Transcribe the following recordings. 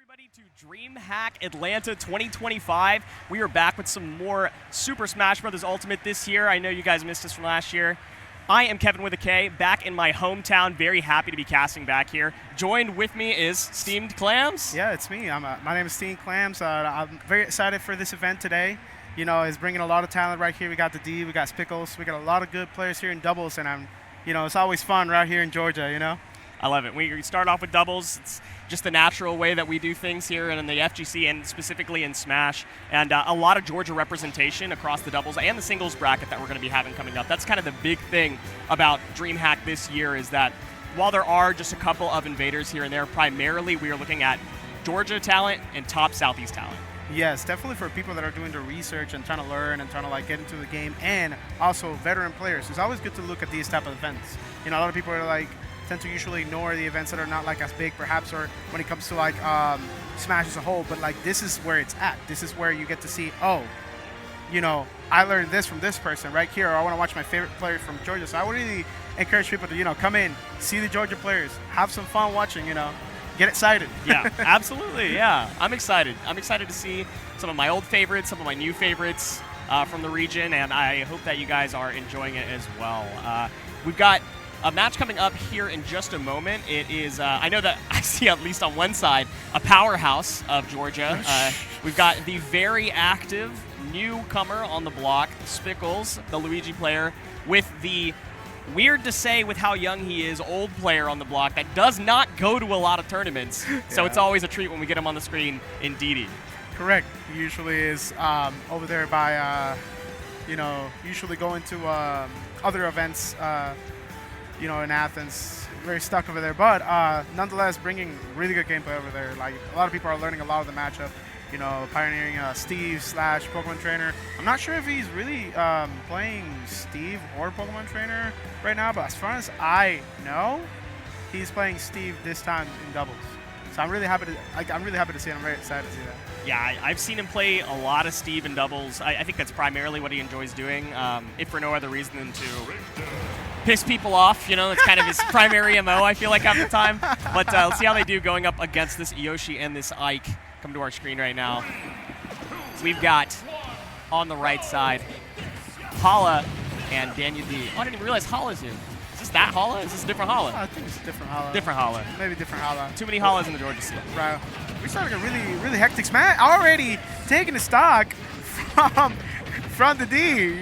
everybody to Dreamhack Atlanta 2025. We are back with some more Super Smash Bros. Ultimate this year. I know you guys missed us from last year. I am Kevin with a K, back in my hometown. Very happy to be casting back here. Joined with me is Steamed Clams. Yeah, it's me. My name is Steamed Clams. I'm very excited for this event today. You know, it's bringing a lot of talent right here. We got the D, we got Spickles, we got a lot of good players here in doubles, and it's always fun right here in Georgia. You know. I love it. We start off with doubles. It's just the natural way that we do things here in the FGC and specifically in Smash. And a lot of Georgia representation across the doubles and the singles bracket that we're going to be having coming up. That's kind of the big thing about Dreamhack this year is that while there are just a couple of invaders here and there, primarily we are looking at Georgia talent and top Southeast talent. Yes, definitely for people that are doing the research and trying to learn and trying to get into the game, and also veteran players. It's always good to look at these type of events. You know, a lot of people are tend to usually ignore the events that are not as big perhaps, or when it comes to Smash as a whole, but this is where it's at. This is where you get to see, oh, I learned this from this person right here, or I want to watch my favorite player from Georgia. So I would really encourage people to, come in, see the Georgia players, have some fun watching, get excited. Yeah, absolutely, yeah. I'm excited. I'm excited to see some of my old favorites, some of my new favorites from the region, and I hope that you guys are enjoying it as well. We've got a match coming up here in just a moment. It is, I know that I see at least on one side, a powerhouse of Georgia. We've got the very active newcomer on the block, Spickles, the Luigi player, with the weird to say with how young he is, old player on the block that does not go to a lot of tournaments. So it's always a treat when we get him on the screen in DD. Correct. He usually is over there by, usually going to other events, in Athens, very stuck over there, but nonetheless bringing really good gameplay over there. A lot of people are learning a lot of the matchup, pioneering Steve / Pokemon Trainer. I'm not sure if he's really playing Steve or Pokemon Trainer right now, but as far as I know, he's playing Steve this time in doubles. So I'm really happy to see it. I'm very excited to see that. Yeah, I've seen him play a lot of Steve in doubles. I think that's primarily what he enjoys doing, if for no other reason than to piss people off. It's kind of his primary MO, I feel like, half the time. But let's see how they do going up against this Yoshi and this Ike. Come to our screen right now. We've got, on the right side, Hala and Daniel D. Oh, I didn't even realize Hala's in. Is this that Hala? Is this a different Hala? I think it's a different Hala. Different Hala. Maybe different Hala. Too many Halas in the Georgia scene. Right. We're starting a really hectic match. Already taking the stock from the D,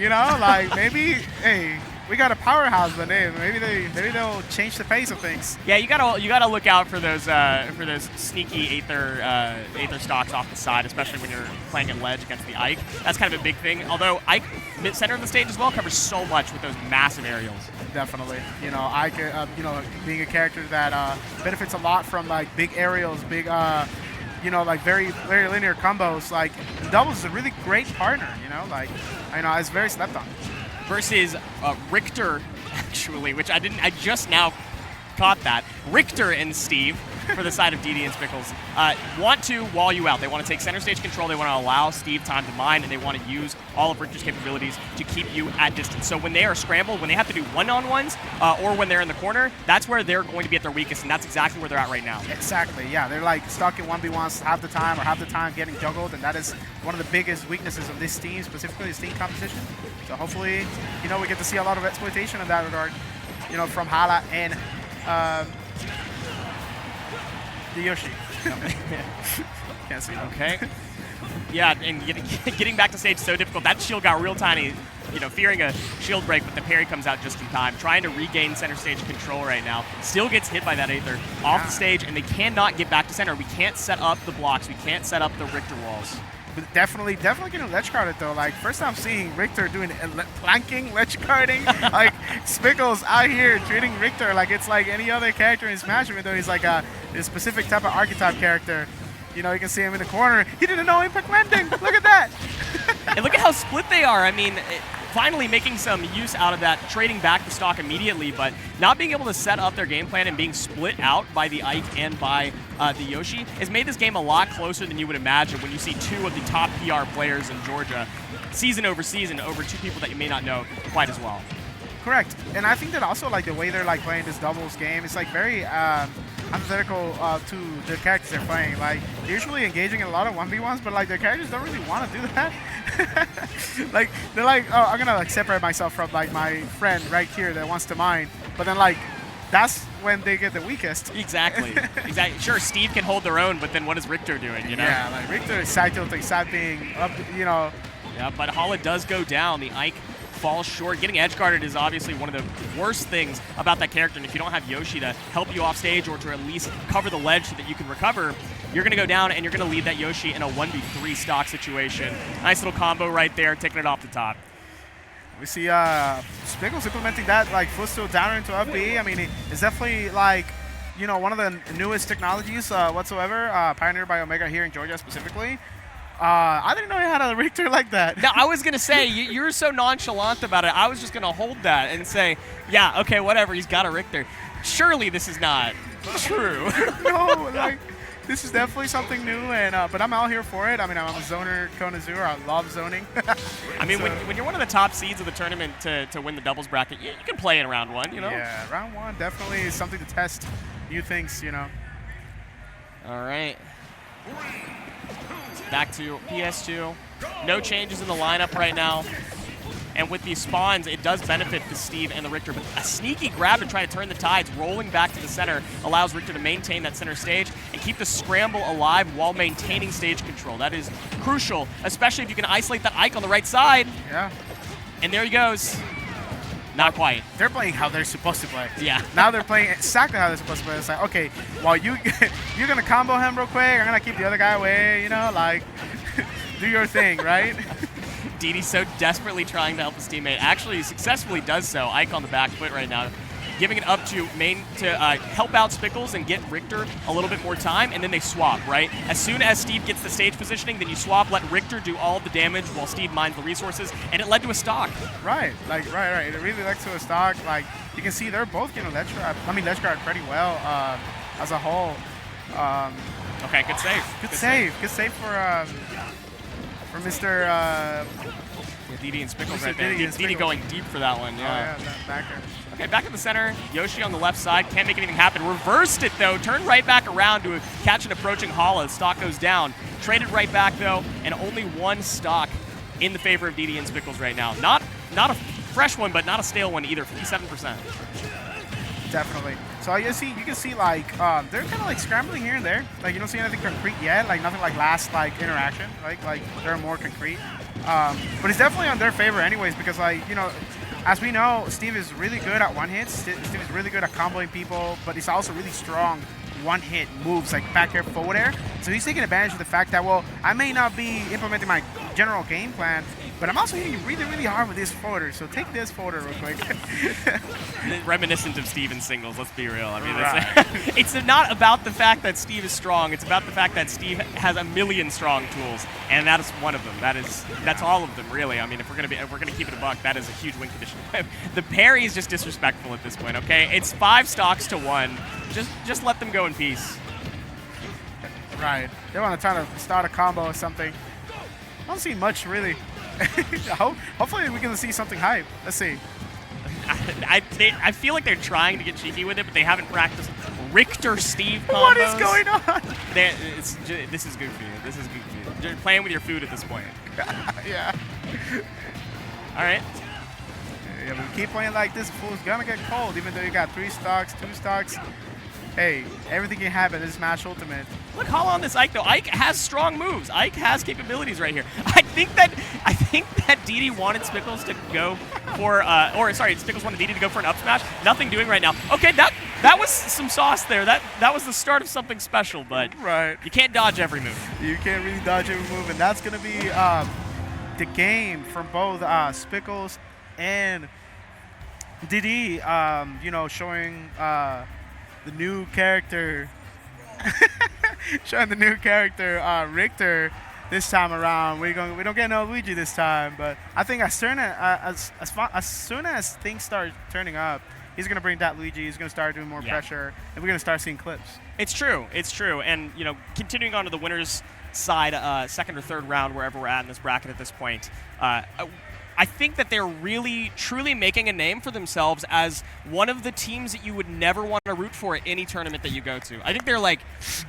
maybe, hey, we got a powerhouse, but maybe they'll change the pace of things. Yeah, you gotta look out for those sneaky Aether stocks off the side, especially when you're playing at ledge against the Ike. That's kind of a big thing. Although Ike, mid-center of the stage as well, covers so much with those massive aerials. Definitely. Ike, being a character that benefits a lot from big aerials, big very very linear combos. Doubles is a really great partner. It's very slept on. Versus Richter, actually, which I just now caught that. Richter and Steve, for the side of DD and Spickles, want to wall you out. They want to take center stage control. They want to allow Steve time to mine, and they want to use all of Richter's capabilities to keep you at distance. So when they are scrambled, when they have to do one-on-ones, or when they're in the corner, that's where they're going to be at their weakest, and that's exactly where they're at right now. Exactly, yeah. They're stuck in 1v1s half the time getting juggled, and that is one of the biggest weaknesses of this team, specifically this team competition. So hopefully, we get to see a lot of exploitation in that regard, from Hala and the Yoshi. Can't see that. Okay. Yeah, and getting back to stage is so difficult. That shield got real tiny, fearing a shield break, but the parry comes out just in time. Trying to regain center stage control right now. Still gets hit by that Aether off the stage, and they cannot get back to center. We can't set up the blocks. We can't set up the Richter walls. But definitely getting ledge guarded though. First time seeing Richter doing planking, ledge guarding. Spickles out here treating Richter like it's like any other character in Smash, even though he's a specific type of archetype character. You can see him in the corner. He didn't know impact landing. Look at that. And look at how split they are. I mean, finally making some use out of that, trading back the stock immediately, but not being able to set up their game plan and being split out by the Ike and by the Yoshi has made this game a lot closer than you would imagine when you see two of the top PR players in Georgia season over two people that you may not know quite as well. Correct. And I think that also like the way they're like playing this doubles game is like very antithetical to the characters they're playing. Like they're usually engaging in a lot of 1v1s, but like their characters don't really want to do that. Like they're like, oh, I'm gonna like separate myself from like my friend right here that wants to mine. But then like that's when they get the weakest. Exactly. Exactly. Sure, Steve can hold their own, but then what is Richter doing? You know? Yeah, like Richter is side tilting, side being up. You know. Yeah, but Hala does go down. The Ike falls short. Getting edge guarded is obviously one of the worst things about that character, and if you don't have Yoshi to help you off stage or to at least cover the ledge so that you can recover, you're going to go down and you're going to leave that Yoshi in a 1v3 stock situation. Nice little combo right there, taking it off the top. We see Spiggles implementing that like footstool downer into up B. I mean, it's definitely like, you know, one of the newest technologies whatsoever, pioneered by Omega here in Georgia specifically. I didn't know he had a Richter like that. Now, I was going to say, you're so nonchalant about it, I was just going to hold that and say, yeah, okay, whatever, he's got a Richter. Surely this is not true. No, like, this is definitely something new, and but I'm out here for it. I mean, I'm a zoner connoisseur. I love zoning. I mean, so, when you're one of the top seeds of the tournament to win the doubles bracket, you can play in round one, you know? Yeah, round one definitely is something to test new things, you know. All right. Back to PS2. No changes in the lineup right now. And with these spawns, it does benefit the Steve and the Richter. But a sneaky grab to try to turn the tides, rolling back to the center, allows Richter to maintain that center stage and keep the scramble alive while maintaining stage control. That is crucial, especially if you can isolate that Ike on the right side. Yeah. And there he goes. Not quite. They're playing how they're supposed to play. Yeah. Now they're playing exactly how they're supposed to play. It's like, okay, while you're gonna combo him real quick, I'm gonna keep the other guy away. You know, like do your thing, right? DD's so desperately trying to help his teammate. Actually, successfully does so. Ike on the back foot right now, giving it up to help out Spickles and get Richter a little bit more time, and then they swap, right? As soon as Steve gets the stage positioning, then you swap, let Richter do all the damage while Steve mines the resources, and it led to a stock. Right, like, right. It really led to a stock. Like, you can see they're both getting ledge guard pretty well as a whole. Okay, good save. Good save for Mr. Yeah, DD and Spickles right there. DD going deep for that one. Yeah. Oh, yeah, backer. Okay, back in the center. Yoshi on the left side. Can't make anything happen. Reversed it, though. Turned right back around to catch an approaching Hala. Stock goes down. Traded right back, though, and only one stock in the favor of DD and Spickles right now. Not a fresh one, but not a stale one either. 57%. Definitely. So you can see like they're kind of like scrambling here and there. Like you don't see anything concrete yet. Like nothing like last like interaction. Like they're more concrete. But it's definitely on their favor anyways because like, you know, as we know, Steve is really good at one hits. Steve is really good at comboing people, but he's also really strong one-hit moves like back air, forward air. So he's taking advantage of the fact that, well, I may not be implementing my general game plan, but I'm also hitting you really, really hard with this forwarder. So take this forwarder real quick. Reminiscent of Steve in singles, let's be real. I mean, right. It's not about the fact that Steve is strong. It's about the fact that Steve has a million strong tools, and that is one of them. That's all of them, really. I mean, if we're gonna keep it a buck, that is a huge win condition. The parry is just disrespectful at this point. Okay, it's 5 stocks to 1. Just let them go in peace. Right. They want to try to start a combo or something. I don't see much really. Hopefully we can see something hype. Let's see. I feel like they're trying to get cheeky with it, but they haven't practiced Richter Steve combos. What is going on? This is goofy. This is goofy. You're playing with your food at this point. Yeah. All right. Yeah, we keep playing like this, fool's gonna get cold, even though you got 3 stocks, 2 stocks. Hey, everything can happen in Smash Ultimate. Look, Hala on this Ike though. Ike has strong moves. Ike has capabilities right here. I think that DD wanted Spickles to go for, Spickles wanted DD to go for an up smash. Nothing doing right now. Okay, that was some sauce there. That was the start of something special, but right. You can't dodge every move. You can't really dodge every move, and that's gonna be the game from both Spickles and DD. You know, showing the new character, Richter this time around. We don't get no Luigi this time, but I think as soon as things start turning up, he's gonna bring that Luigi. He's gonna start doing more pressure, and we're gonna start seeing clips. It's true, and you know, continuing on to the winners side, second or third round, wherever we're at in this bracket at this point. I think that they're really, truly making a name for themselves as one of the teams that you would never want to root for at any tournament that you go to. I think they're like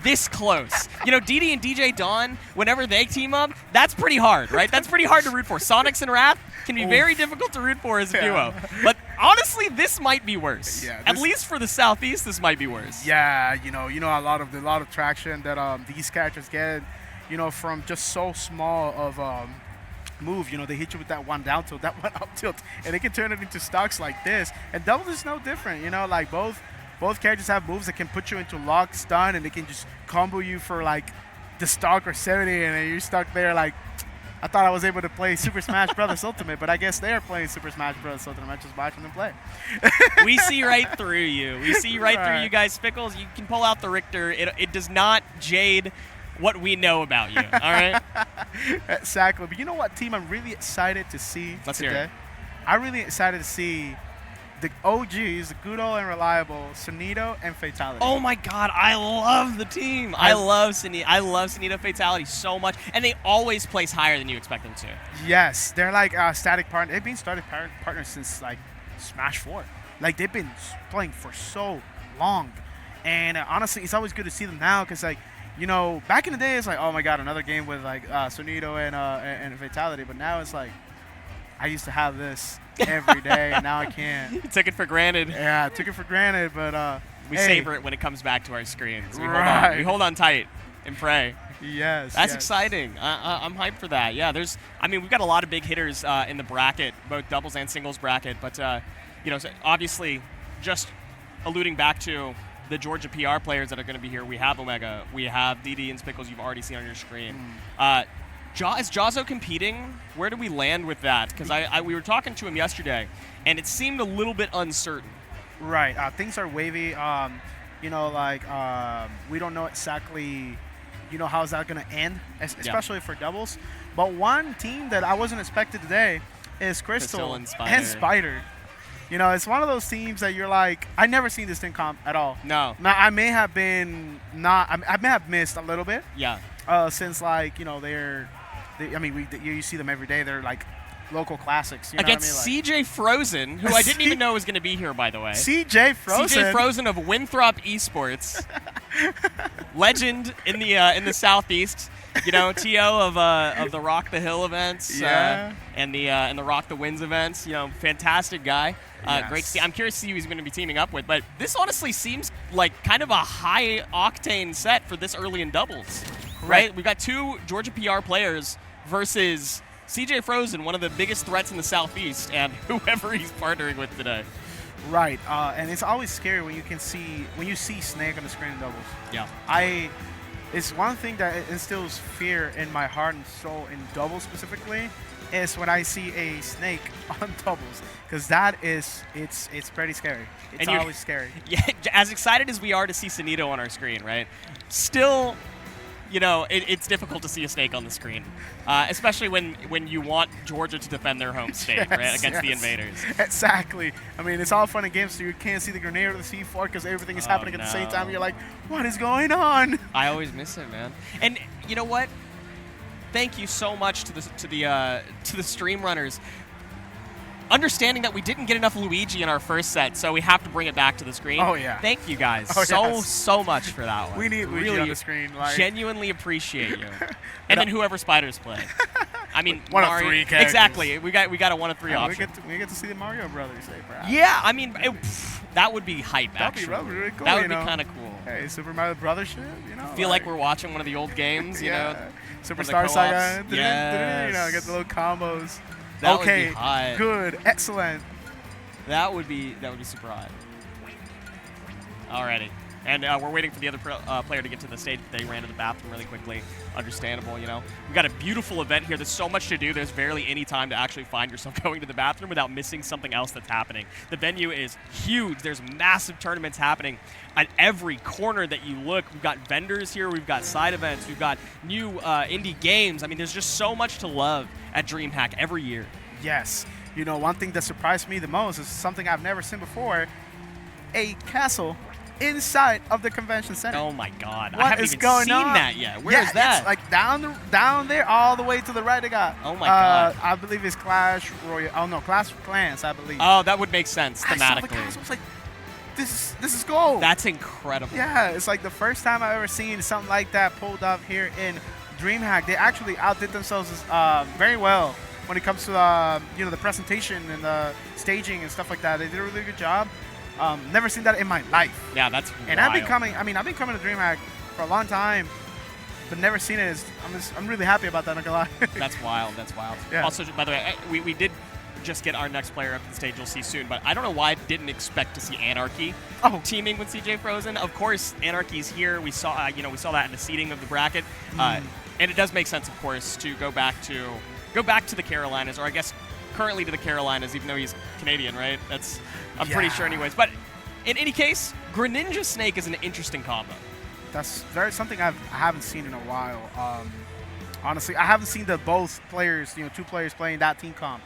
this close. You know, DD and DJ Dawn, whenever they team up, that's pretty hard, right? That's pretty hard to root for. Sonics and Wrath can be very difficult to root for as a duo. But honestly, this might be worse. Yeah, at least for the Southeast, this might be worse. Yeah, you know a lot of traction that these characters get, you know, from just so small of move. You know, they hit you with that one down tilt, that one up tilt, and they can turn it into stocks like this. And doubles is no different. You know, like both characters have moves that can put you into lock, stun, and they can just combo you for like the stock or 70, and then you're stuck there like. I thought I was able to play Super Smash Bros. Ultimate, but I guess they're playing Super Smash Bros. Ultimate. I'm just watching them play. We see right through you. We see right through you guys. Spickles, you can pull out the Richter. It does not jade what we know about you, all right? Exactly. But you know what team I'm really excited to see Let's today? hear it. I'm really excited to see the OGs, the good old and reliable Sonido and Fatality. Oh my God, I love the team. I love Sonido Fatality so much, and they always place higher than you expect them to. Yes, they're like static partner. They've been static partners since like Smash 4. Like they've been playing for so long, and honestly, it's always good to see them now because like. You know, back in the day, it's like, oh my God, another game with like Sonido and Fatality. But now it's like, I used to have this every day, and now I can't. You took it for granted. Yeah, I took it for granted, but we hey. savor it when it comes back to our screens. We hold on tight and pray. Yes, that's exciting. I'm hyped for that. Yeah, we've got a lot of big hitters in the bracket, both doubles and singles bracket. But you know, so obviously, just alluding back to the Georgia PR players that are going to be here. We have Omega. We have DD and Spickles you've already seen on your screen. Is Jazo competing? Where do we land with that? Because we were talking to him yesterday, and it seemed a little bit uncertain. Right. Things are wavy. You know, like we don't know exactly, you know, how's that going to end, especially for doubles. But one team that I wasn't expecting today is Crystal and Spider. You know, it's one of those teams that you're like, I never seen this team comp at all. No. Now, I may have missed a little bit. Yeah. Since like, you know, you see them every day. They're like local classics. You know Against what I mean? CJ Frozen, who I didn't even know was going to be here, by the way. CJ Frozen. CJ Frozen of Winthrop Esports, legend in the Southeast. You know, TO of the Rock the Hill events, and the Rock the Winds events. You know, fantastic guy. Yes. Great to see. I'm curious to see who he's going to be teaming up with. But this honestly seems like kind of a high octane set for this early in doubles, right? We've got two Georgia PR players versus CJ Frozen, one of the biggest threats in the Southeast, and whoever he's partnering with today. Right, and it's always scary when you see Snake on the screen in doubles. Yeah. It's one thing that instills fear in my heart and soul in doubles specifically is when I see a Snake on doubles, because it's pretty scary. It's always scary. Yeah, as excited as we are to see Sonido on our screen, right? Still, you know, it's difficult to see a Snake on the screen, especially when you want Georgia to defend their home state, right, against the invaders. Exactly. I mean, it's all fun and games, so you can't see the grenade or the C4 because everything is happening at the same time. You're like, what is going on? I always miss it, man. And you know what? Thank you so much to the stream runners. Understanding that we didn't get enough Luigi in our first set, so we have to bring it back to the screen. Oh, yeah. Thank you guys so much for that one. We need Luigi really on the screen. Like. Genuinely appreciate you. And then whoever Spiders play. I mean, one Mario, of three characters. Exactly. We got a 1 of 3 option. We get to see the Mario Brothers, perhaps. Yeah, I mean, that would be hype, actually. That'd be really cool. That would be kind of cool. Hey, Super Mario Brothers shit, you know. I feel like we're watching one of the old games, you know. Superstar Saga. Yes. You know, get the little combos. That would be hot. Good, excellent. That would be super hot. Alrighty. And we're waiting for the other player to get to the stage. They ran to the bathroom really quickly. Understandable, you know. We've got a beautiful event here. There's so much to do. There's barely any time to actually find yourself going to the bathroom without missing something else that's happening. The venue is huge. There's massive tournaments happening at every corner that you look. We've got vendors here. We've got side events. We've got new indie games. I mean, there's just so much to love at Dreamhack every year. Yes. You know, one thing that surprised me the most is something I've never seen before. A castle inside of the convention center. Oh my God! I What haven't is even going seen on? that yet. Where is that? It's like down there, all the way to the right. They got. Oh my God! I believe it's Clash Royale. Oh no, Clash of Clans. I believe. Oh, that would make sense I saw the thematically. castle, I was like, this is gold. That's incredible. Yeah, it's like the first time I've ever seen something like that pulled up here in Dreamhack. They actually outdid themselves very well when it comes to the presentation and the staging and stuff like that. They did a really good job. Never seen that in my life. Yeah, that's And wild. I've been coming to Dreamhack for a long time, but never seen it. I'm really happy about that. Not gonna lie. That's wild. That's wild. Yeah. Also, by the way, we did just get our next player up to the stage. You'll see soon. But I don't know why I didn't expect to see Anarchy teaming with CJ Frozen. Of course, Anarchy's here. We saw that in the seeding of the bracket, and it does make sense, of course, to go back to the Carolinas, or I guess currently to the Carolinas, even though he's Canadian, right? I'm pretty sure, anyways. But in any case, Greninja Snake is an interesting combo. That's something I haven't seen in a while. Honestly, I haven't seen both players, two players playing that team comp.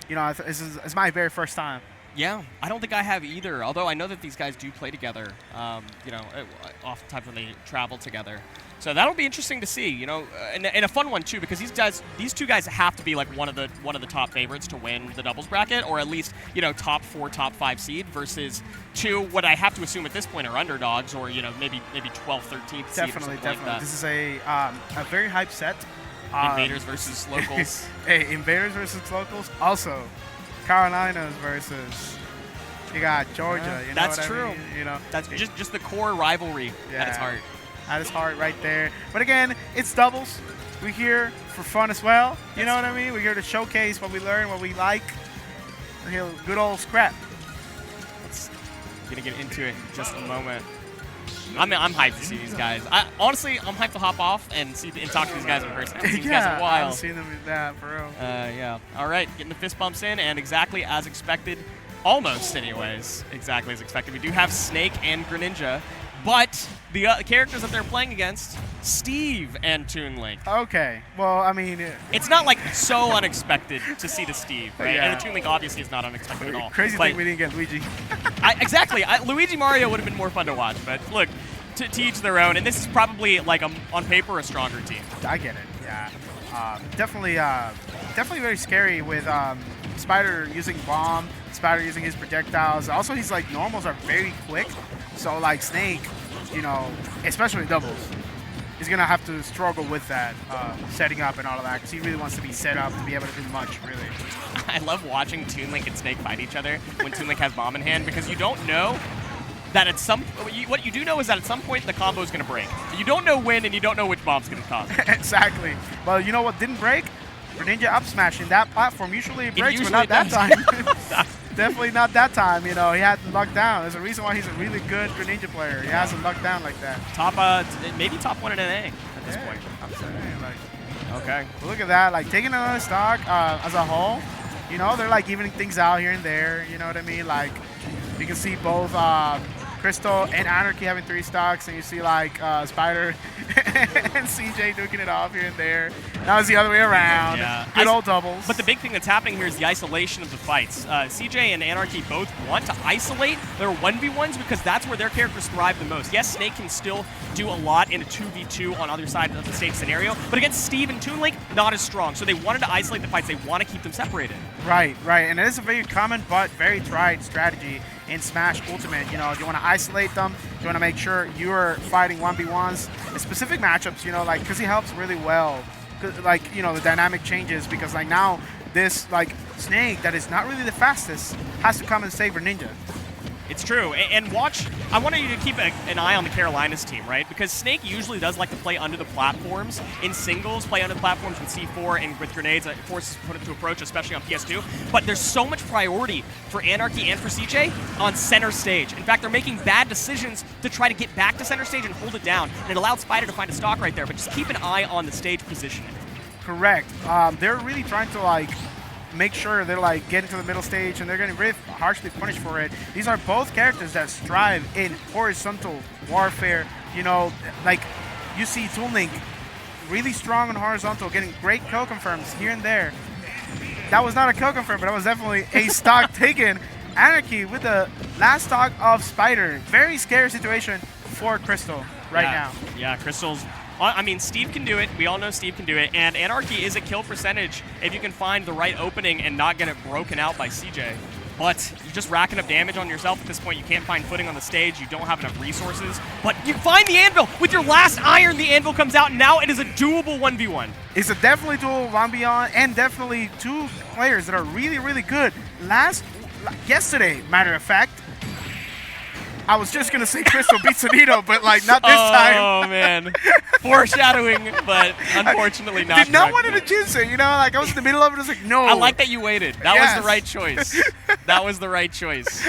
It's my very first time. Yeah, I don't think I have either. Although I know that these guys do play together. Oftentimes when they travel together. So that'll be interesting to see. And a fun one too, because these two guys have to be like one of the top favorites to win the doubles bracket, or at least top 4, top 5 seed versus two what I have to assume at this point are underdogs, or maybe 12th, 13th seed. Definitely. Like that. This is a very hyped set. Invaders versus locals. Hey, Invaders versus locals. Also, Carolinas versus you got Georgia. You know that's what true. I mean? That's just the core rivalry at its heart. At its heart, right there. But again, it's doubles. We're here for fun as well. You know what I mean? We're here to showcase what we learn, what we like. Good old scrap. Gonna get into it in just a moment. I'm hyped to see these guys. Honestly, I'm hyped to hop off and talk to these guys in person. I haven't seen these guys in a while. I haven't seen them in that, for real. Yeah. All right, getting the fist bumps in, and exactly as expected, almost anyways, exactly as expected. We do have Snake and Greninja, but the characters that they're playing against, Steve and Toon Link. Okay, well, I mean... It's not like so unexpected to see the Steve, right? Yeah. And the Toon Link obviously is not unexpected at all. Crazy thing we didn't get Luigi. Exactly. Luigi Mario would have been more fun to watch, but look, to each their own, and this is probably, like, on paper, a stronger team. I get it, yeah. Definitely very scary with Spider using Bomb, Spider using his projectiles. Also, his, normals are very quick, so, Snake, especially doubles, he's going to have to struggle with that, setting up and all of that, because he really wants to be set up to be able to do much, really. I love watching Toon Link and Snake fight each other when Toon Link has Bomb in hand, because you don't know that what you do know is that at some point the combo is going to break. You don't know when, and you don't know which bomb's going to cause it. Exactly. Well, you know what didn't break? Greninja up smash in that platform. Usually it breaks, usually but not it that time. Definitely not that time. He hadn't lucked down. There's a reason why he's a really good Greninja player. He hasn't lucked down like that. Maybe top 1 in NA at this point. I'm saying, okay. Look at that. Taking another stock as a whole. They're evening things out here and there. You know what I mean? You can see both Crystal and Anarchy having 3 stocks, and you see Spider and CJ duking it off here and there. That was the other way around. Yeah. Good old doubles. But the big thing that's happening here is the isolation of the fights. CJ and Anarchy both want to isolate their 1v1s because that's where their characters thrive the most. Yes, Snake can still do a lot in a 2v2 on other side of the stage scenario, but against Steve and Toon Link, not as strong. So they wanted to isolate the fights. They want to keep them separated. Right. And it is a very common but very tried strategy in Smash Ultimate. You want to isolate them. You want to make sure you're fighting 1v1s. In specific matchups, because he helps really well. The dynamic changes because now this Snake that is not really the fastest has to come and save Greninja. It's true. And watch, I wanted you to keep an eye on the Carolinas team, right? Because Snake usually does like to play under the platforms in singles, play under the platforms with C4 and with grenades. It forces opponent to approach, especially on PS2. But there's so much priority for Anarchy and for CJ on center stage. In fact, they're making bad decisions to try to get back to center stage and hold it down. And it allowed Spider to find a stock right there. But just keep an eye on the stage positioning. Correct. They're really trying to make sure they're getting to the middle stage, and they're getting really harshly punished for it. These are both characters that strive in horizontal warfare. You see Toon Link really strong on horizontal, getting great kill confirms here and there. That was not a kill confirm, but that was definitely a stock taken Anarchy with the last stock of Spider. Very scary situation for Crystal right now. Yeah, Crystal's... I mean, Steve can do it. We all know Steve can do it. And Anarchy is a kill percentage if you can find the right opening and not get it broken out by CJ. But you're just racking up damage on yourself at this point. You can't find footing on the stage. You don't have enough resources. But you find the anvil. With your last iron, the anvil comes out. And now it is a doable 1v1. It's a definitely doable 1v1 and definitely two players that are really, really good. Yesterday, matter of fact, I was just going to say Crystal beats Anito, but like not this time. Oh, man. Foreshadowing, but unfortunately not. Did not want to jinx it, you know? Like I was in the middle of it, I was like, no. I like that you waited. That was the right choice. That was the right choice.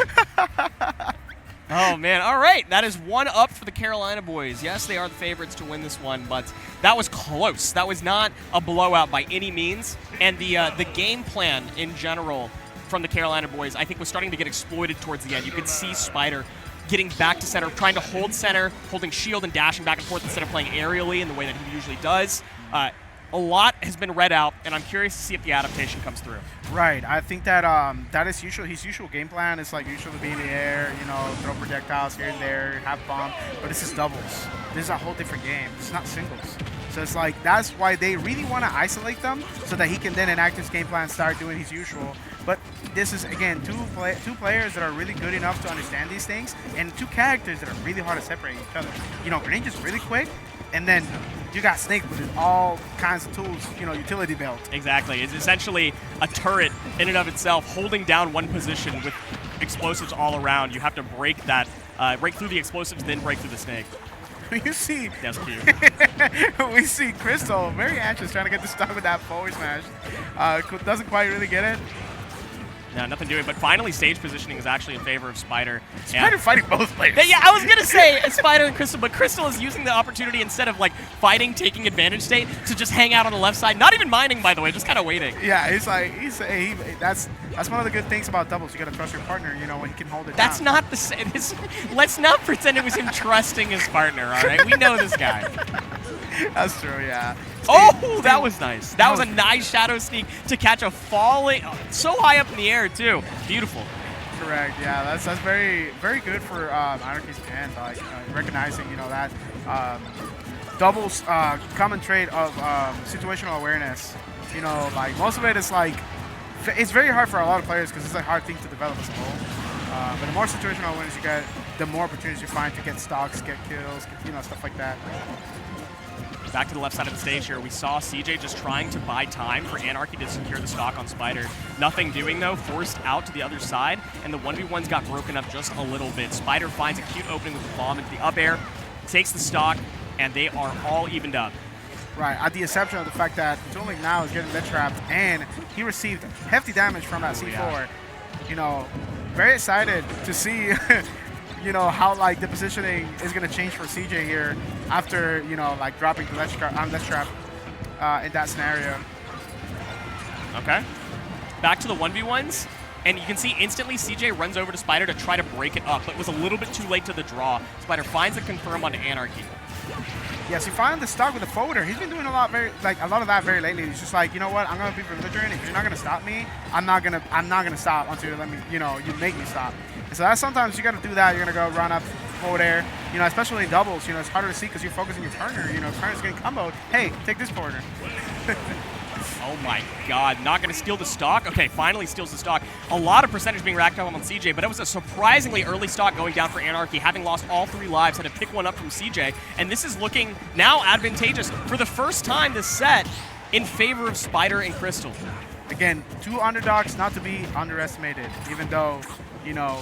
Oh, man. All right. That is 1 up for the Carolina boys. Yes, they are the favorites to win this one, but that was close. That was not a blowout by any means. And the game plan in general from the Carolina boys, I think, was starting to get exploited towards the end. You could see Spider getting back to center, trying to hold center, holding shield and dashing back and forth instead of playing aerially in the way that he usually does. A lot has been read out, and I'm curious to see if the adaptation comes through. Right. I think that that is his usual game plan is like usually be in the air, you know, throw projectiles here and there, have bomb. But this is doubles. This is a whole different game. It's not singles. So it's like that's why they really want to isolate them so that he can then enact his game plan and start doing his usual. But this is, again, two players that are really good enough to understand these things and two characters that are really hard to separate each other. You know, Greninja's really quick, and then you got Snake with all kinds of tools, you know, utility belt. Exactly. It's essentially a turret in and of itself holding down one position with explosives all around. You have to break that, break through the explosives, then break through the Snake. You see, that's cute. We see Crystal very anxious trying to get the stop with that forward smash. Doesn't quite really get it. No, nothing doing, but finally stage positioning is actually in favor of Spider. Spider fighting both players. Yeah, I was going to say Spider and Crystal, but Crystal is using the opportunity instead of like fighting, taking advantage state, to just hang out on the left side. Not even minding, by the way, just kind of waiting. Yeah, that's one of the good things about doubles. You got to trust your partner, you know, when he can hold it That's down. not the same. Let's not pretend it was him trusting his partner, all right? We know this guy. That's true, yeah. Oh, that was nice. That was a nice shadow sneak to catch a falling, so high up in the air, too. Beautiful. Correct, yeah. That's very, very good for Anarchy's end, like recognizing, you know, that doubles common trait of situational awareness. You know, like most of it is like, it's very hard for a lot of players because it's a hard thing to develop as a whole. But the more situational awareness you get, the more opportunities you find to get stocks, get kills, you know, stuff like that. Back to the left side of the stage here, we saw CJ just trying to buy time for Anarchy to secure the stock on Spider. Nothing doing, though, forced out to the other side, and the 1v1s got broken up just a little bit. Spider finds a cute opening with the bomb into the up air, takes the stock, and they are all evened up. Right, at the exception of the fact that Toon Link now is getting mid-trapped, and he received hefty damage from that C4. Yeah. You know, very excited to see you know, how like the positioning is going to change for CJ here after, you know, like dropping the ledge trap in that scenario. Okay. Back to the 1v1s. And you can see instantly CJ runs over to Spider to try to break it up, but was a little bit too late to the draw. Spider finds the confirm onto Anarchy. Yes, he finds the stock with the forwarder. He's been doing a lot of that very lately. He's just like, you know what, I'm gonna be belligerent. If you're not gonna stop me, I'm not gonna stop until you make me stop. And so that's sometimes you gotta do that. You're gonna go run up forward air. You know, especially in doubles, you know, it's harder to see because you're focusing your partner. You know, partner's getting comboed. Hey, take this forwarder. Oh my god, not going to steal the stock? Okay, finally steals the stock. A lot of percentage being racked up on CJ, but it was a surprisingly early stock going down for Anarchy, having lost all 3 lives, had to pick one up from CJ, and this is looking now advantageous for the first time this set in favor of Spider and Crystal. Again, 2 underdogs not to be underestimated, even though, you know,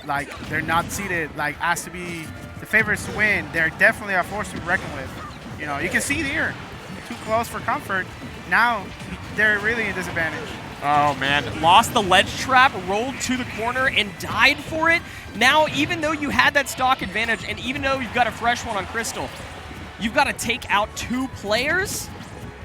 like, they're not seeded, like, asked to be the favorites to win. They're definitely a force to be reckoned with. You know, you can see it here. Too close for comfort. Now, they're really in disadvantage. Oh, man. Lost the ledge trap, rolled to the corner, and died for it. Now, even though you had that stock advantage, and even though you've got a fresh one on Crystal, you've got to take out 2 players.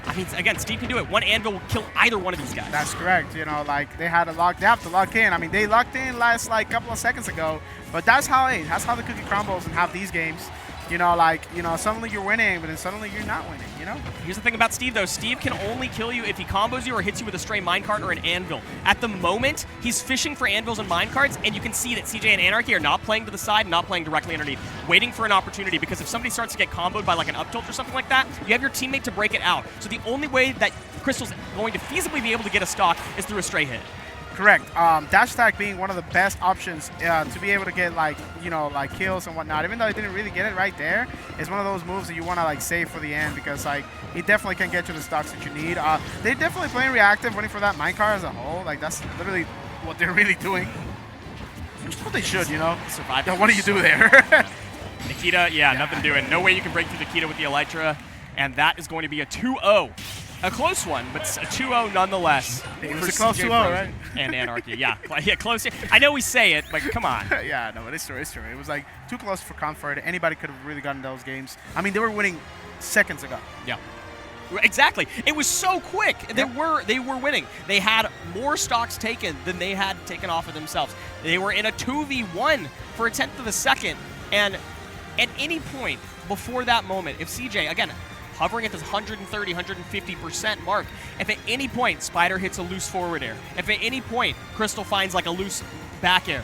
I mean, again, Steve can do it. One anvil will kill either one of these guys. That's correct. You know, like, they have to lock in. I mean, they locked in last, like, couple of seconds ago, but that's how the cookie crumbles and have these games. You know, like, you know, suddenly you're winning, but then suddenly you're not winning, you know? Here's the thing about Steve, though. Steve can only kill you if he combos you or hits you with a stray minecart or an anvil. At the moment, he's fishing for anvils and minecarts, and you can see that CJ and Anarchy are not playing to the side, not playing directly underneath, waiting for an opportunity, because if somebody starts to get comboed by like an up tilt or something like that, you have your teammate to break it out. So the only way that Crystal's going to feasibly be able to get a stock is through a stray hit. Correct. Dash attack being one of the best options to be able to get, like, you know, like kills and whatnot. Even though he didn't really get it right there, it's one of those moves that you want to like save for the end, because like it definitely can get you the stocks that you need. They're definitely playing reactive, waiting for that minecart as a whole. Like that's literally what they're really doing. Which is what they should, you know. Survive. What do you do there? Nikita, yeah, nothing doing. No way you can break through Nikita with the Elytra, and that is going to be a 2-0. A close one, but a 2-0 nonetheless. It was a close 2-0, right? And Anarchy, yeah. Yeah, close. I know we say it, but come on. Yeah, no, it's true, it's true. It was like too close for comfort. Anybody could have really gotten those games. I mean, they were winning seconds ago. Yeah. Exactly. It was so quick. Yep. They were winning. They had more stocks taken than they had taken off of themselves. They were in a 2v1 for a tenth of a second, and at any point before that moment, if CJ, again, hovering at this 130, 150% mark, if at any point Spider hits a loose forward air, if at any point Crystal finds like a loose back air,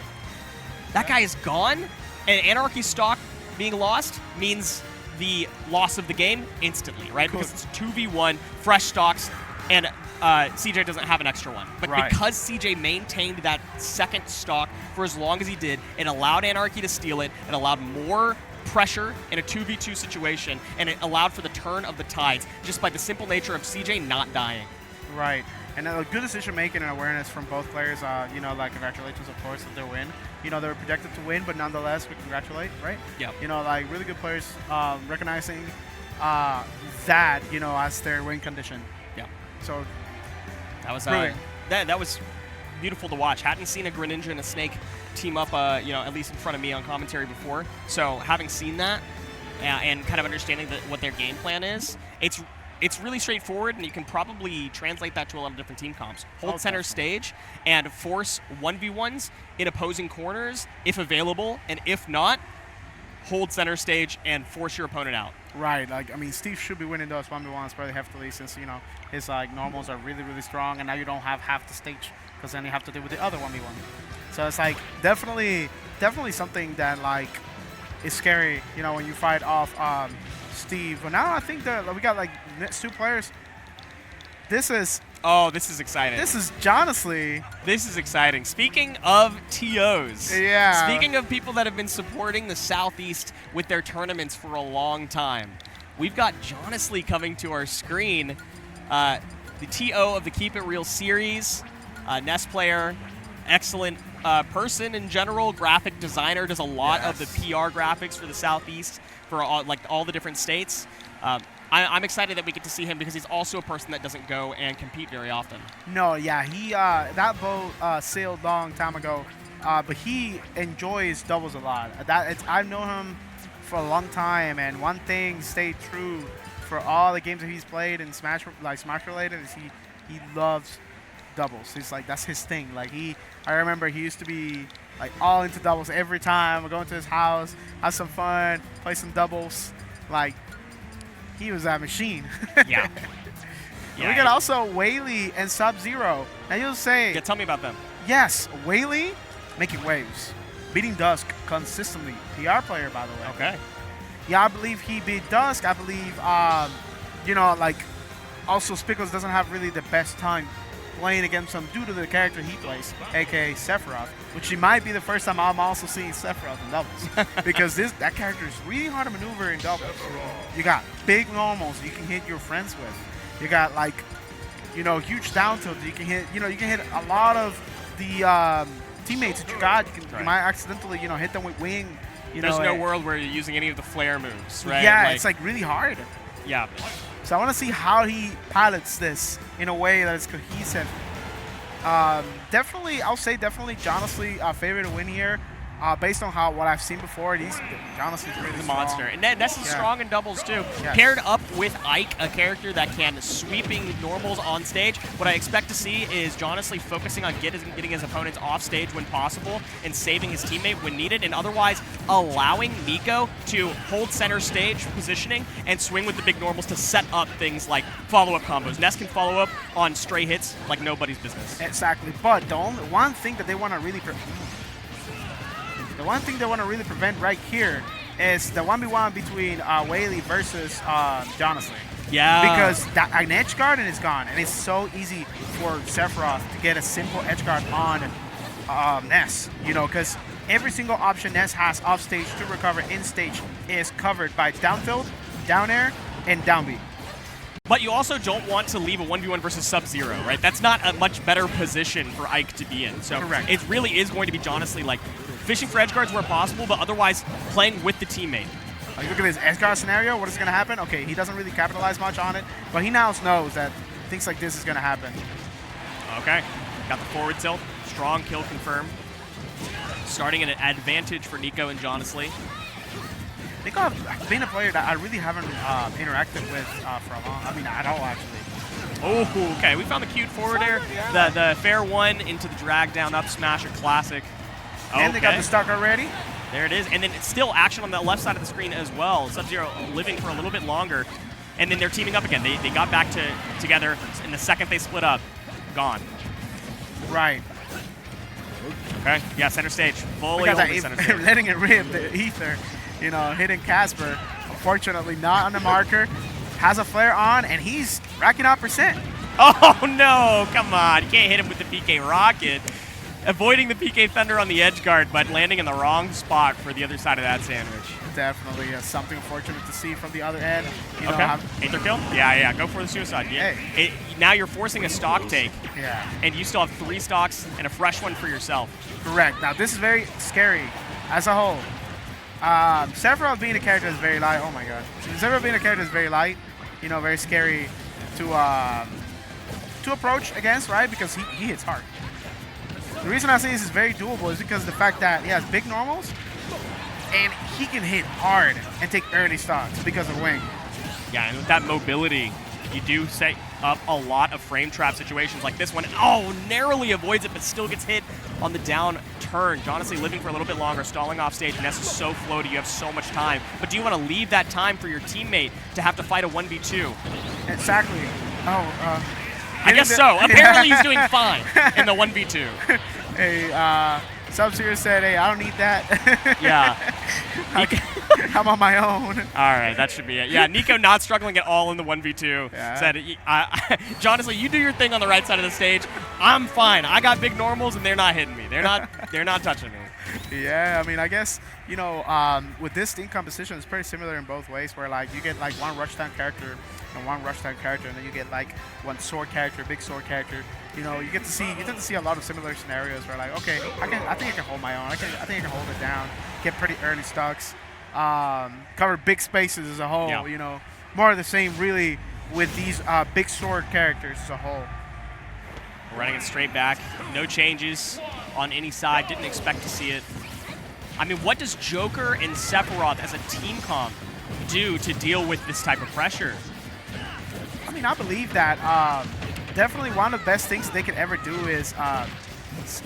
that guy is gone, and Anarchy's stock being lost means the loss of the game instantly, right? Because it's 2v1, fresh stocks, and CJ doesn't have an extra one. But because CJ maintained that second stock for as long as he did, it allowed Anarchy to steal it, it allowed more pressure in a 2v2 situation, and it allowed for the turn of the tides just by the simple nature of CJ not dying. Right. And a good decision making and awareness from both players. You know, like, congratulations, of course, of their win. You know, they were projected to win, but nonetheless, we congratulate, right? Yeah. You know, like, really good players recognizing that, you know, as their win condition. Yeah. So that was that was beautiful to watch. Hadn't seen a Greninja and a Snake team up, you know, at least in front of me on commentary before. So having seen that and kind of understanding what their game plan is, it's really straightforward, and you can probably translate that to a lot of different team comps. Hold center stage and force 1v1s in opposing corners if available, and if not, hold center stage and force your opponent out. Right. Like, I mean, Steve should be winning those 1v1s pretty heftily, since, you know, his like normals are really, really strong, and now you don't have half the stage, because then you have to deal with the other 1v1. So it's like definitely something that like is scary, you know, when you fight off Steve. But now I think that we got like next 2 players. This is exciting. This is honestly. This is exciting. Speaking of TOs. Yeah. Speaking of people that have been supporting the Southeast with their tournaments for a long time, we've got Honestly coming to our screen. The TO of the Keep It Real series, Nest player, excellent person in general, graphic designer, does a lot of the PR graphics for the Southeast for all the different states. I'm excited that we get to see him, because he's also a person that doesn't go and compete very often. No, yeah, he that boat sailed long time ago, but he enjoys doubles a lot. I've known him for a long time, and one thing stayed true for all the games that he's played in Smash related is he loves doubles. He's like, that's his thing. Like, I remember he used to be like all into doubles every time. We're going to his house, have some fun, play some doubles. Like, he was that machine. Yeah. We got also Whaley and Sub-Zero. Now you'll say, tell me about them. Yes, Whaley making waves, beating Dusk consistently. PR player, by the way. Okay. Yeah, I believe he beat Dusk. I believe, you know, like, also Spickles doesn't have really the best time playing against him due to the character he plays, aka Sephiroth, which might be the first time I'm also seeing Sephiroth in doubles, because that character is really hard to maneuver in doubles. You got big normals you can hit your friends with. You got, like, you know, huge down tilts you can hit. You know, you can hit a lot of the teammates that you got. You might accidentally, you know, hit them with wing. There's no world where you're using any of the flare moves, right? Yeah, it's like really hard. Yeah. So I want to see how he pilots this in a way that is cohesive. Definitely, I'll say definitely Honestly favorite to win here. based on what I've seen before, Jonathan is really He's a strong. monster. And Ness is strong in doubles too. Yes. Paired up with Ike, a character that can sweeping normals on stage, what I expect to see is Jonathan focusing on getting his opponents off stage when possible and saving his teammate when needed, and otherwise allowing Nico to hold center stage positioning and swing with the big normals to set up things like follow-up combos. Ness can follow up on stray hits like nobody's business. Exactly, but the one thing that they want to really prevent right here is the 1v1 between Whaley versus Jonathan. Yeah. Because an edge guard and it's gone, and it's so easy for Sephiroth to get a simple edge guard on Ness, you know, because every single option Ness has off stage to recover in stage is covered by down tilt, down air, and down B. But you also don't want to leave a 1v1 versus Sub-Zero, right? That's not a much better position for Ike to be in. So correct. It really is going to be honestly like fishing for edge guards where possible, but otherwise playing with the teammate. Like, look at this edge guard scenario. What is going to happen? Okay, he doesn't really capitalize much on it, but he now knows that things like this is going to happen. Okay, got the forward tilt. Strong kill confirmed. Starting at an advantage for Nico and Jonathan. Nico have been a player that I really haven't interacted with for a long, at all actually. Oh, okay. We found the cute forward air. Yeah. The fair one into the drag down up smash, a classic. Okay. And they got the stock already. There it is. And then it's still action on the left side of the screen as well. Sub-Zero living for a little bit longer. And then they're teaming up again. They got back together. And the second they split up, gone. Right. Okay. Yeah, center stage. Fully Because holding center stage. letting it rip, the ether, you know, hitting Casper. Unfortunately, not on the marker. Has a flare on, and he's racking out percent. Oh, no. Come on. You can't hit him with the PK Rocket. Avoiding the PK Thunder on the edge guard, but landing in the wrong spot for the other side of that sandwich. Definitely something unfortunate to see from the other end. You know, Okay. Aether kill? Yeah. Go for the suicide. Yeah. Hey. Now you're forcing a stock take. Yeah. And you still have 3 stocks and a fresh one for yourself. Correct. Now, this is very scary as a whole. Sephiroth being a character is very light. Oh, my God. Sephiroth being a character is very light. You know, very scary to approach against, right? Because he hits hard. The reason I say this is very doable is because of the fact that he has big normals, and he can hit hard and take early stocks because of wing. Yeah, and with that mobility, you do set up a lot of frame trap situations like this one. Oh, narrowly avoids it, but still gets hit on the down turn. Jonathan living for a little bit longer, stalling off stage. Ness is so floaty, you have so much time. But do you want to leave that time for your teammate to have to fight a 1v2? Exactly. I guess so. Apparently he's doing fine in the 1v2. Hey, Sub-Zero said, hey, I don't need that. Yeah. I'm on my own. All right, that should be it. Yeah, Nico not struggling at all in the 1v2. Yeah. Said, Jonathan, you do your thing on the right side of the stage. I'm fine. I got big normals, and they're not hitting me. They're not touching me. Yeah, I mean, I guess, you know, with this team composition, it's pretty similar in both ways, where, like, you get, like, one rush time character and one rush time character, and then you get, like, one sword character, big sword character. You know, you tend to see a lot of similar scenarios where, like, okay, I think I can hold my own. I think I can hold it down, get pretty early stocks, cover big spaces as a whole. Yeah. You know, more of the same, really, with these big sword characters as a whole. We're running it straight back. No changes on any side. Didn't expect to see it. I mean, what does Joker and Sephiroth as a team comp do to deal with this type of pressure? I mean, I believe that definitely one of the best things they can ever do is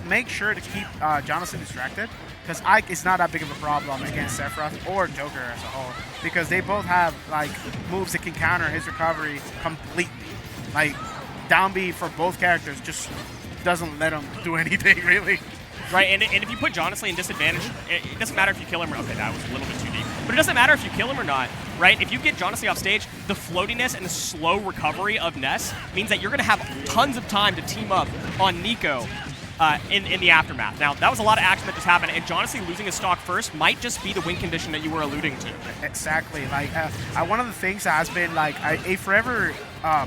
make sure to keep Jonathan distracted, because Ike is not that big of a problem against Sephiroth or Joker as a whole, because they both have, like, moves that can counter his recovery completely. Like, down B for both characters just doesn't let him do anything, really. Right, and if you put Jonathan in disadvantage, it doesn't matter if you kill him or... Okay, that was a little bit too deep. But it doesn't matter if you kill him or not, right? If you get Jonathan off stage, the floatiness and the slow recovery of Ness means that you're going to have tons of time to team up on Nico in the aftermath. Now, that was a lot of action that just happened, and Jonathan losing his stock first might just be the win condition that you were alluding to. Exactly. Like, one of the things that has been, like, a forever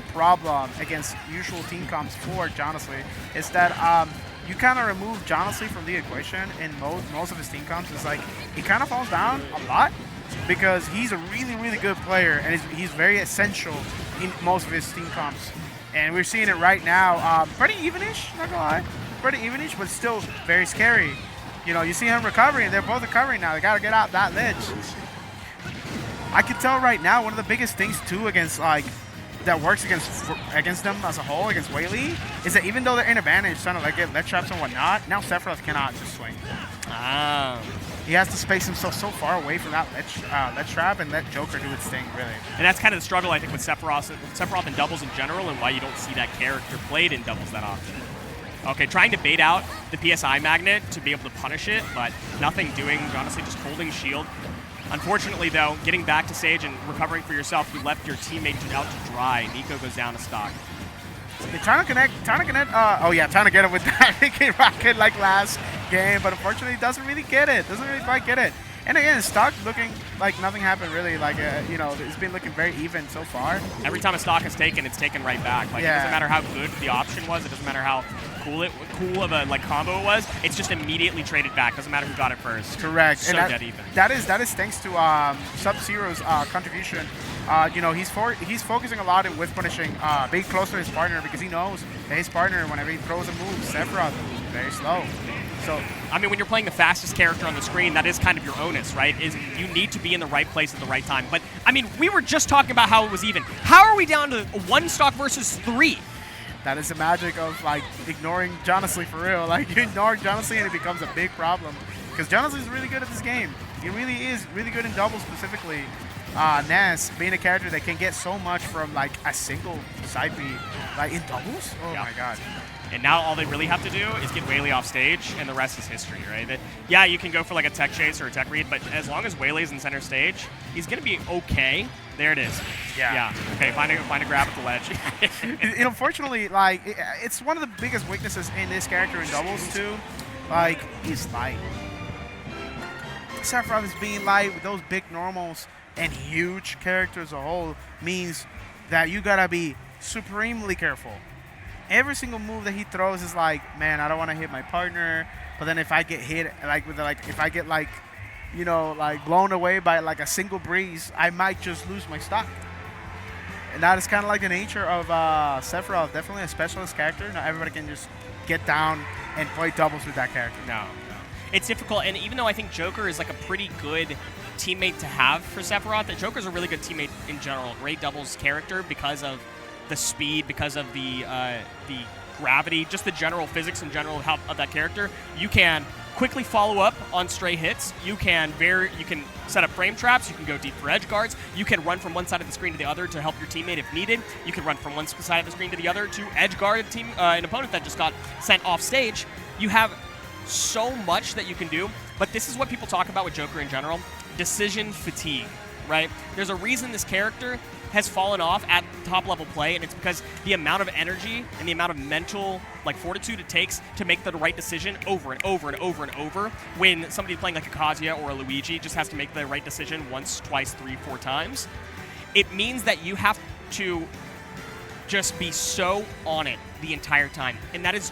problem against usual team comps for Jonathan is that you kind of remove Jonathan from the equation in most of his team comps. It's like he kind of falls down a lot because he's a really, really good player, and he's very essential in most of his team comps. And we're seeing it right now. Pretty evenish, not gonna lie. Pretty evenish, but still very scary. You know, you see him recovering. They're both recovering now. They got to get out that ledge. I can tell right now one of the biggest things too against like that works against them as a whole against Whaley is that even though they're in advantage trying to like get ledge traps and whatnot, now Sephiroth cannot just swing. He has to space himself so far away from that ledge trap and let Joker do its thing, really. And that's kind of the struggle, I think, with Sephiroth in doubles in general and why you don't see that character played in doubles that often. Okay, trying to bait out the PSI magnet to be able to punish it, but nothing doing, honestly, just holding shield. Unfortunately, though, getting back to stage and recovering for yourself, you left your teammate out to dry. Nico goes down to stock. They're trying to connect, trying to get it with that Mickey Rocket like last game, but unfortunately doesn't really get it, doesn't really quite get it. And again, stock looking like nothing happened really, like, you know, it's been looking very even so far. Every time a stock is taken, it's taken right back. Like, It doesn't matter how good the option was, it doesn't matter how cool of a like combo it was, it's just immediately traded back, doesn't matter who got it first. Correct. So and dead even. That is thanks to Sub-Zero's contribution. You know, he's focusing a lot in whiff punishing, being close to his partner because he knows that his partner, whenever he throws a move, Sephiroth, very slow. So, I mean, when you're playing the fastest character on the screen, that is kind of your onus, right? Is you need to be in the right place at the right time. But, I mean, we were just talking about how it was even. How are we down to 1 stock versus 3? That is the magic of, like, ignoring Jonasley for real. Like, you ignore Jonasley and it becomes a big problem. Because Jonasley is really good at this game. He really is really good in doubles specifically. Ness being a character that can get so much from, like, a single side B. Like, in doubles? Oh, my God. And now all they really have to do is get Whaley off stage, and the rest is history, right? That, yeah, you can go for like a tech chase or a tech read, but as long as Whaley's in center stage, he's going to be okay. There it is. Yeah. Okay, find a grab at the ledge. Unfortunately, like, it's one of the biggest weaknesses in this character in doubles, too. Like, he's light. Sephiroth is being light with those big normals and huge characters as a whole means that you got to be supremely careful. Every single move that he throws is like, man, I don't want to hit my partner. But then if I get hit, if I get you know, blown away by like a single breeze, I might just lose my stock. And that is kind of like the nature of Sephiroth. Definitely a specialist character. Not everybody can just get down and play doubles with that character. No. It's difficult, and even though I think Joker is like a pretty good teammate to have for Sephiroth, that Joker's a really good teammate in general. Great doubles character because of the speed, because of the gravity, just the general physics in general of that character. You can quickly follow up on stray hits. You can set up frame traps. You can go deep for edge guards. You can run from one side of the screen to the other to help your teammate if needed. You can run from one side of the screen to the other to edge guard an opponent that just got sent off stage. You have so much that you can do, but this is what people talk about with Joker in general: decision fatigue, right? There's a reason this character has fallen off at top level play, and it's because the amount of energy and the amount of mental fortitude it takes to make the right decision over and over and over and over, when somebody playing like a Kazuya or a Luigi just has to make the right decision once, twice, 3, 4 times. It means that you have to just be so on it the entire time, and that is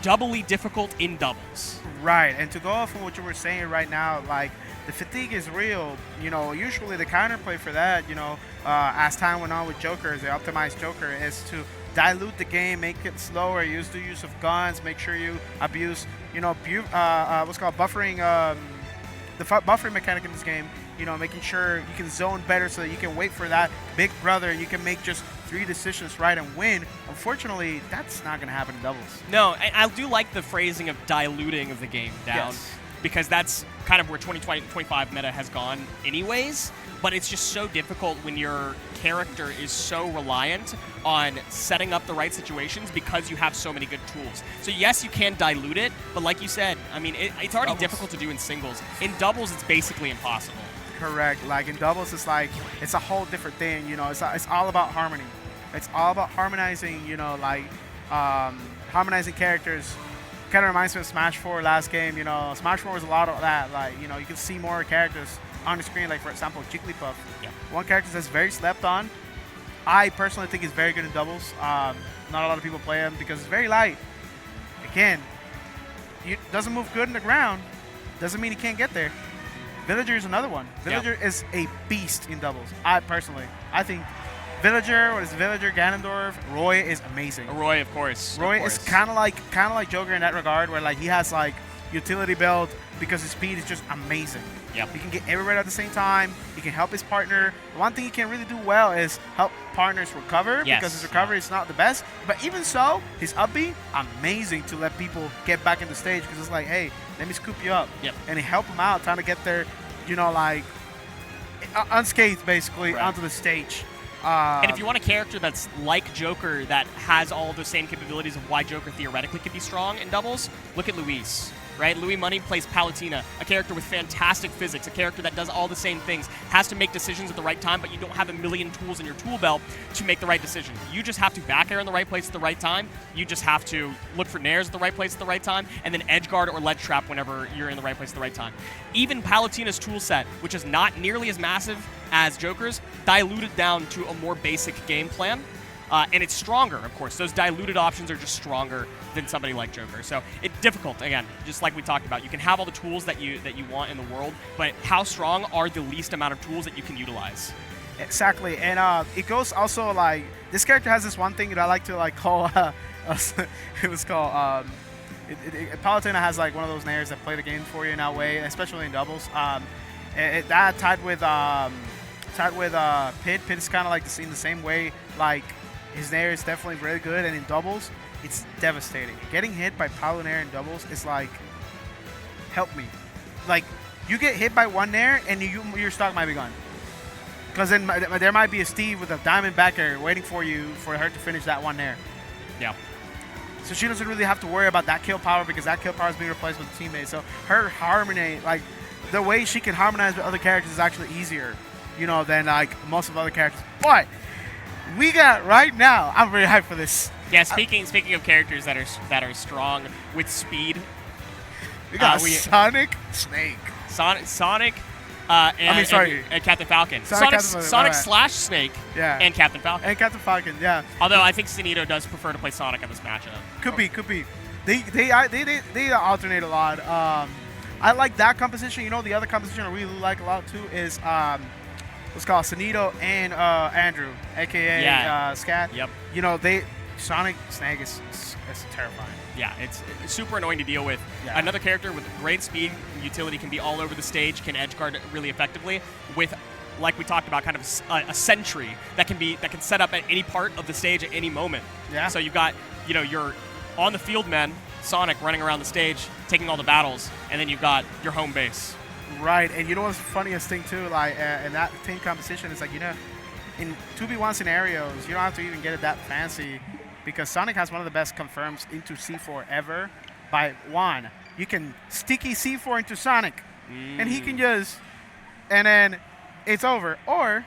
doubly difficult in doubles. Right, and to go off of what you were saying right now, like, the fatigue is real. You know, usually the counterplay for that, you know, as time went on with Joker, the optimized Joker, is to dilute the game, make it slower, use the use of guns, make sure you abuse, you know, what's called buffering, the buffering mechanic in this game, you know, making sure you can zone better so that you can wait for that big brother and you can make just 3 decisions right and win. Unfortunately, that's not going to happen in doubles. No, I do like the phrasing of diluting of the game down, because that's kind of where 2025 meta has gone anyways, but it's just so difficult when your character is so reliant on setting up the right situations because you have so many good tools. So yes, you can dilute it, but like you said, I mean, it's already difficult to do in singles. In doubles, it's basically impossible. Correct. Like, in doubles, it's like, it's a whole different thing, you know. It's all about harmony. It's all about harmonizing, you know, like, harmonizing characters. Kind of reminds me of Smash 4 last game, you know. Smash 4 was a lot of that, like, you know, you can see more characters on the screen, like, for example, Jigglypuff. Yeah. One character that's very slept on. I personally think he's very good in doubles. Not a lot of people play him because it's very light. Again, he doesn't move good in the ground. Doesn't mean he can't get there. Villager is another one. Villager is a beast in doubles. I think Villager, Ganondorf, Roy is amazing. Roy, of course. Roy is kind of like Joker in that regard, where like he has like utility build because his speed is just amazing. Yep. He can get everywhere at the same time. He can help his partner. One thing he can really do well is help partners recover because his recovery is not the best. But even so, his up B, amazing to let people get back in the stage because it's like, hey, let me scoop you up. Yep. And he help them out trying to get their, like, unscathed basically onto the stage. And if you want a character that's like Joker that has all the same capabilities of why Joker theoretically could be strong in doubles, look at Luis, right? Louis Money plays Palutena, a character with fantastic physics, a character that does all the same things, has to make decisions at the right time, but you don't have a million tools in your tool belt to make the right decision. You just have to back air in the right place at the right time. You just have to look for nairs at the right place at the right time, and then edge guard or ledge trap whenever you're in the right place at the right time. Even Palutena's tool set, which is not nearly as massive as Joker's, diluted down to a more basic game plan. And it's stronger, of course. Those diluted options are just stronger than somebody like Joker. So it's difficult, again, just like we talked about. You can have all the tools that you want in the world, but how strong are the least amount of tools that you can utilize? Exactly, and it goes also like this character has this one thing that I like to like call. It was called. Palutena has like one of those nairs that play the game for you in that way, especially in doubles. That tied with Pit. Pit is kind of like in the same way. Like his nair is definitely very good, and in doubles, it's devastating. Getting hit by Palu nair in doubles is like, help me. Like you get hit by one nair, and your stock might be gone. Because then there might be a Steve with a diamond back air waiting for you for her to finish that one nair. Yeah. So she doesn't really have to worry about that kill power because that kill power is being replaced with a teammate. So her harmony, like the way she can harmonize with other characters is actually easier, than like most of the other characters. But we got right now, I'm very hyped for this. Yeah, speaking of characters that are strong with speed, we got Sonic, Snake. Sonic, and Captain Falcon. Sonic slash Snake, and Captain Falcon. And Captain Falcon, yeah. Although I think Sinito does prefer to play Sonic in this matchup. Could be. They alternate a lot. I like that composition. The other composition I really like a lot too is what's called Sinito and Andrew, aka Scat. Yep. Sonic Snake is terrifying. Yeah, it's super annoying to deal with. Yeah. Another character with great speed and utility can be all over the stage, can edge guard really effectively with, like we talked about, kind of a sentry that can set up at any part of the stage at any moment. Yeah. So you've got, your on the field men, Sonic running around the stage, taking all the battles, and then you've got your home base. Right, and what's the funniest thing too, like in that team competition is like, in 2v1 scenarios, you don't have to even get it that fancy. Because Sonic has one of the best confirms into C4 ever. By one, you can sticky C4 into Sonic, and he can and then it's over. Or,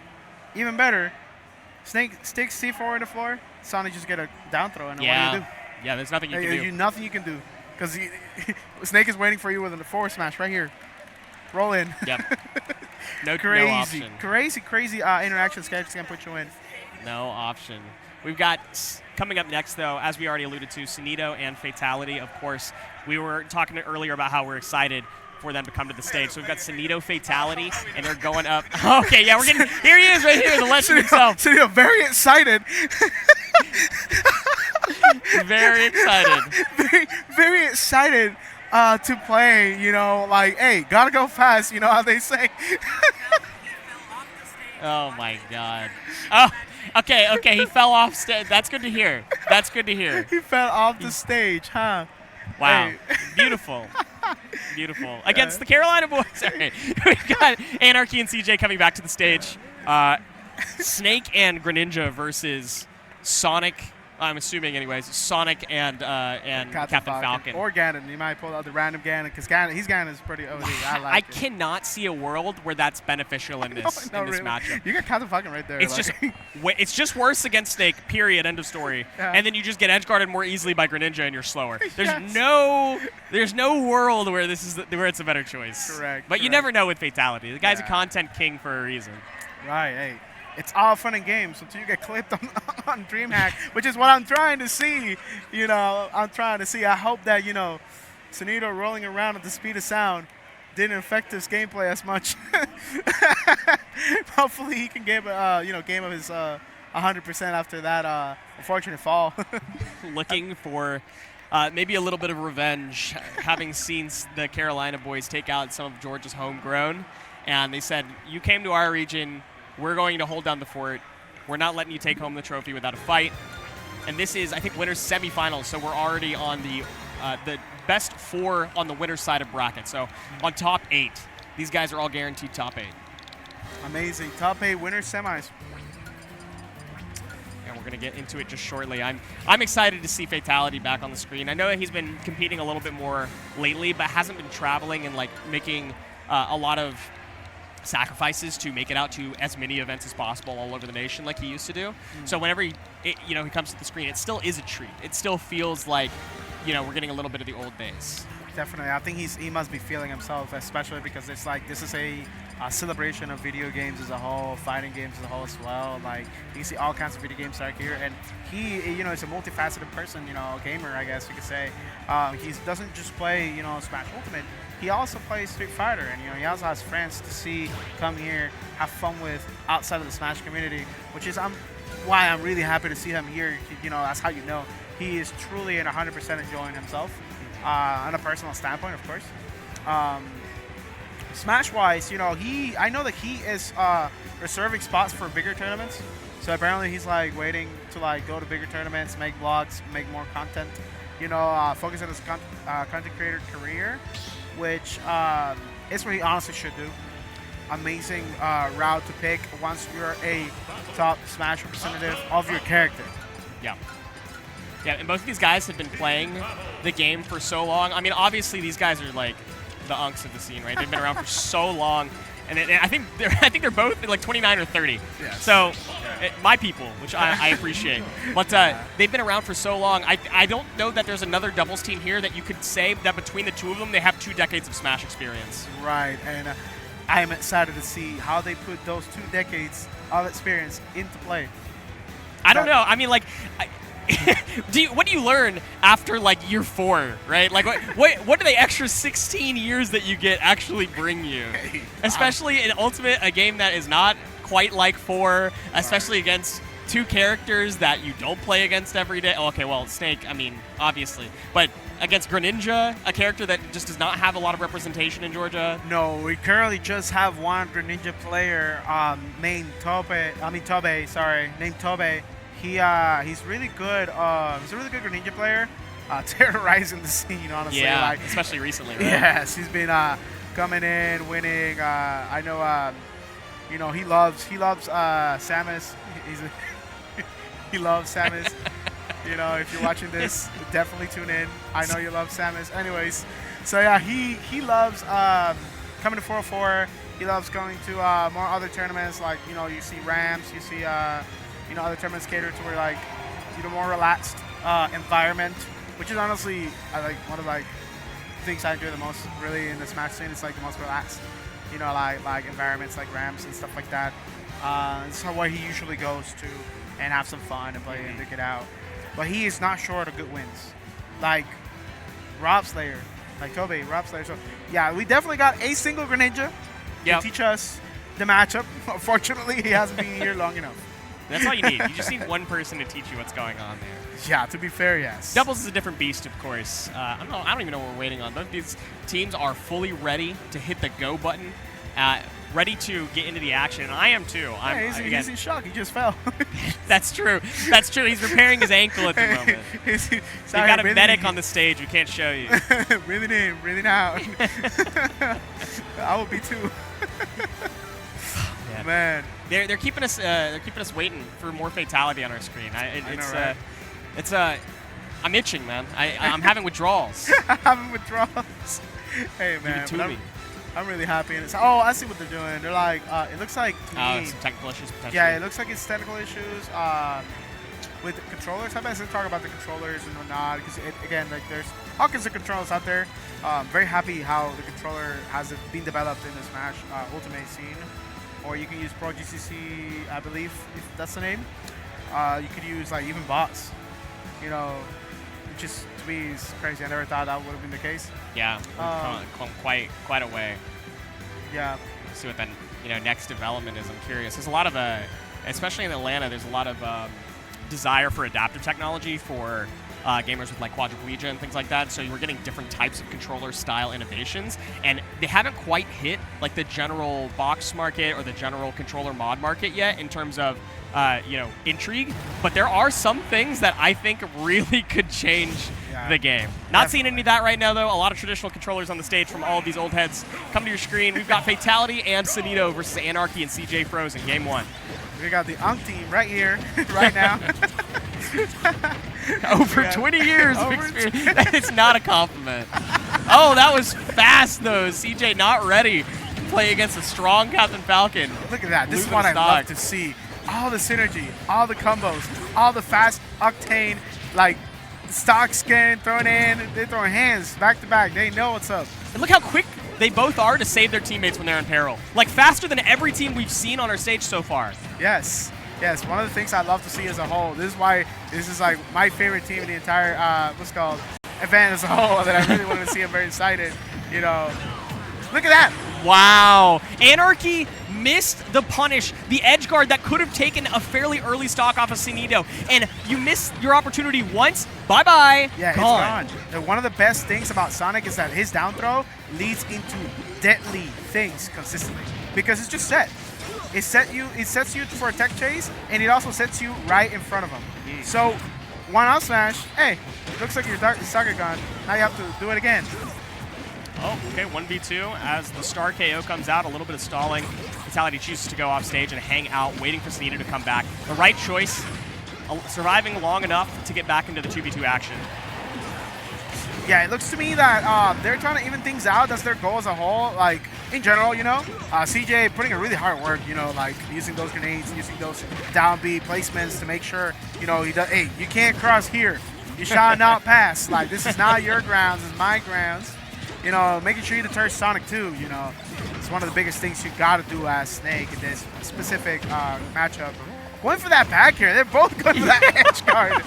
even better, Snake sticks C4 on the floor, Sonic just get a down throw, and what do you do? Yeah, there's nothing you can do. Nothing you can do, because Snake is waiting for you with a forward smash right here. Roll in. Yep. No option. Crazy interaction characters can put you in. No option. We've got, coming up next, though, as we already alluded to, Sinito and Fatality, of course. We were talking earlier about how we're excited for them to come to the stage. So we've got Sinito, Fatality, and they're going up. Okay, yeah, we're getting, here he is right here, the legend himself. Sinito, very excited. Very excited. Very excited to play, like, hey, gotta go fast, how they say. Oh, my God. Oh. Okay, he fell off stage. That's good to hear. He fell off the stage, huh? Wow. Hey. Beautiful. Against the Carolina boys. Right. We've got Anarchy and CJ coming back to the stage. Snake and Greninja versus Sonic. I'm assuming, anyways, Sonic and Captain Falcon. Or Ganon. You might pull out the random Ganon, because Ganon is pretty OD. I cannot see a world where that's beneficial in this really. Matchup. You got Captain Falcon right there. It's just worse against Snake, period, end of story. Yeah. And then you just get edge guarded more easily by Greninja and you're slower. There's no world where where it's a better choice. Correct. But you never know with Fatality. The guy's a content king for a reason. Right, hey. It's all fun and games until you get clipped on Dreamhack, which is what I'm trying to see. I hope that, Sinito rolling around at the speed of sound didn't affect his gameplay as much. Hopefully he can game of his 100% after that unfortunate fall. Looking for maybe a little bit of revenge, having seen the Carolina boys take out some of Georgia's homegrown. And they said, you came to our region, we're going to hold down the fort. We're not letting you take home the trophy without a fight. And this is, I think, winners semifinals, so we're already on the best 4 on the winner's side of bracket. So on top 8, these guys are all guaranteed top 8. Amazing. Top 8 winners semis. And we're going to get into it just shortly. I'm excited to see Fatality back on the screen. I know that he's been competing a little bit more lately, but hasn't been traveling and like making a lot of sacrifices to make it out to as many events as possible all over the nation like he used to do. So whenever he comes to the screen, it still is a treat. It still feels like, we're getting a little bit of the old days. Definitely. I think he must be feeling himself, especially because it's like this is a celebration of video games as a whole, fighting games as a whole as well. Like you see all kinds of video games start here, and he, is a multifaceted person, gamer, I guess you could say. He doesn't just play, Smash Ultimate. He also plays Street Fighter, and he also has friends to see come here, have fun with outside of the Smash community, which is why I'm really happy to see him here. That's how he is truly and 100% enjoying himself on a personal standpoint, of course. Smash-wise, I know that he is reserving spots for bigger tournaments. So apparently he's like waiting to like go to bigger tournaments, make vlogs, make more content. Focus on his content creator career, which is what he honestly should do. Amazing route to pick once you're a top Smash representative of your character. Yeah. Yeah, and both of these guys have been playing the game for so long. I mean, obviously these guys are like the unks of the scene, right? They've been around for so long, and I think they're both like 29 or 30. Yes. So, my people, which I appreciate. But they've been around for so long. I don't know that there's another doubles team here that you could say that between the two of them, they have 2 decades of Smash experience. Right, and I'm excited to see how they put those 2 decades of experience into play. I don't know. I mean, like, what do you learn after like year 4, right? Like, what do the extra 16 years that you get actually bring you? Especially in Ultimate, a game that is not quite like 4, especially against 2 characters that you don't play against every day. Oh, okay, well, Snake, I mean, obviously, but against Greninja, a character that just does not have a lot of representation in Georgia. No, we currently just have one Greninja player named Tobe. Named Tobe. He's really good. He's a really good Greninja player, terrorizing the scene. Honestly, yeah, especially recently. Right? Yes, he's been coming in, winning. I know. He loves Samus. He loves Samus. If you're watching this, definitely tune in. I know you love Samus. Anyways, so yeah, he loves coming to 404. He loves going to more other tournaments, like you see Rams, you see other tournaments cater to where like more relaxed environment, which is honestly one of like things I enjoy the most really in the Smash scene. It's like the most relaxed, like environments like Rams and stuff like that. This is where he usually goes to and have some fun and play and dig it out. But he is not short of good wins, like Rob Slayer, like Tobe, Rob Slayer. So yeah, we definitely got a single Greninja to teach us the matchup. Unfortunately, he hasn't been here long enough. That's all you need. You just need one person to teach you what's going on there. Yeah, to be fair, yes. Doubles is a different beast, of course. I don't even know what we're waiting on. Both these teams are fully ready to hit the go button, ready to get into the action, and I am too. He's in shock. He just fell. That's true. That's true. He's repairing his ankle at the moment. We've got a medic on the stage. We can't show you. Breathing in, breathing out. I will be too. Yeah. Man, they're keeping us waiting for more Fatality on our screen. I'm itching, man. I'm having withdrawals. Having withdrawals. Hey man, I'm really happy. And I see what they're doing. They're like, it looks like to me. Some technical issues potentially. Yeah, it looks like it's technical issues with the controllers. How about I talk about the controllers and whatnot? Because again, like there's all kinds of controls out there. Very happy how the controller has been developed in the Smash Ultimate scene. Or you can use Pro GCC, I believe, if that's the name. You could use like even bots, which is to me is crazy. I never thought that would have been the case. Yeah, come quite a way. Yeah. Let's see what that next development is. I'm curious. There's a lot of especially in Atlanta. There's a lot of desire for adaptive technology for gamers with like quadriplegia and things like that. So you're getting different types of controller style innovations, and they haven't quite hit like the general box market or the general controller mod market yet in terms of intrigue. But there are some things that I think really could change the game. Not seeing any of that right now, though. A lot of traditional controllers on the stage from all of these old heads. Come to your screen. We've got Fatality and Sunito versus Anarchy and CJ Frozen, game 1. We got the Unk team right here, right now. Over 20 years of experience. That is not a compliment. Oh, that was fast, though. CJ not ready to play against a strong Captain Falcon. Look at that. This is what I love to see. All the synergy, all the combos, all the fast octane, like stock skin thrown in. They're throwing hands back to back. They know what's up. And look how quick they both are to save their teammates when they're in peril. Like faster than every team we've seen on our stage so far. Yes. Yes, one of the things I love to see as a whole. This is why this is like my favorite team in the entire event as a whole that I really want to see. I'm very excited. You know, look at that. Wow. Anarchy missed the punish, the edge guard that could have taken a fairly early stock off of Sunito, and you missed your opportunity once. Bye-bye. Yeah, it's gone. And one of the best things about Sonic is that his down throw leads into deadly things consistently because it's just set. It sets you for a tech chase, and it also sets you right in front of him. So, one out smash. Hey, looks like your Saga gone. Now you have to do it again. Oh, okay, 1v2 as the star KO comes out, a little bit of stalling. Fatality chooses to go off stage and hang out, waiting for Sunito to come back. The right choice, surviving long enough to get back into the 2v2 action. Yeah, it looks to me that they're trying to even things out. That's their goal as a whole. Like, in general, you know, CJ putting in really hard work, you know, like using those grenades, using those down B placements to make sure, you know, he does, hey, you can't cross here. You shall not pass. Like, this is not your grounds, it's my grounds. You know, making sure you deter Sonic too, you know. It's one of the biggest things you got to do as Snake in this specific matchup. Going for that back here. They're both going for that edge guard.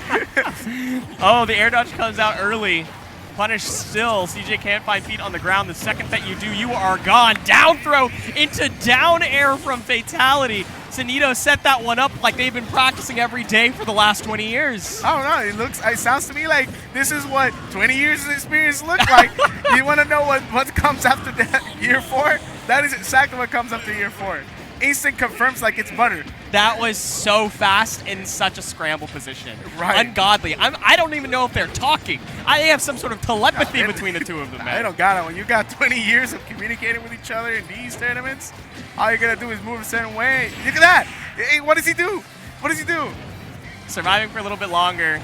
Oh, the air dodge comes out early. Punish still. CJ can't find feet on the ground. The second that you do, you are gone. Down throw into down air from Fatality. Sunito set that one up like they've been practicing every day for the last 20 years. I don't know. It sounds to me like this is what 20 years of experience look like. You want to know what comes after that year 4? That is exactly what comes after year 4. Instant confirms like it's butter. That was so fast in such a scramble position. Right. Ungodly. I don't even know if they're talking. They have some sort of telepathy between the two of them, man. They don't got it. When you got 20 years of communicating with each other in these tournaments, all you're going to do is move a certain way. Look at that. Hey, what does he do? What does he do? Surviving for a little bit longer.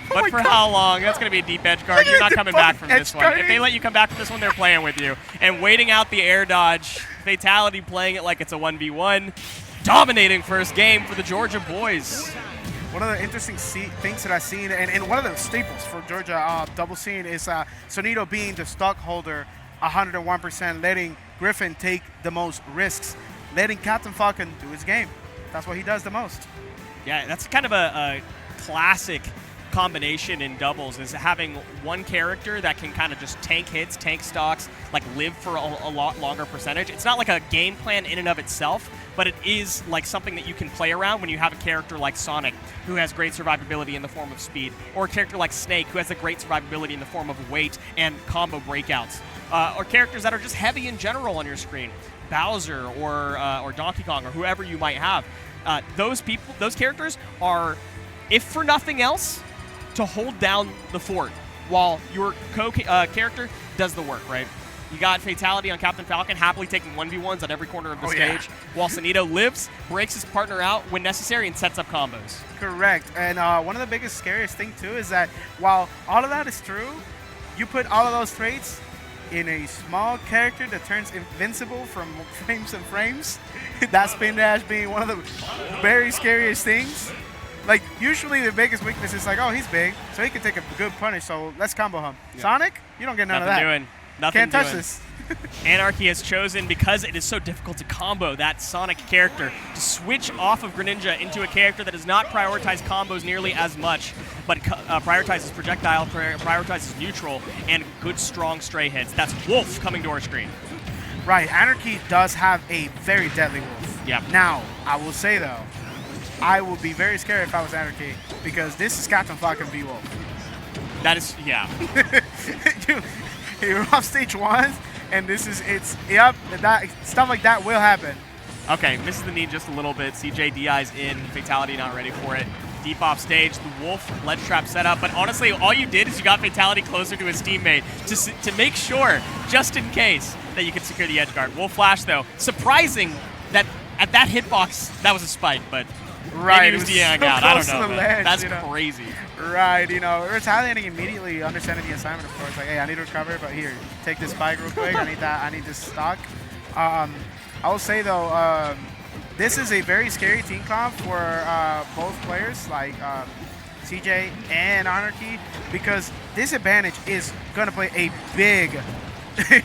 But for how long? That's going to be a deep edge guard. You're not coming back from this one. If they let you come back from this one, they're playing with you. And waiting out the air dodge. Fatality playing it like it's a 1v1. Dominating first game for the Georgia boys. One of the interesting things that I've seen, and one of the staples for Georgia double scene is Sunito being the stock holder 101%, letting Griffin take the most risks, letting Captain Falcon do his game. That's what he does the most. Yeah, that's kind of a classic combination in doubles, is having one character that can kind of just tank hits, tank stocks, like live for a lot longer percentage. It's not like a game plan in and of itself, but it is like something that you can play around when you have a character like Sonic, who has great survivability in the form of speed, or a character like Snake, who has a great survivability in the form of weight and combo breakouts, or characters that are just heavy in general on your screen, Bowser or Donkey Kong or whoever you might have. Those characters are, if for nothing else, to hold down the fort while your character does the work, right? You got Fatality on Captain Falcon, happily taking 1v1s at every corner of the stage, while Sunito lives, breaks his partner out when necessary, and sets up combos. Correct. And one of the biggest, scariest thing, too, is that while all of that is true, you put all of those traits in a small character that turns invincible from frames and frames. That spin dash being one of the very scariest things. Like, usually the biggest weakness is like, oh, he's big, so he can take a good punish, so let's combo him. Yeah. Sonic, you don't get none of that. Nothing Can't touch this. Anarchy has chosen, because it is so difficult to combo that Sonic character, to switch off of Greninja into a character that does not prioritize combos nearly as much, but prioritizes projectile, prioritizes neutral, and good, strong stray hits. That's Wolf coming to our screen. Right, Anarchy does have a very deadly Wolf. Yeah. Now, I will say, though, I would be very scared if I was Anarchy, because this is Captain Falcon v Wolf. That is, yeah. You're off stage 1, and yep, stuff like that will happen. Okay, misses the knee just a little bit. CJ DI's in. Fatality not ready for it. Deep off stage. The Wolf ledge trap set up. But honestly, all you did is you got Fatality closer to his teammate to make sure, just in case, that you could secure the edge guard. Wolf flash, though. Surprising that at that hitbox, that was a spike, but maybe he was DIing out. I don't know. Ledge, that's crazy. Right, retaliating immediately, understanding the assignment, of course. Like, hey, I need to recover, but here, take this spike real quick. I need this stock. I will say, though, this is a very scary team comp for both players, like CJ and Anarchy, because this advantage is going to play a big,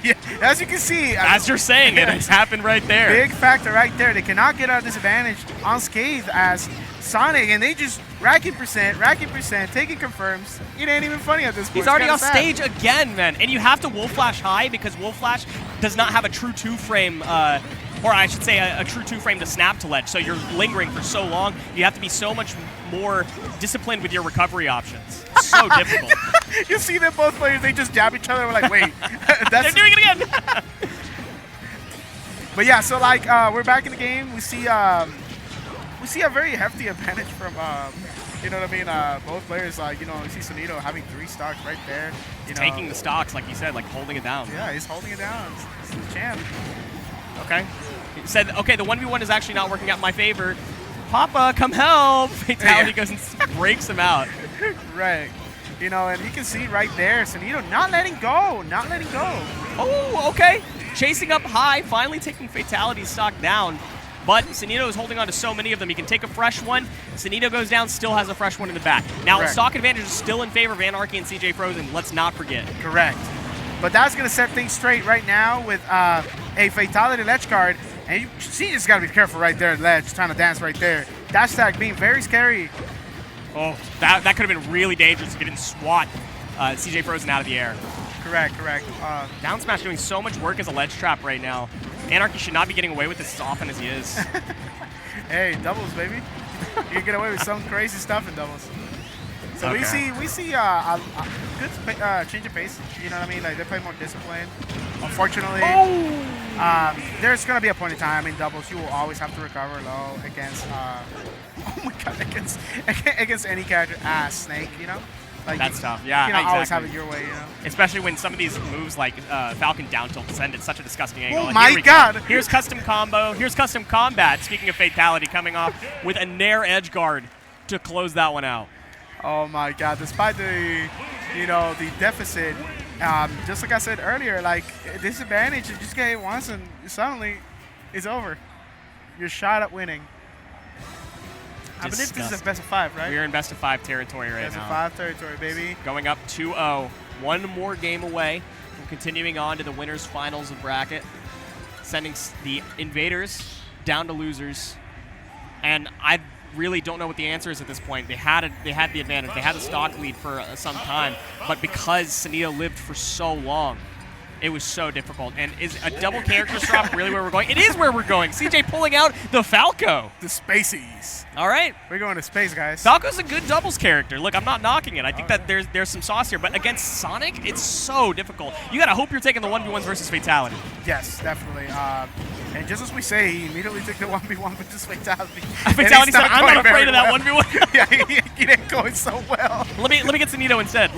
yeah, as you can see. As you're saying, it has happened right there. Big factor right there. They cannot get out of this advantage unscathed as Sonic, and they just racking percent, taking confirms. It ain't even funny at this point. He's already off stage again, man. And you have to Wolf Flash high because Wolf Flash does not have a true 2-frame, or I should say a true 2-frame to snap to ledge. So you're lingering for so long. You have to be so much more disciplined with your recovery options. So difficult. You see them both players, they just jab each other. We're like, wait. They're doing it again. But yeah, so like we're back in the game. We see a very hefty advantage from you know what I mean? Both players, like, you see Sonito having 3 stocks right there. Taking the stocks, like you said, like holding it down. Yeah, he's holding it down. This is the champ. Okay. He said, okay, the 1v1 is actually not working out in my favor. Papa, come help! Fatality goes and breaks him out. Right. And you can see right there, Sonito not letting go. Oh, okay. Chasing up high, finally taking Fatality's stock down. But Sonito is holding on to so many of them. He can take a fresh one. Sonito goes down, still has a fresh one in the back. Now, the stock advantage is still in favor of Anarchy and CJ Frozen. Let's not forget. Correct. But that's going to set things straight right now with a Fatality ledge guard. And you see, you just got to be careful right there at ledge, trying to dance right there. Dash stack being very scary. Oh, that could have been really dangerous to get in swat CJ Frozen out of the air. Correct. Down smash doing so much work as a ledge trap right now. Anarchy should not be getting away with this as often as he is. Hey, doubles, baby. You can get away with some crazy stuff in doubles. So okay. we see a good change of pace. You know what I mean? Like, they play more disciplined. Unfortunately, there's gonna be a point in time in doubles you will always have to recover low against oh my god, against any character. Snake, Like, that's tough. Yeah, you exactly. always have it your way, Especially when some of these moves like Falcon down tilt send at such a disgusting angle. Oh my god! Here's custom combo. Here's custom combat. Speaking of Fatality, coming off with a Nair edge guard to close that one out. Oh my god! Despite the the deficit, just like I said earlier, like disadvantage, you just get hit once and suddenly it's over. You're shot at winning. I believe this is a best of 5, right? We're in best of 5 territory right now. Best of 5 territory, baby. Going up 2-0. One more game away from continuing on to the winners finals of bracket. Sending the Invaders down to losers. And I really don't know what the answer is at this point. They had the advantage. They had the stock lead for some time. But because Sonito lived for so long, it was so difficult. And is a double character swap really where we're going? It is where we're going. CJ pulling out the Falco. The Spaceys. All right. We're going to space, guys. Falco's a good doubles character. Look, I'm not knocking it. I think that there's some sauce here. But against Sonic, it's so difficult. You got to hope you're taking the 1v1s versus Fatality. Yes, definitely. And just as we say, he immediately took the 1v1 versus Fatality. Fatality said, I'm not afraid of that 1v1. Yeah, he didn't go in so well. Let me get Sonito instead.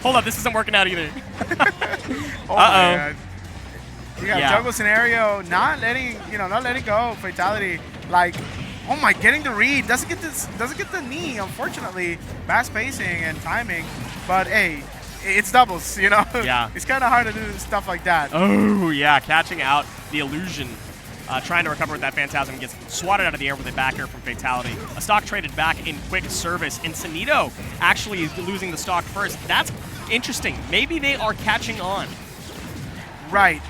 Hold up, this isn't working out either. Oh my god. You got a juggle scenario, not letting go. Fatality, like, oh my, getting the read. Doesn't get the knee, unfortunately. Fast pacing and timing. But hey, it's doubles, Yeah. It's kind of hard to do stuff like that. Oh yeah, catching out the illusion. Trying to recover with that Phantasm, gets swatted out of the air with a back air from Fatality. A stock traded back in quick service, and Sonito actually losing the stock first. That's interesting. Maybe they are catching on. Right.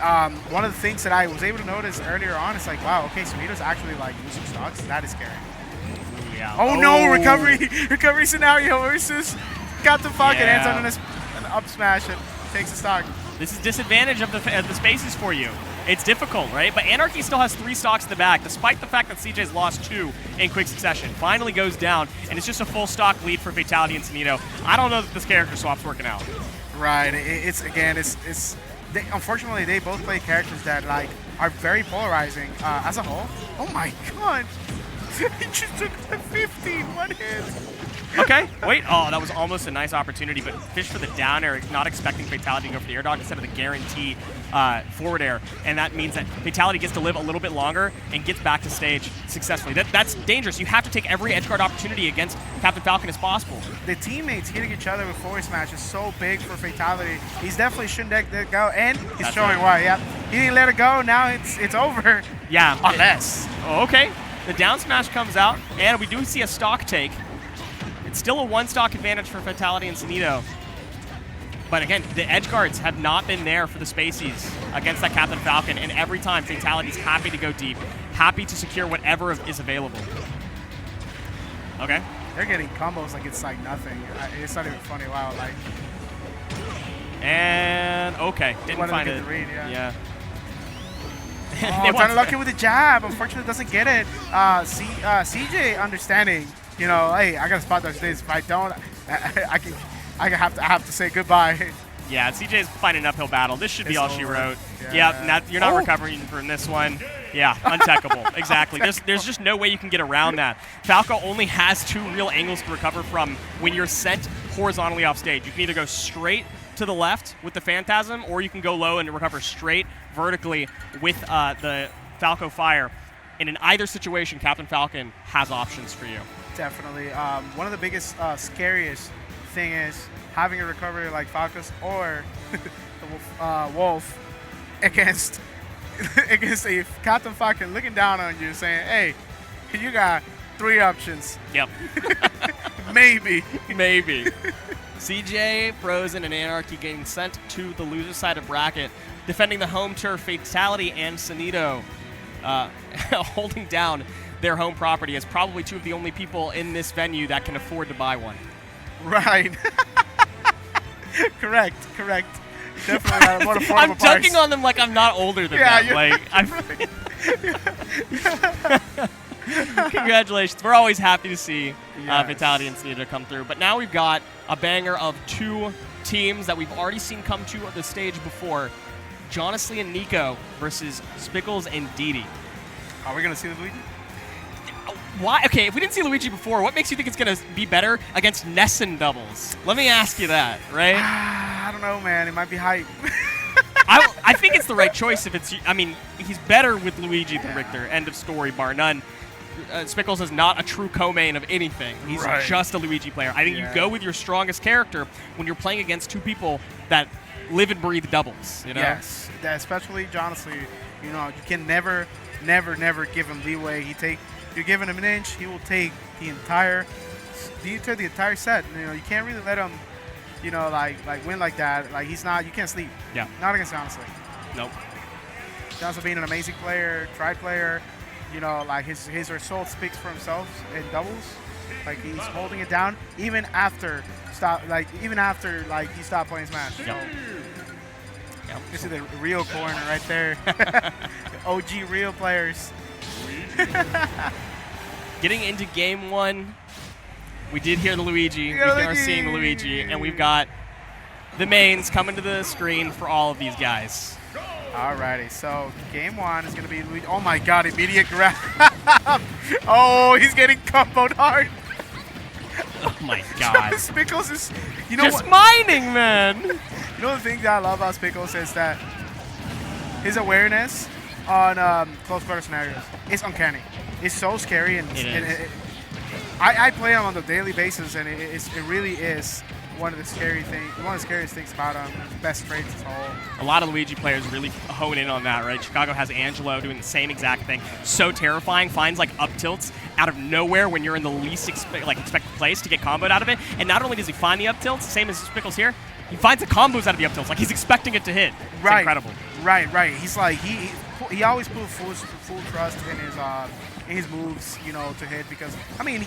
One of the things that I was able to notice earlier on is like, wow, okay, Sonito's actually like losing stocks. That is scary. Ooh, yeah. Oh no, recovery scenario versus got the fucking ends on an up smash and takes the stock. This is disadvantage of the spaces for you. It's difficult, right? But Anarchy still has 3 stocks in the back, despite the fact that CJ's lost 2 in quick succession. Finally goes down, and it's just a full stock lead for Fatality and Sunito. I don't know that this character swap's working out. Right. Unfortunately, they both play characters that like are very polarizing as a whole. Oh my god! He just took the 15 one hit. Okay, wait. Oh, that was almost a nice opportunity, but fish for the down air, not expecting Fatality to go for the air dodge instead of the guarantee forward air, and that means that Fatality gets to live a little bit longer and gets back to stage successfully. That's dangerous. You have to take every edge guard opportunity against Captain Falcon as possible. The teammates hitting each other with forward smash is so big for Fatality. He's definitely shouldn't let it go, and he's That's showing right. why. Yeah, he didn't let it go. Now it's over. Yeah. Unless. Oh, okay. The down smash comes out, and we do see a stock take. It's still a 1-stock advantage for Fatality and Sunito. But again, the edge guards have not been there for the spacies against that Captain Falcon, and every time Fatality's happy to go deep, happy to secure whatever is available. Okay. They're getting combos like it's like nothing. It's not even funny. Wow, like. And okay, didn't find it. The read, yeah. They Oh, want trying to lock in with the jab. Unfortunately, doesn't get it. CJ understanding. You know, hey, I gotta spot those days. If I don't, I have to say goodbye. Yeah, CJ's fighting an uphill battle. This should be It's all she over. wrote. Yeah. Yep, you're not recovering from this one. Yeah, untechable. Exactly. There's just no way you can get around that. Falco only has 2 real angles to recover from when you're sent horizontally off stage. You can either go straight to the left with the Phantasm, or you can go low and recover straight vertically with the Falco Fire. And in either situation, Captain Falcon has options for you. Definitely. One of the biggest, scariest thing is having a recovery like Falcus or the Wolf against a Captain Falcon looking down on you saying, hey, you got 3 options. Yep. Maybe. Maybe. CJ, Frozen, and Anarchy getting sent to the loser side of bracket, defending the home turf. Fatality and Sunito holding down their home property as probably 2 of the only people in this venue that can afford to buy one. Right. Correct. Definitely more affordable I'm dunking on them like I'm not older than them. Like, congratulations. We're always happy to see Fatality and Sunito come through. But now we've got a banger of 2 teams that we've already seen come to the stage before. Jonasley and Nico versus Spickles and Didi. Are we going to see the Luigi? Why? Okay, if we didn't see Luigi before, what makes you think it's going to be better against Nessen doubles? Let me ask you that, right? I don't know, man. It might be hype. I think it's the right choice if it's... I mean, he's better with Luigi than Richter. End of story, bar none. Spickles is not a true co-main of anything. He's just a Luigi player. I think you go with your strongest character when you're playing against 2 people that live and breathe doubles, you know? Yes, especially Jonasley. You know, you can never give him leeway. You're giving him an inch, he will take the entire set. You know, you can't really let him, you know, like win like that. Like you can't sleep. Yeah. Not against Jonasley. Nope. Jonasley being an amazing player, tried player. You know, like his result speaks for himself in doubles. Like he's holding it down even after he stopped playing Smash. Yep. So, you see the real corner right there. The OG real players. Getting into game 1, we did hear the Luigi. We are seeing the Luigi, and we've got the mains coming to the screen for all of these guys. Alrighty, so game 1 is going to be Luigi. Oh my god, immediate grab. Oh, he's getting comboed hard. Oh my god. Spickles is, just mining, man. You know the thing that I love about Spickles is that his awareness on close quarter scenarios is uncanny. It's so scary, and I play him on a daily basis, and it really is one of the scariest things about him. Best traits as a whole. A lot of Luigi players really hone in on that, right? Chicago has Angelo doing the same exact thing. So terrifying, finds like up tilts out of nowhere when you're in the least expected place to get comboed out of it. And not only does he find the up tilts, same as Spickles here, he finds the combos out of the up tilts. Like he's expecting it to hit. It's incredible. Right. He's like he always put full trust in his moves, you know, to hit, because I mean,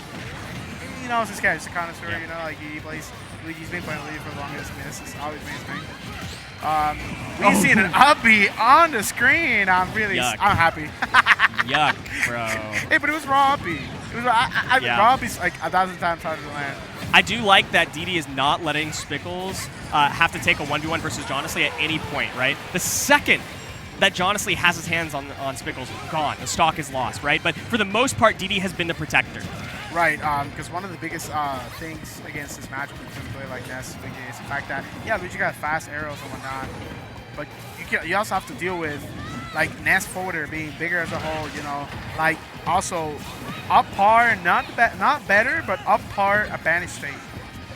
he knows this guy is a connoisseur. You know, like he plays. Luigi's been playing Luigi for the longest. I mean, this has always been his thing. We seen an upbeat on the screen. I'm happy. Yuck, bro. Hey, but it was raw upbeat. It was raw upbeat's like 1,000 times harder to land. I do like that DD is not letting Spickles have to take a 1v1 versus Jonasley at any point, right? The second that Jonasley has his hands on Spickles, gone. The stock is lost, right? But for the most part, DD has been the protector. Right, because one of the biggest things against this matchup when you play like Ness is the fact that, yeah, Luigi got fast arrows and whatnot, but you also have to deal with, like, Ness forwarder being bigger as a whole, you know, like, also up par, not better, but up par advantage state.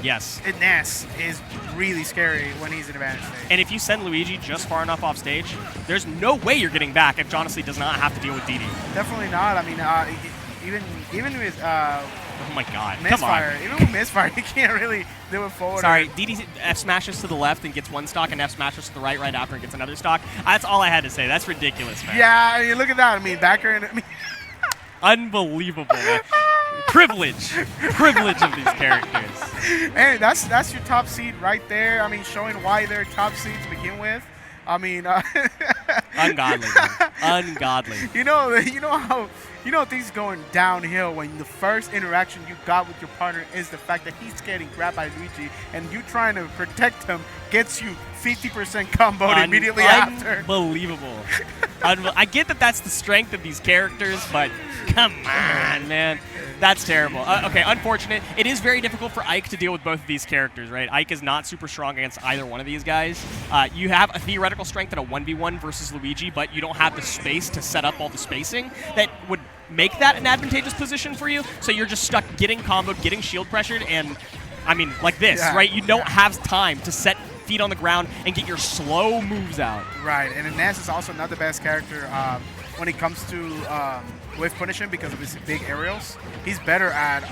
Yes. And Ness is really scary when he's in advantage state. And if you send Luigi just far enough off stage, there's no way you're getting back if Jonasley does not have to deal with DD. Definitely not. I mean, even with oh my God, misfire, even with misfire, you can't really do it forward. Sorry, DD F smashes to the left and gets one stock, and F smashes to the right after and gets another stock. That's all I had to say. That's ridiculous, man. Yeah, I mean, look at that. I mean, backer and unbelievable, man. Privilege of these characters. Hey, that's your top seed right there. I mean, showing why they're top seed to begin with. I mean, ungodly, man. Ungodly. You know things going downhill when the first interaction you got with your partner is the fact that he's getting grabbed by Luigi, and you trying to protect him gets you 50% comboed immediately after. Unbelievable. I get that that's the strength of these characters, but come on, man. That's terrible. Okay, unfortunate. It is very difficult for Ike to deal with both of these characters, right? Ike is not super strong against either one of these guys. You have a theoretical strength at a 1v1 versus Luigi, but you don't have the space to set up all the spacing that would make that an advantageous position for you. So you're just stuck getting comboed, getting shield pressured, and, I mean, like this, right? You don't have time to set feet on the ground and get your slow moves out. Right, and Ness is also not the best character when it comes to wave punishing because of his big aerials. He's better at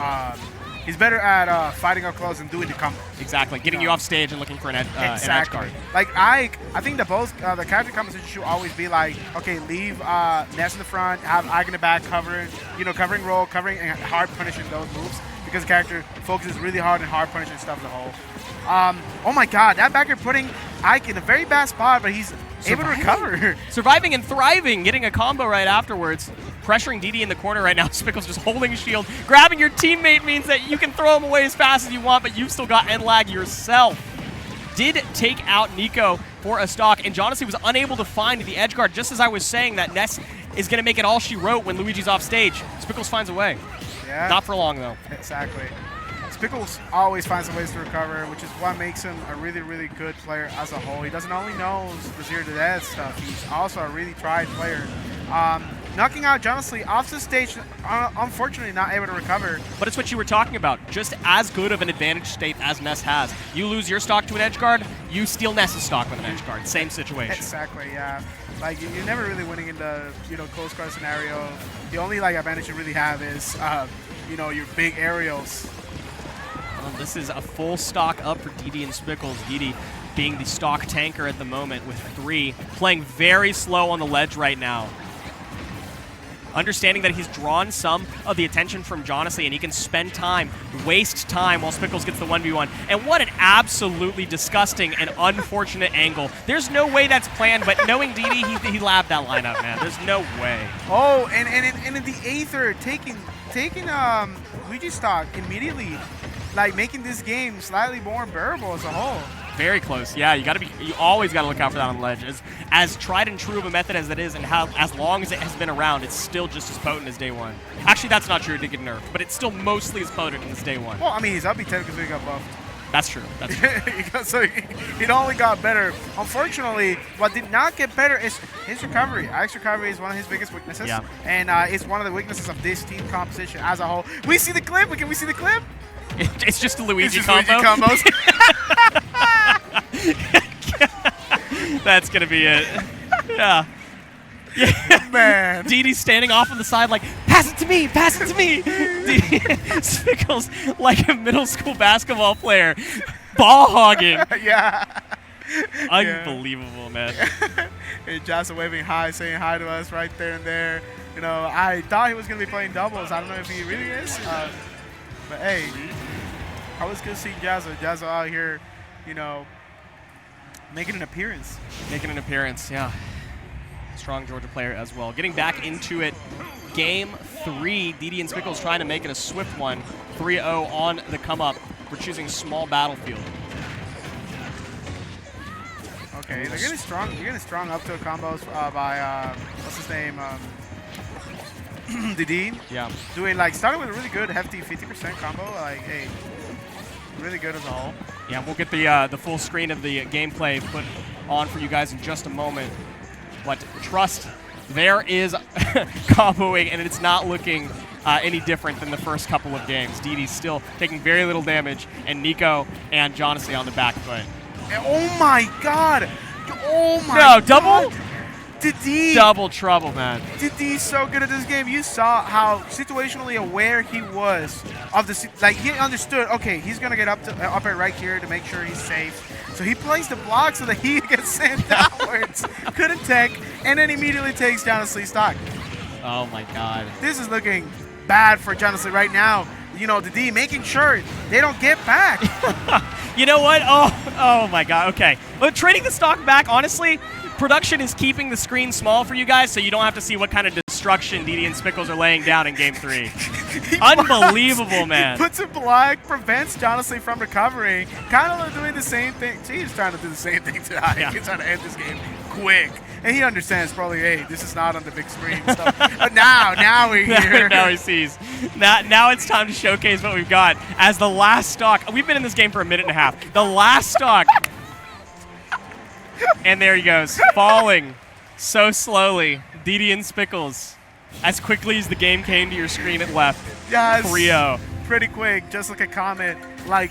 fighting up close and doing the combo. Exactly, getting you off stage and looking for an edge guard. Like I think that both the character composition should always be like, okay, leave Ness in the front, have Ike in the back covering roll, covering and hard punishing those moves because the character focuses really hard and hard punishing stuff as a whole. Oh my God, that backer putting Ike in a very bad spot, but he's able to recover. Surviving and thriving, getting a combo right afterwards. Pressuring DD in the corner right now. Spickles just holding his shield. Grabbing your teammate means that you can throw him away as fast as you want, but you've still got end lag yourself. Did take out Nico for a stock, and Jonasley was unable to find the edge guard, just as I was saying that Ness is going to make it all she wrote when Luigi's off stage. Spickles finds a way. Yeah. Not for long, though. Exactly. Spickles always finds some ways to recover, which is what makes him a really, really good player as a whole. He doesn't only know the zero to death stuff, he's also a really tried player. Knocking out Jonasley off the stage, unfortunately not able to recover. But it's what you were talking about. Just as good of an advantage state as Ness has. You lose your stock to an edge guard, you steal Ness's stock with an edge guard. Same situation. Exactly, yeah. Like, you're never really winning in the, close guard scenario. The only, advantage you really have is, your big aerials. Well, this is a full stock up for DD and Spickles. DD being the stock tanker at the moment with 3, playing very slow on the ledge right now. Understanding that he's drawn some of the attention from Jonasley and he can spend time, waste time while Spickles gets the 1v1. And what an absolutely disgusting and unfortunate angle. There's no way that's planned, but knowing DD, he labbed that lineup, man. There's no way. Oh, and in the Aether, taking Luigi stock immediately, making this game slightly more bearable as a whole. Very close. Yeah, you always gotta look out for that on the ledge. As tried and true of a method as it is, and as long as it has been around, it's still just as potent as day one. Actually, that's not true. It did get nerfed, but it's still mostly as potent as day one. Well, I mean, he's up B10 because he got buffed. That's true. That's true. So it only got better. Unfortunately, what did not get better is his recovery. Ike's recovery is one of his biggest weaknesses, and it's one of the weaknesses of this team composition as a whole. We see the clip. Can we see the clip? It's just a Luigi combo. Luigi combos. That's going to be it. Yeah. Man. DD's standing off on the side like, pass it to me, pass it to me. Spickles like a middle school basketball player, ball hogging. Yeah. Unbelievable, man. And Johnson waving hi, saying hi to us right there and there. I thought he was going to be playing doubles. I don't know if he really is. But hey, I was good seeing Jazzo. Jazzo out here, Making an appearance. Making an appearance, yeah. Strong Georgia player as well. Getting back into it. Game 3, DD and Spickles trying to make it a swift one. 3-0 on the come up. We're choosing small battlefield. Okay, they're getting strong. You're getting strong up to combos by what's his name? DD. Yeah. Doing like starting with a really good hefty 50% combo. Like, hey, really good as a whole. Yeah, we'll get the full screen of the gameplay put on for you guys in just a moment. But trust, there is comboing, and it's not looking any different than the first couple of games. DD's still taking very little damage, and Nico and Jonathan on the back foot. Oh my God! Oh my No, God! double? DD! Double trouble, man. DD's so good at this game. You saw how situationally aware he was of the like. He understood. Okay, he's gonna get up at right here to make sure he's safe. So he plays the block so that he gets sent downwards. Couldn't tech, and then immediately takes down a Slee stock. Oh my God. This is looking bad for Jonathan right now. You know, the D making sure they don't get back. You know what? Oh my God. Okay. But trading the stock back, honestly, production is keeping the screen small for you guys, so you don't have to see what kind of destruction DD and Spickles are laying down in Game 3. Unbelievable, man. He puts a block, prevents Jonathan from recovering. Kind of doing the same thing. He's trying to do the same thing tonight. Yeah. He's trying to end this game quick. And he understands probably, hey, this is not on the big screen. So, but now we're here. Now he sees. Now it's time to showcase what we've got as the last stock. We've been in this game for a minute and a half. The last stock. And there he goes, falling so slowly. DD and Spickles, as quickly as the game came to your screen, it left. Yes. 3-0. Pretty quick, just like a comment. Like,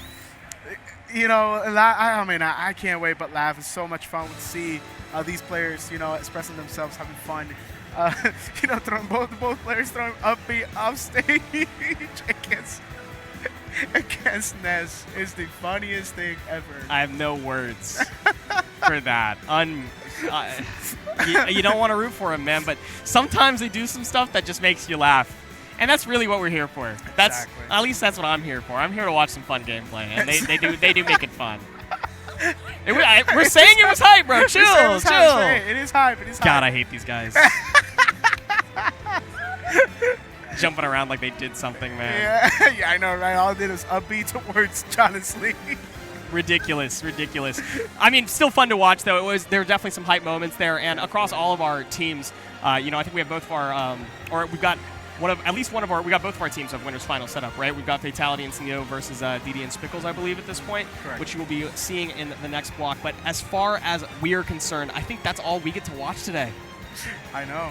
you know, I mean, I can't wait but laugh. It's so much fun to see these players, you know, expressing themselves, having fun. You know, both players throwing up stage against Ness is the funniest thing ever. I have no words for that. You don't want to root for him, man, but sometimes they do some stuff that just makes you laugh. And that's really what we're here for. Exactly. At least that's what I'm here for. I'm here to watch some fun gameplay, and they do make it fun. We're saying it was hype, bro. Chill. It is hype. God, I hate these guys. Jumping around like they did something, man. Yeah, I know, right? All they did was upbeat towards Jonathan Lee. Ridiculous. I mean, still fun to watch, though. There were definitely some hype moments there, and across all of our teams, you know, I think we have both of our, or we've got we got both of our teams have winners final set up, right? We've got Fatality and Sneo versus DD and Spickles, I believe, at this point, correct, which you will be seeing in the next block. But as far as we're concerned, I think that's all we get to watch today. I know.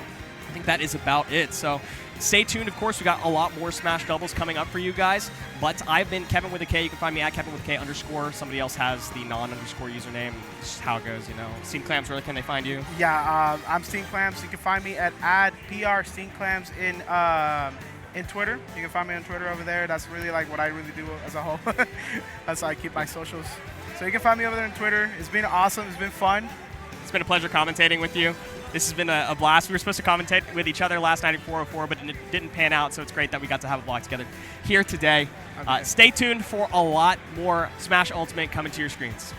I think that is about it. So stay tuned. Of course, we got a lot more Smash Doubles coming up for you guys. But I've been Kevin with a K. You can find me at Kevin with a K _. Somebody else has the non-_ username. It's just how it goes, you know. Steam Clams, where can they find you? Yeah, I'm Steam Clams. You can find me at @PR Steam Clams in Twitter. You can find me on Twitter over there. That's really like what I really do as a whole. That's how I keep my socials. So you can find me over there on Twitter. It's been awesome. It's been fun. It's been a pleasure commentating with you. This has been a blast. We were supposed to commentate with each other last night at 404, but it didn't pan out, so it's great that we got to have a block together here today. Okay. Stay tuned for a lot more Smash Ultimate coming to your screens.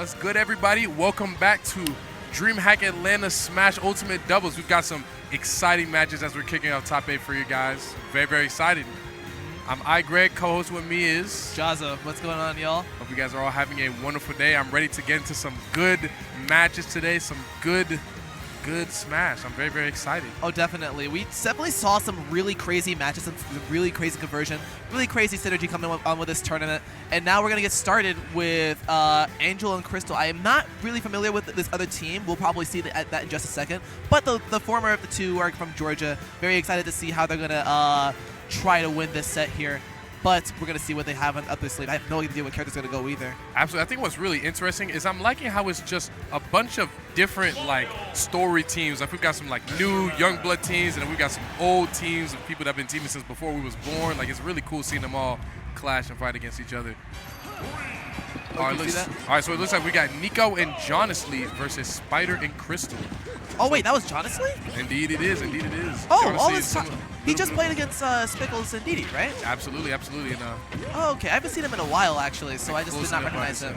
What's good, everybody? Welcome back to Dreamhack Atlanta Smash Ultimate Doubles. We've got some exciting matches as we're kicking off top 8 for you guys. Very, very excited. I'm Greg. Co-host with me is Jazza. What's going on, y'all? Hope you guys are all having a wonderful day. I'm ready to get into some good matches today, some good Smash. I'm very, very excited. Oh, definitely. We definitely saw some really crazy matches, some really crazy conversion, really crazy synergy coming on with this tournament. And now we're going to get started with Angel and Crystal. I am not really familiar with this other team. We'll probably see that in just a second. But the former of the two are from Georgia. Very excited to see how they're going to try to win this set here. But we're going to see what they have up their sleeve. I have no idea what character's going to go either. Absolutely. I think what's really interesting is I'm liking how it's just a bunch of different, like, story teams. Like, we've got some, like, new young blood teams, and then we've got some old teams of people that have been teaming since before we was born. Like, it's really cool seeing them all clash and fight against each other. All right, so it looks like we got Nico and Jonasly versus Spider and Crystal. Oh, wait, that was Jonasly? Indeed it is. Indeed it is. Oh, all this time. He just played against Spickles and Didi, right? Absolutely, absolutely. And, oh, okay. I haven't seen him in a while, actually, so I just did not recognize him.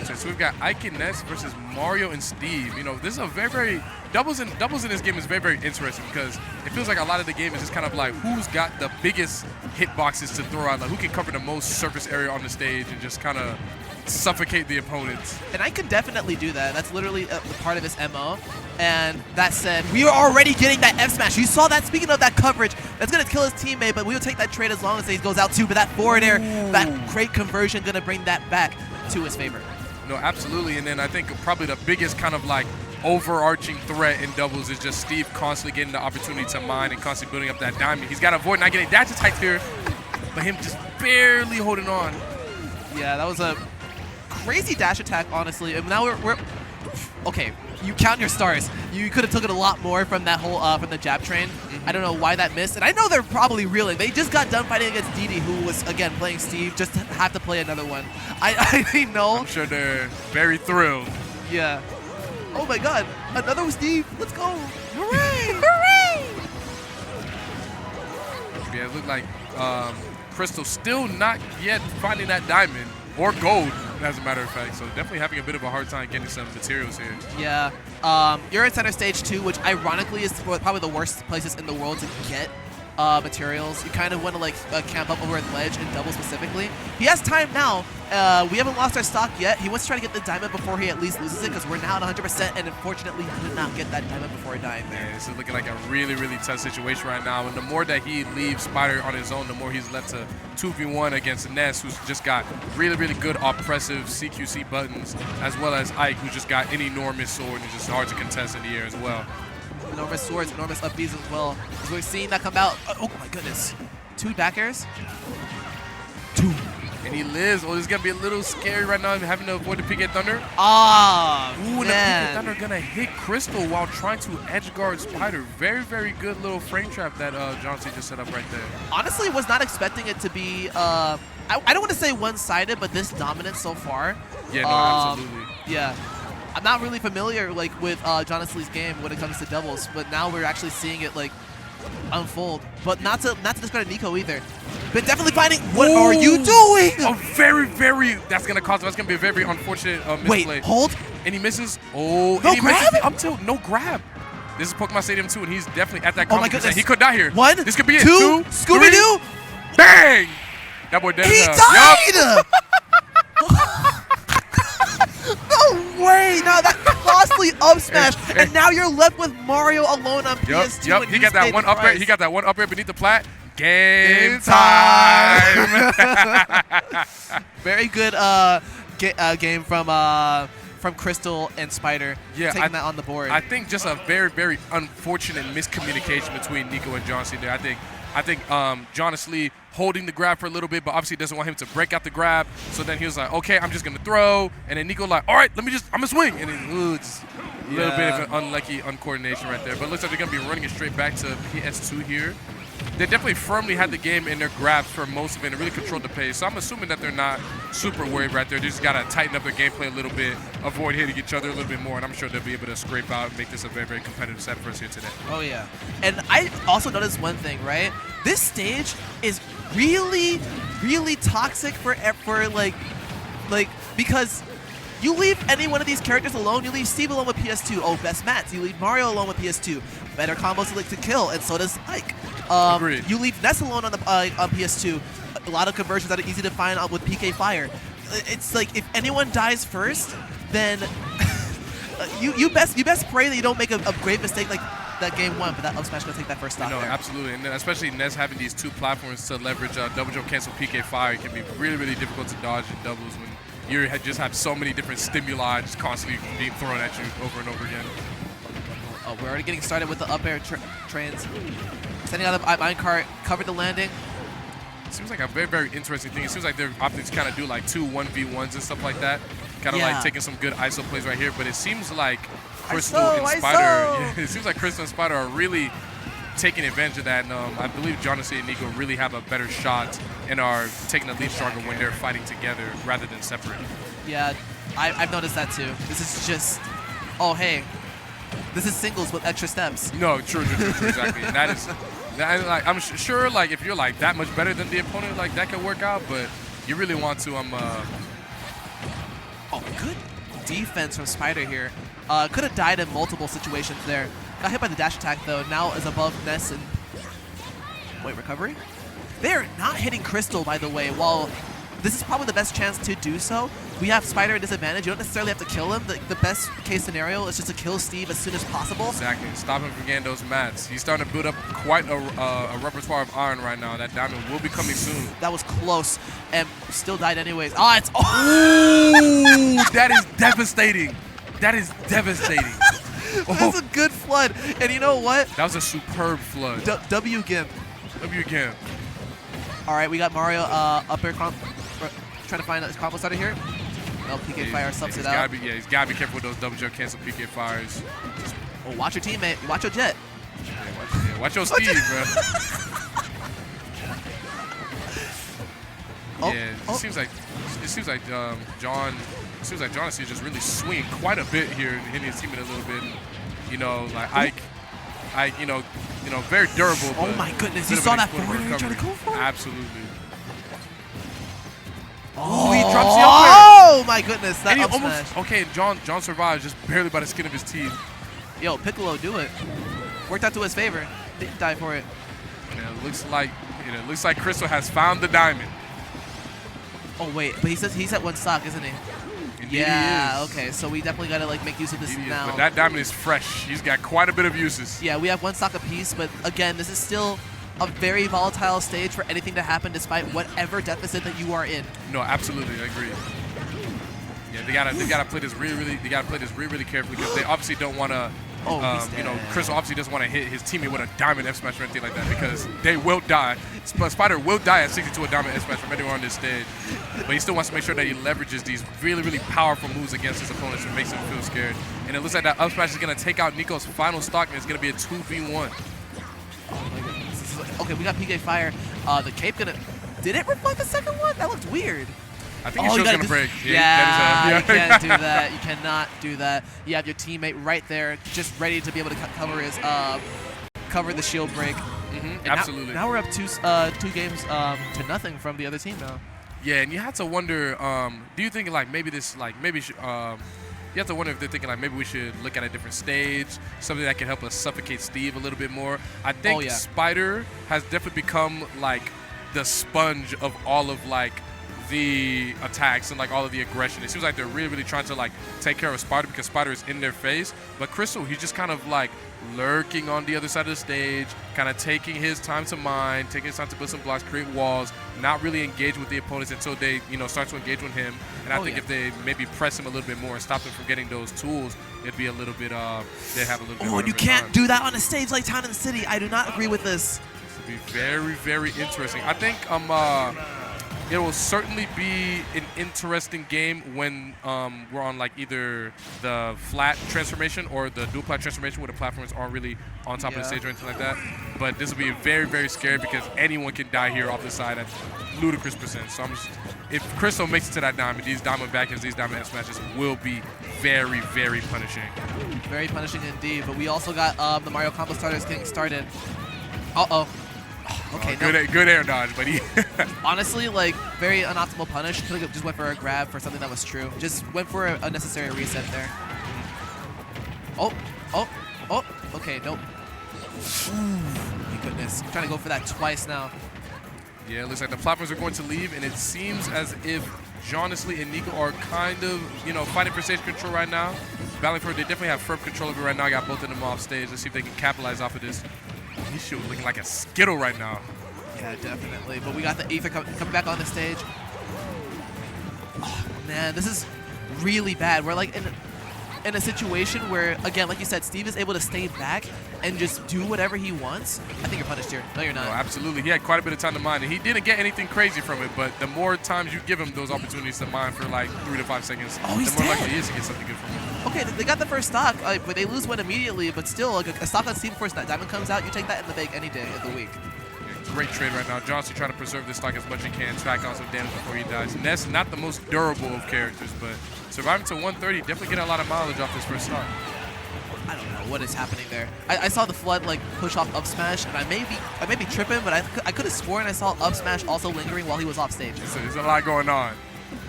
So we've got Ike and Ness versus Mario and Steve. You know, this is a very, very doubles in this game is very, very interesting because it feels like a lot of the game is just kind of like who's got the biggest hitboxes to throw out, like who can cover the most surface area on the stage and just kind of suffocate the opponents. And I can definitely do that. That's literally a part of his MO. And that said, we are already getting that F smash. You saw that. Speaking of that coverage, that's going to kill his teammate, but we will take that trade as long as he goes out too. But that forward air, that great conversion, going to bring that back to his favor. No, absolutely. And then I think probably the biggest kind of like overarching threat in doubles is just Steve constantly getting the opportunity to mine and constantly building up that diamond. He's got to avoid not getting dash attacks here, but him just barely holding on. Yeah, that was a crazy dash attack, honestly. And now we're okay. You count your stars. You could have took it a lot more from that whole from the jab train. I don't know why that missed, and I know they're probably reeling. They just got done fighting against Didi, who was again playing Steve. Just to have to play another one. I know. I'm sure they're very thrilled. Yeah. Oh my God, another Steve. Let's go! Hooray! Hooray! Yeah, it looked like Crystal still not yet finding that diamond or gold, as a matter of fact. So definitely having a bit of a hard time getting some materials here. Yeah. You're at center stage 2, which ironically is probably the worst places in the world to get materials. You kind of want to like camp up over at ledge and double specifically. He has time now. We haven't lost our stock yet. He wants to try to get the diamond before he at least loses it because we're now at 100%, and unfortunately he did not get that diamond before he died there. Yeah, this is looking like a really, really tough situation right now. And the more that he leaves Spider on his own, the more he's left to 2v1 against Ness, who's just got really, really good oppressive CQC buttons, as well as Ike, who's just got an enormous sword and just hard to contest in the air as well. Enormous swords, enormous up Bs as well. As we're seeing that come out. Oh my goodness. 2 back airs. 2. And he lives. Oh, this is going to be a little scary right now, having to avoid the PK Thunder. Ah, ooh, and the PK Thunder going to hit Crystal while trying to edge guard Spider. Very, very good little frame trap that Johnson just set up right there. Honestly, was not expecting it to be, I don't want to say one-sided, but this dominant so far. Yeah, no, absolutely. Yeah. I'm not really familiar like with Jonasly's game when it comes to doubles, but now we're actually seeing it like unfold. But not to discredit Nico either. But definitely finding what are you doing? A that's gonna be a very unfortunate misplay. Wait, hold. And he misses. Oh, no and he grab? misses up tilt, no grab. This is Pokemon Stadium 2, and he's definitely at that Oh my goodness. He could die here. 1, this could be 2, it. 2, Scooby-Doo. Bang! That boy dead. He died! No way! Now that costly up smash, and now you're left with Mario alone on PS2. Yep. He got that one up air. He got that one up air beneath the plat. Game time! Very good game from Crystal and Spider. Yeah, taking that on the board. I think just a very, very unfortunate miscommunication between Nico and Johnson there. I think Jonasly holding the grab for a little bit, but obviously doesn't want him to break out the grab. So then he was like, okay, I'm just going to throw. And then Nico like, all right, I'm going to swing. And then, just a little bit of an unlucky uncoordination right there. But it looks like they're going to be running it straight back to PS2 here. They definitely firmly had the game in their grabs for most of it and really controlled the pace. So I'm assuming that they're not super worried right there. They just got to tighten up their gameplay a little bit, avoid hitting each other a little bit more, and I'm sure they'll be able to scrape out and make this a very, very competitive set for us here today. Oh, yeah. And I also noticed one thing, right? This stage is really, really toxic for like because You leave any one of these characters alone, you leave Steve alone with PS2. Oh, best mats. You leave Mario alone with PS2. Better combos to kill, and so does Ike. Agreed. You leave Ness alone on PS2. A lot of conversions that are easy to find with PK Fire. It's like if anyone dies first, then you best pray that you don't make a great mistake like that game 1, but that up smash gonna take that first stock. No, there. absolutely, and then especially Ness having these 2 platforms to leverage double jump cancel PK Fire, it can be really difficult to dodge in doubles when you just have so many different stimuli just constantly being thrown at you over and over again. Oh, we're already getting started with the up air trains. Sending out the minecart, covered the landing. It seems like a very interesting thing. It seems like they're opting to kind of do like 2 1v1s and stuff like that. Kind of like taking some good ISO plays right here, but it seems like Crystal and Spider. Yeah, it seems like Crystal and Spider are really taking advantage of that, and I believe Jonathan and Nico really have a better shot and are taking the lead stronger when they're fighting together rather than separate. Yeah, I've noticed that too. This is just, oh hey, this is singles with extra steps. No, true, exactly. And that is, like, I'm sure like if you're like that much better than the opponent, like that could work out, but you really want to Oh, good defense from Spider here. Could have died in multiple situations there. Got hit by the dash attack though. Now is above Ness and wait, recovery? They're not hitting Crystal, by the way. While this is probably the best chance to do so, we have Spider at disadvantage. You don't necessarily have to kill him. The best case scenario is just to kill Steve as soon as possible. Exactly. Stop him from getting those mats. He's starting to build up quite a repertoire of iron right now. That diamond will be coming soon. That was close and still died anyways. Oh, it's Ooh, that is devastating. That is devastating. That's a good flood. And you know what? That was a superb flood. W Gimp. W Gimp. All right, we got Mario up air trying to find a combo starter here. Oh, PK Fire subs it out. He's got to be careful with those double jump cancel PK Fires. Oh, watch your teammate. Watch your Jet. Yeah, watch your Steve, bro. It seems like John is just really swinging quite a bit here and hitting his teammate a little bit. You know, like Ike, you know, very durable. Oh my goodness, you saw that forward air trying to go for it? Absolutely. Oh, he drops the up air. Oh my goodness, that And he up almost, smash. okay, John survives just barely by the skin of his teeth. Yo, Piccolo, do it. Worked out to his favor. Didn't die for it. And it looks like Crystal has found the diamond. Oh wait, but he says he's at 1 stock, isn't he? Indeed Yeah, he is. okay, so we definitely gotta like make use of this now. But that diamond is fresh. He's got quite a bit of uses. Yeah, we have 1 stock apiece, but again, this is still a very volatile stage for anything to happen despite whatever deficit that you are in. No, absolutely, I agree. Yeah, they gotta play this really carefully because they obviously don't want to. You know, Crystal obviously doesn't want to hit his teammate with a diamond F smash or anything like that because they will die. Spider will die at 62 a diamond F smash from anywhere on this stage, but he still wants to make sure that he leverages these really powerful moves against his opponents and makes them feel scared. And it looks like that up smash is gonna take out Nico's final stock and it's gonna be a 2v1. Oh my goodness. Okay, we got PK Fire. The cape did it reflect the second one? That looked weird. I think his show's gonna break. Yeah, you can't do that. You cannot do that. You have your teammate right there, just ready to be able to cover the shield break. Absolutely. Now we're up 2 games to nothing from the other team now. Yeah, and you have to wonder. Do you think like maybe you have to wonder if they're thinking like maybe we should look at a different stage, something that can help us suffocate Steve a little bit more. I think Spider has definitely become like the sponge of all of like the attacks and like all of the aggression. It seems like they're really trying to like take care of Spider because Spider is in their face, but Crystal, he's just kind of like lurking on the other side of the stage, kind of taking his time to mine, taking his time to build some blocks, create walls, not really engage with the opponents until they, you know, start to engage with him. And I think if they maybe press him a little bit more and stop him from getting those tools, it'd be a little bit, they'd have a little bit. Oh, and you can't do that on a stage like Town and City. I do not agree with this. This would be very interesting. I think it will certainly be an interesting game when we're on like either the flat transformation or the dual plat transformation where the platforms aren't really on top of the stage or anything like that. But this will be very scary because anyone can die here off the side at ludicrous percent. So if Crystal makes it to that diamond, these diamond back ends, these diamond S smashes will be very punishing. Very punishing indeed. But we also got the Mario combo starters getting started. Uh-oh. Okay, Good air dodge, but he honestly, like, very unoptimal punish. Could have just went for a grab for something that was true. Just went for a necessary reset there. Oh, okay, nope. Ooh, my goodness. I'm trying to go for that twice now. Yeah, it looks like the platforms are going to leave, and it seems as if Jonasley and Nico are kind of, fighting for stage control right now. Battling for it. They definitely have firm control of it right now. I got both of them off stage. Let's see if they can capitalize off of this. Nishu looking like a Skittle right now. Yeah, definitely. But we got the Aether coming back on the stage. Oh, man, this is really bad. We're like in a situation where, again, like you said, Steve is able to stay back and just do whatever he wants. I think you're punished here. No, you're not. No, absolutely. He had quite a bit of time to mine, and he didn't get anything crazy from it, but the more times you give him those opportunities to mine for like 3 to 5 seconds, Oh, he's the more dead. likely he is to get something good from it. Okay, they got the first stock, but they lose one immediately. But still, like a stock on Steve before that diamond comes out, you take that in the bag any day of the week. Yeah, great trade right now. Johnson trying to preserve this stock as much as he can, track on some damage before he dies. Ness, not the most durable of characters, but surviving to 130, definitely getting a lot of mileage off this first stock. I don't know what is happening there. I saw the Flood like push off up smash, and I may be tripping, but I could have sworn I saw up smash also lingering while he was off stage. So there's a lot going on.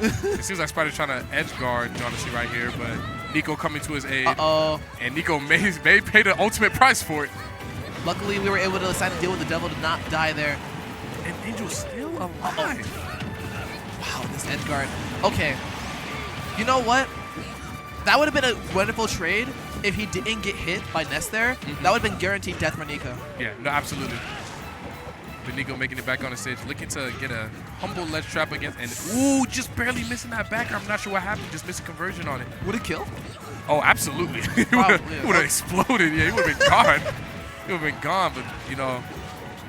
It seems like Spider's trying to edge guard Jonasley right here, but Nico coming to his aid. Uh-oh. And Nico may pay the ultimate price for it. Luckily, we were able to decide to deal with the devil to not die there. And Angel's still alive. Wow, this edge guard. Okay. You know what? That would have been a wonderful trade if he didn't get hit by Ness there. That would have been guaranteed death for Nico. Yeah, no, absolutely. But Nico making it back on the stage, looking to get a humble ledge trap against, and ooh, just barely missing that back. I'm not sure what happened, just missing conversion on it. Would it kill? Oh, absolutely. He Probably, would have exploded. Yeah, he would have been gone. He would have been gone, but,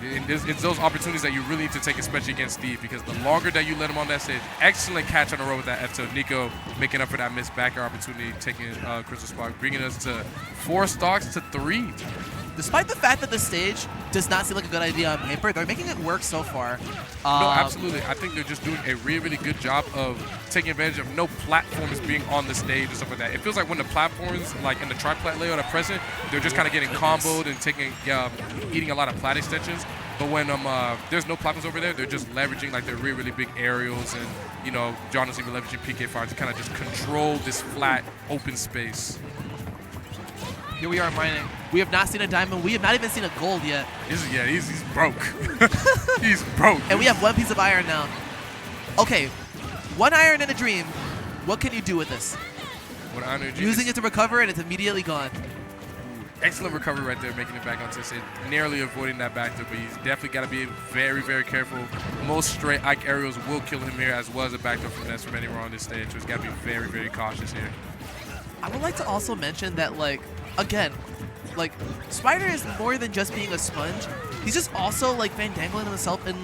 it's those opportunities that you really need to take, especially against Steve, because the longer that you let him on that stage, excellent catch on the road with that F. Nico making up for that missed backer opportunity, taking Crystal Spark, bringing us to 4 stocks to 3. Despite the fact that the stage does not seem like a good idea on paper, they're making it work so far. No, absolutely. I think they're just doing a really, really good job of taking advantage of no platforms being on the stage and stuff like that. It feels like when the platforms, like in the tri-plat layout are present, they're just kind of getting comboed and eating a lot of plat extensions. But when there's no platforms over there, they're just leveraging like their really, really big aerials, and John is even leveraging PK fire to kind of just control this flat open space. Here we are mining. We have not seen a diamond. We have not even seen a gold yet. He's broke. He's broke. And we have 1 piece of iron now. Okay, 1 iron in a dream. What can you do with this? What iron Using it to recover, and it's immediately gone. Excellent recovery right there, making it back onto the stage, narrowly avoiding that back throw, but he's definitely got to be very, very careful. Most straight Ike aerials will kill him here, as well as a back throw from Ness from anywhere on this stage, so he's got to be very, very cautious here. I would like to also mention that, again, Spider is more than just being a sponge. He's just also, fandangling himself in,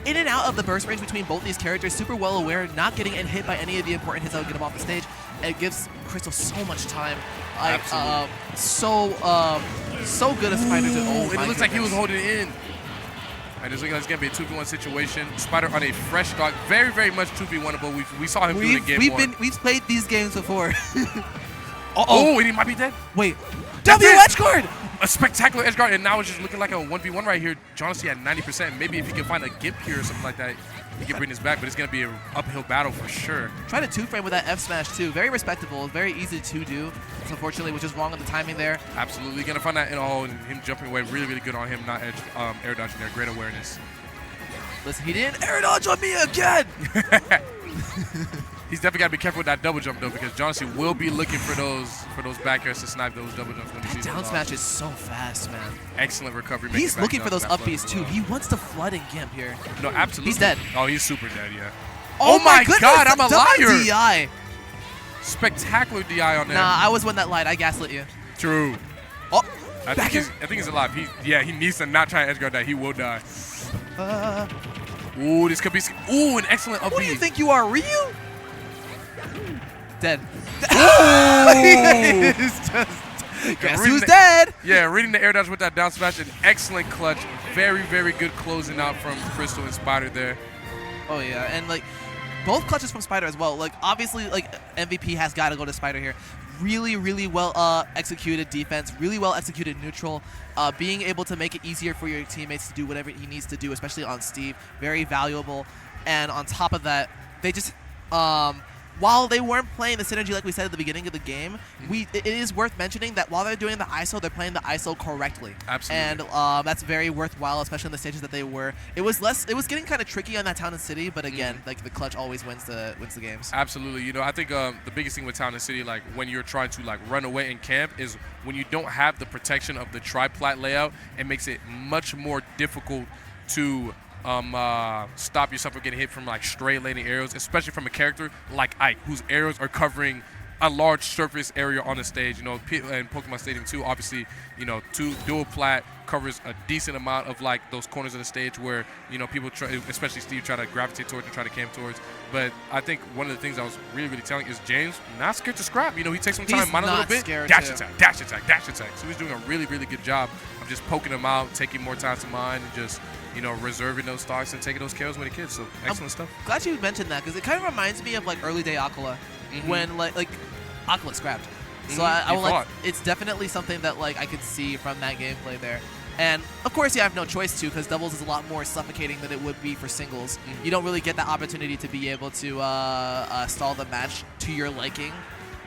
in and out of the burst range between both these characters, super well aware, not getting hit by any of the important hits that would get him off the stage. And it gives Crystal so much time. So good at Spider to and it looks like he was holding it in. And it's looking like it's going to be a 2v1 situation. Spider on a fresh stock, very, very much 2v1able. We saw him do it in game 1. We've played these games before. Oh, and he might be dead. Wait. W edge guard! A spectacular edge guard, and now it's just looking like a 1v1 right here. Jonasley at 90%. Maybe if he can find a gimp here or something like that, he can bring this back, but it's going to be an uphill battle for sure. Try to 2-frame with that F smash too. Very respectable. Very easy to do. So unfortunately, which is wrong on the timing there. Absolutely. Going to find that and him jumping away really, really good on him, not air dodging there. Great awareness. Listen, he didn't air dodge on me again! He's definitely got to be careful with that double jump though, because Jonasley will be looking for those back airs to snipe those double jumps when he sees them. Down smash is so fast, man. Excellent recovery. He's looking for those up Bs too. He wants to flood and gimp here. No, absolutely. He's dead. Oh, he's super dead, yeah. Oh my goodness, God, I'm a liar. DI. Spectacular DI on there. Nah, I was one that lied. I gaslit you. True. Oh, I think he's alive. He needs to not try to edge guard that. He will die. Ooh, this could be. Ooh, an excellent up B. Who do you think you are, Ryu? Dead. Guess who's dead? Yeah, reading the air dodge with that down smash. An excellent clutch. Very, very good closing out from Crystal and Spider there. Oh, yeah. And, both clutches from Spider as well. Obviously, MVP has got to go to Spider here. really, really well executed defense, really well executed neutral, being able to make it easier for your teammates to do whatever he needs to do, especially on Steve, very valuable. And on top of that, they just, while they weren't playing the synergy like we said at the beginning of the game, it is worth mentioning that while they're doing the ISO, they're playing the ISO correctly. Absolutely. And that's very worthwhile, especially in the stages that they were. It was getting kind of tricky on that Town and City, but again, like the clutch always wins the games. Absolutely. You know, I think the biggest thing with Town and City, like when you're trying to like run away in camp, is when you don't have the protection of the tri-plat layout, it makes it much more difficult to stop yourself from getting hit from like straight laning arrows, especially from a character like Ike, whose arrows are covering a large surface area on the stage. You know, and Pokemon Stadium 2, obviously, you know, dual plat covers a decent amount of like those corners of the stage where, you know, people try, especially Steve, try to gravitate towards and try to camp towards. But I think one of the things I was really, really telling is James not scared to scrap. You know, he takes some time, mine a little bit, dash attack, dash attack, dash attack. So he's doing a really, really good job of just poking them out, taking more time to mine, and just, you know, reserving those stocks and taking those KOs with the kids. So excellent stuff. Glad you mentioned that, because it kind of reminds me of like early day Aquila, when like Aquila scrapped. So I will, like, it's definitely something that like I could see from that gameplay there. And of course you have no choice to, because doubles is a lot more suffocating than it would be for singles. You don't really get the opportunity to be able to stall the match to your liking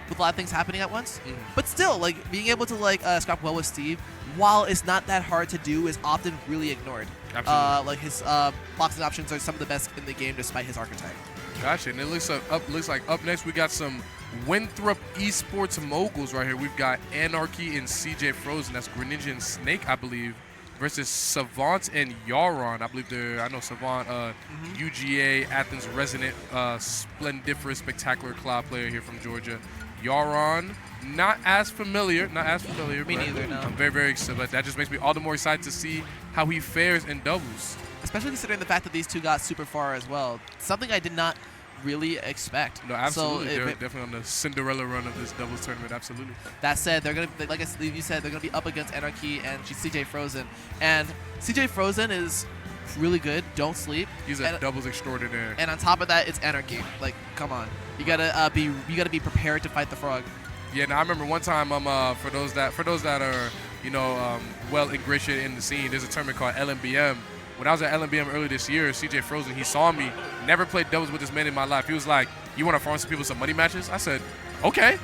with a lot of things happening at once. But still, like being able to like scrap well with Steve, while it's not that hard to do, is often really ignored. Absolutely. Like his boxing options are some of the best in the game despite his archetype. Gotcha. And it looks like up next we got some Winthrop Esports moguls right here. We've got Anarchy and CJ Frozen. That's Greninja and Snake, I believe, versus Savant and Yaron. I believe I know Savant, UGA, Athens resident, splendiferous, spectacular cloud player here from Georgia. Yaron, not as familiar. Me neither, no. I'm very, very excited. But that just makes me all the more excited to see how he fares in doubles. Especially considering the fact that these two got super far as well. Something I did not really expect. No, absolutely. So they're definitely on the Cinderella run of this doubles tournament. Absolutely. That said, they're gonna, like you said, they're gonna be up against Anarchy and CJ Frozen. And CJ Frozen is really good. Don't sleep. He's a doubles extraordinaire. And on top of that, it's Anarchy. Like, come on, you gotta be prepared to fight the frog. Yeah, now I remember one time, for those that are, you know, well ingratiated in the scene, there's a tournament called LMBM. When I was at LMBM earlier this year, CJ Frozen, he saw me, never played doubles with this man in my life. He was like, "You want to farm some people some money matches?" I said, "Okay."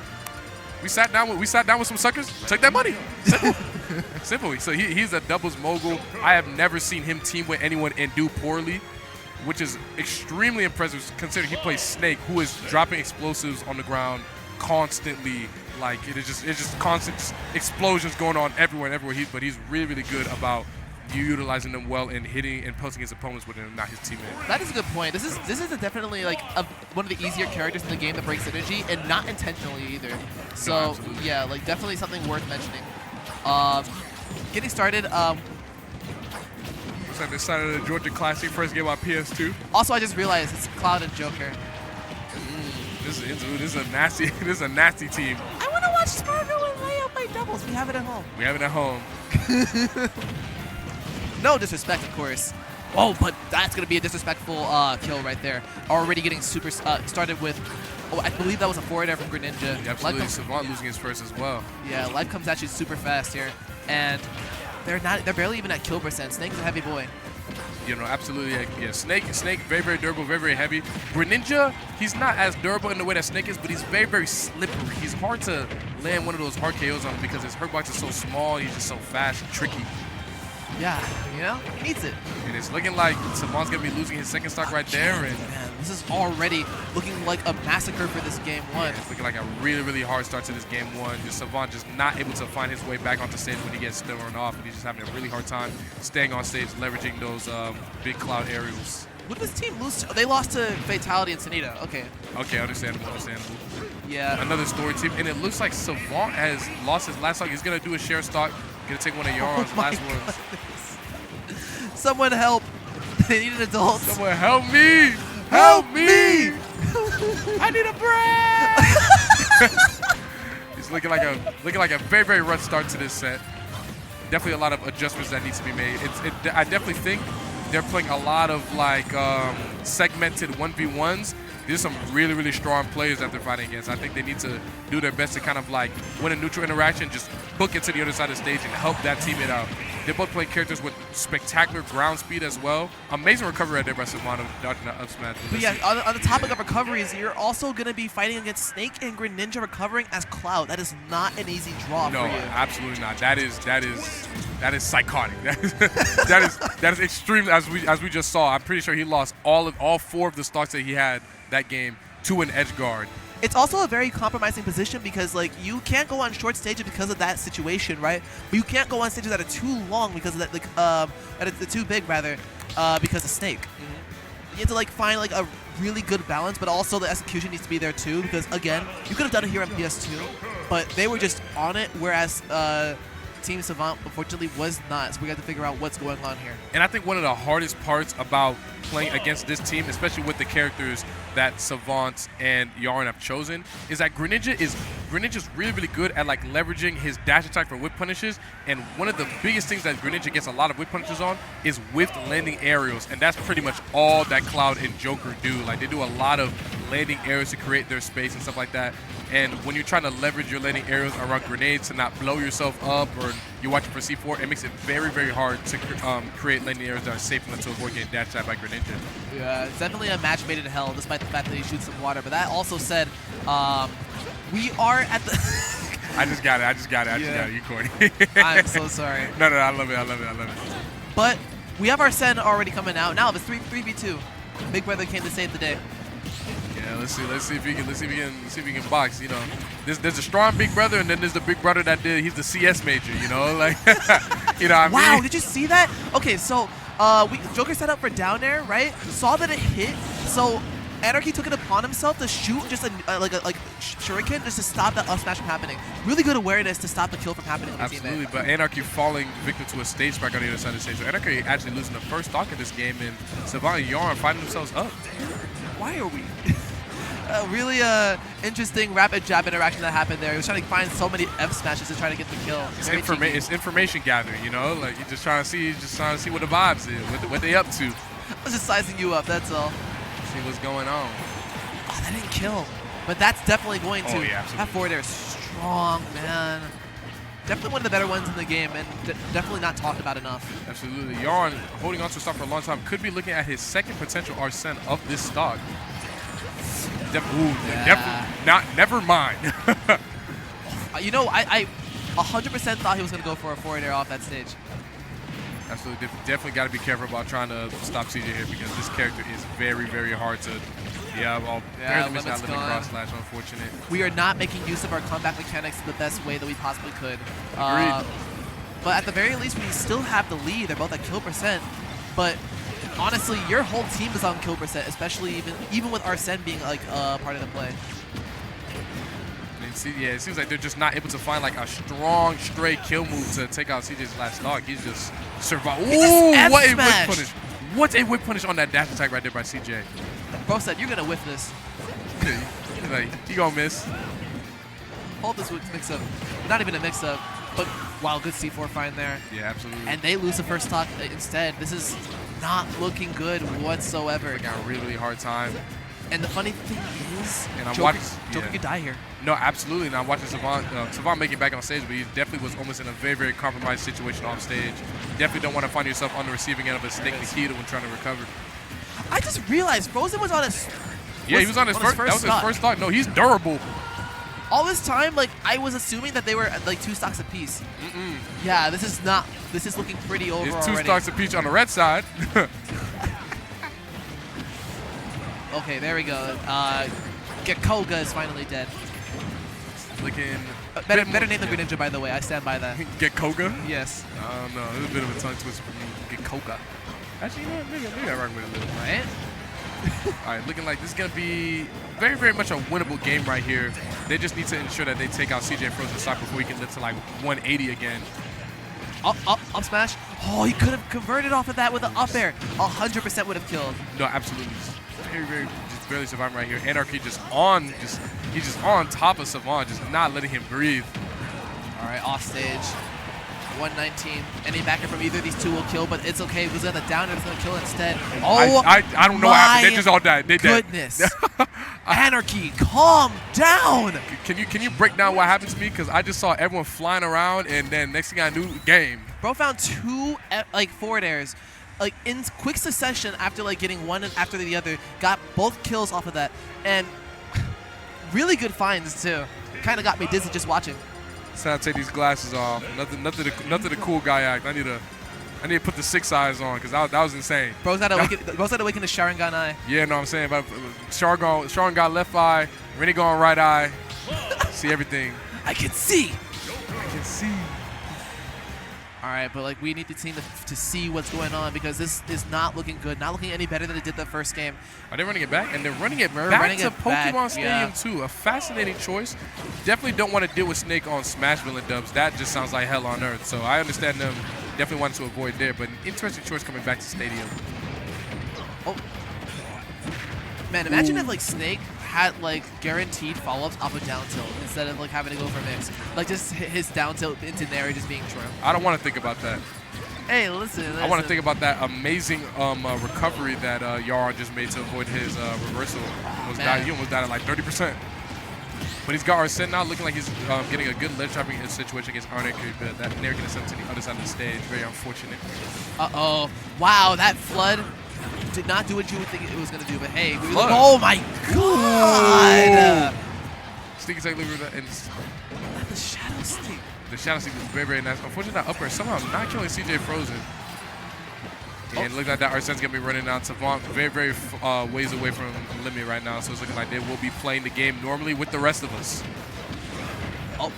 We sat down with some suckers, took that money. Simple. Simple. So he's a doubles mogul. I have never seen him team with anyone and do poorly, which is extremely impressive considering he plays Snake, who is dropping explosives on the ground constantly. Like it's just constant explosions going on everywhere. But he's really, really good about utilizing them well and hitting and pelting his opponents with him, not his teammate. That is a good point. This is definitely like one of the easier characters in the game that breaks synergy, and not intentionally either. So no, yeah, like definitely something worth mentioning. Getting started. Looks like they started the Georgia Classic first game on PS2. Also, I just realized it's Cloud and Joker. This is a nasty team. I want to watch Sparkle and Leo play doubles. We have it at home. No disrespect, of course. Oh, but that's going to be a disrespectful kill right there. Already getting super started with, I believe that was a forward air from Greninja. Yeah, absolutely. Savant losing his first as well. Yeah, life comes at you super fast here. And they're barely even at kill percent. Snake's a heavy boy. You know, absolutely. Yeah, Snake, very, very durable, very, very heavy. Greninja, he's not as durable in the way that Snake is, but he's very, very slippery. He's hard to land one of those hard KOs on him because his hurt box is so small. He's just so fast and tricky. Yeah, you know, he needs it. And it's looking like Savant's going to be losing his second stock right there. And man, this is already looking like a massacre for this game one. It's looking like a really, really hard start to this game one. Just Savant just not able to find his way back onto stage when he gets thrown off. And he's just having a really hard time staying on stage, leveraging those big cloud aerials. What did this team lose to? They lost to Fatality and Sanita. Okay. Okay, understandable. Yeah. Another story team. And it looks like Savant has lost his last stock. He's going to do a share stock. Gonna take one of Yaron's last ones. Someone help. They need an adult. Someone help me. Help me. I need a break. He's looking like a very, very rough start to this set. Definitely a lot of adjustments that needs to be made. I definitely think they're playing a lot of like segmented 1v1s, these are some really, really strong players that they're fighting against. I think they need to do their best to kind of like win a neutral interaction, just hook it to the other side of the stage and help that teammate out. They both play characters with spectacular ground speed as well. Amazing recovery right there by Savannah, dodging that up smash. But yeah, on the topic of recoveries, you're also going to be fighting against Snake and Greninja recovering as Cloud. That is not an easy draw No, for you. absolutely not. That is psychotic. That is extreme. As we just saw, I'm pretty sure he lost all 4 of the stocks that he had that game to an edge guard. It's also a very compromising position because, like, you can't go on short stages because of that situation, right? But you can't go on stages that are too long because of that, like, that are too big, rather, because of Snake. You have to, like, find, like, a really good balance, but also the execution needs to be there, too, because, again, you could have done it here on PS2, but they were just on it, whereas Team Savant, unfortunately, was not. So we got to figure out what's going on here. And I think one of the hardest parts about playing against this team, especially with the characters that Savant and Yarn have chosen, is that Greninja's really, really good at like leveraging his dash attack for whip punishes. And one of the biggest things that Greninja gets a lot of whip punishes on is whipped landing aerials. And that's pretty much all that Cloud and Joker do. Like, they do a lot of landing aerials to create their space and stuff like that. And when you're trying to leverage your landing aerials around grenades to not blow yourself up, or you're watching for C4, it makes it very, very hard to create landing aerials that are safe enough to avoid getting dashed at by Greninja. Yeah, it's definitely a match made in hell, despite the fact that he shoots some water. But that also said, we are at the... I just got it. You corny. I'm so sorry. No, I love it. But we have our Sen already coming out. Now it's 3v2. Big Brother came to save the day. Yeah, let's see if he can box. You know, there's a strong Big Brother, and then there's the Big Brother that he's the CS major. You know, like you know. What I mean? Wow, did you see that? Okay, so Joker set up for down air, right? Saw that it hit, so Anarchy took it upon himself to shoot just like shuriken just to stop that up smash from happening. Really good awareness to stop the kill from happening. Absolutely, but Anarchy falling victim to a stage spike on the other side of the stage. So Anarchy actually losing the first stock of this game, and Savannah and Yarn finding themselves up. Why are we? Really interesting rapid jab interaction that happened there. He was trying to find so many F smashes to try to get the kill. It's information gathering, you know. Like, you're just trying to see what the vibes is, what they up to. I was just sizing you up. That's all. See what's going on. Oh, that didn't kill, but that's definitely going to. Oh, yeah, absolutely. That forward air is strong, man. Definitely one of the better ones in the game, and definitely not talked about enough. Absolutely. Yarn holding on to a stock for a long time. Could be looking at his second potential Arsene of this stock. Never mind. You know, I 100% thought he was going to go for a forward air off that stage. Absolutely. Definitely got to be careful about trying to stop CJ here, because this character is very, very hard to... barely missing that limit cross slash, unfortunate. We are not making use of our comeback mechanics the best way that we possibly could. Agreed. But at the very least, we still have the lead. They're both at kill percent. But honestly, your whole team is on kill percent, especially even with Arsene being like part of the play. Yeah, it seems like they're just not able to find like a strong, straight kill move to take out CJ's last stock. He's just survived. Ooh, what a whip punish! What a whip punish on that dash attack right there by CJ. Bro said, you're gonna whiff this. He's like, you gonna miss. Hold this mix-up. Not even a mix-up, but wow, good C4 find there. Yeah, absolutely. And they lose the first stock instead. This is not looking good whatsoever. They got a really, really hard time. And the funny thing is, Joker could die here. No, absolutely. Now I'm watching Savant make it back on stage, but he definitely was almost in a very, very compromised situation off stage. Definitely don't want to find yourself on the receiving end of a Snake Nikita when trying to recover. I just realized Frozen was on his... Yeah, he was on his first. That was his first stock. No, he's durable. All this time, like, I was assuming that they were like 2 stocks apiece. Yeah, this is not. This is looking pretty over It's 2 already. stocks apiece on the red side. Okay, there we go. Gekkoga is finally dead. Looking Better name than Greninja, by the way. I stand by that. Gekkoga? Yes. I don't know. It was a bit of a tongue twister for me. Gekkoga. Actually, you know what? Maybe I rock with it a little. Right? All right, looking like this is going to be very, very much a winnable game right here. They just need to ensure that they take out CJ Frozen stock before he can lift to like 180 again. Up smash. Oh, he could have converted off of that with an up air. 100% would have killed. No, absolutely. Just barely surviving right here. Anarchy he's just on top of Savant, just not letting him breathe. All right, off stage. 119. Any backer from either of these two will kill, but it's okay. Who's on the down and it's going to kill instead. Oh, I don't know what happened. They just all died. They goodness. Anarchy, calm down. Can you break down what happened to me? Because I just saw everyone flying around, and then next thing I knew, game. Bro found 2 like forward airs, like in quick succession after like getting one after the other. Got both kills off of that, and really good finds too. Kind of got me dizzy just watching. It's time to take these glasses off. Nothing the cool guy act. I need to put the 6 eyes on because that was insane. Bro's got to awaken the Sharingan eye. Yeah, no, I'm saying, but Sharon got left eye, Rennie going right eye. See everything. I can see. I can see. All right, but like we need the team to see what's going on because this is not looking good. Not looking any better than it did the first game. Are they running it back? And they're running it We're back running to it back, Pokemon Stadium yeah. too. A fascinating choice. Definitely don't want to deal with Snake on Smashville and Dubs. That just sounds like hell on earth. So I understand them definitely wanting to avoid there, but an interesting choice coming back to Stadium. Oh. Man, imagine if like Snake had like guaranteed follow-ups off of down tilt instead of like having to go for mix. Like just hit his down tilt into Nair just being true. I don't want to think about that. Hey, listen. I want to think about that amazing recovery that Yaron just made to avoid his reversal. He almost died at like 30%. But he's got Arsene now, looking like he's getting a good ledge trapping situation against Arnek, but that Nair gonna send him to the other side of the stage. Very unfortunate. Uh-oh. Wow, that flood did not do what you would think it was going to do, but hey. Flood. Oh, my God. Sneaky attack and The Shadow Sneak. the Shadow Sneak is very, very nice. Unfortunately, that upper somehow not killing CJ Frozen. And look like that Arsene's going to be running down. Savant very, very ways away from Limit right now, so it's looking like they will be playing the game normally with the rest of us. Oh,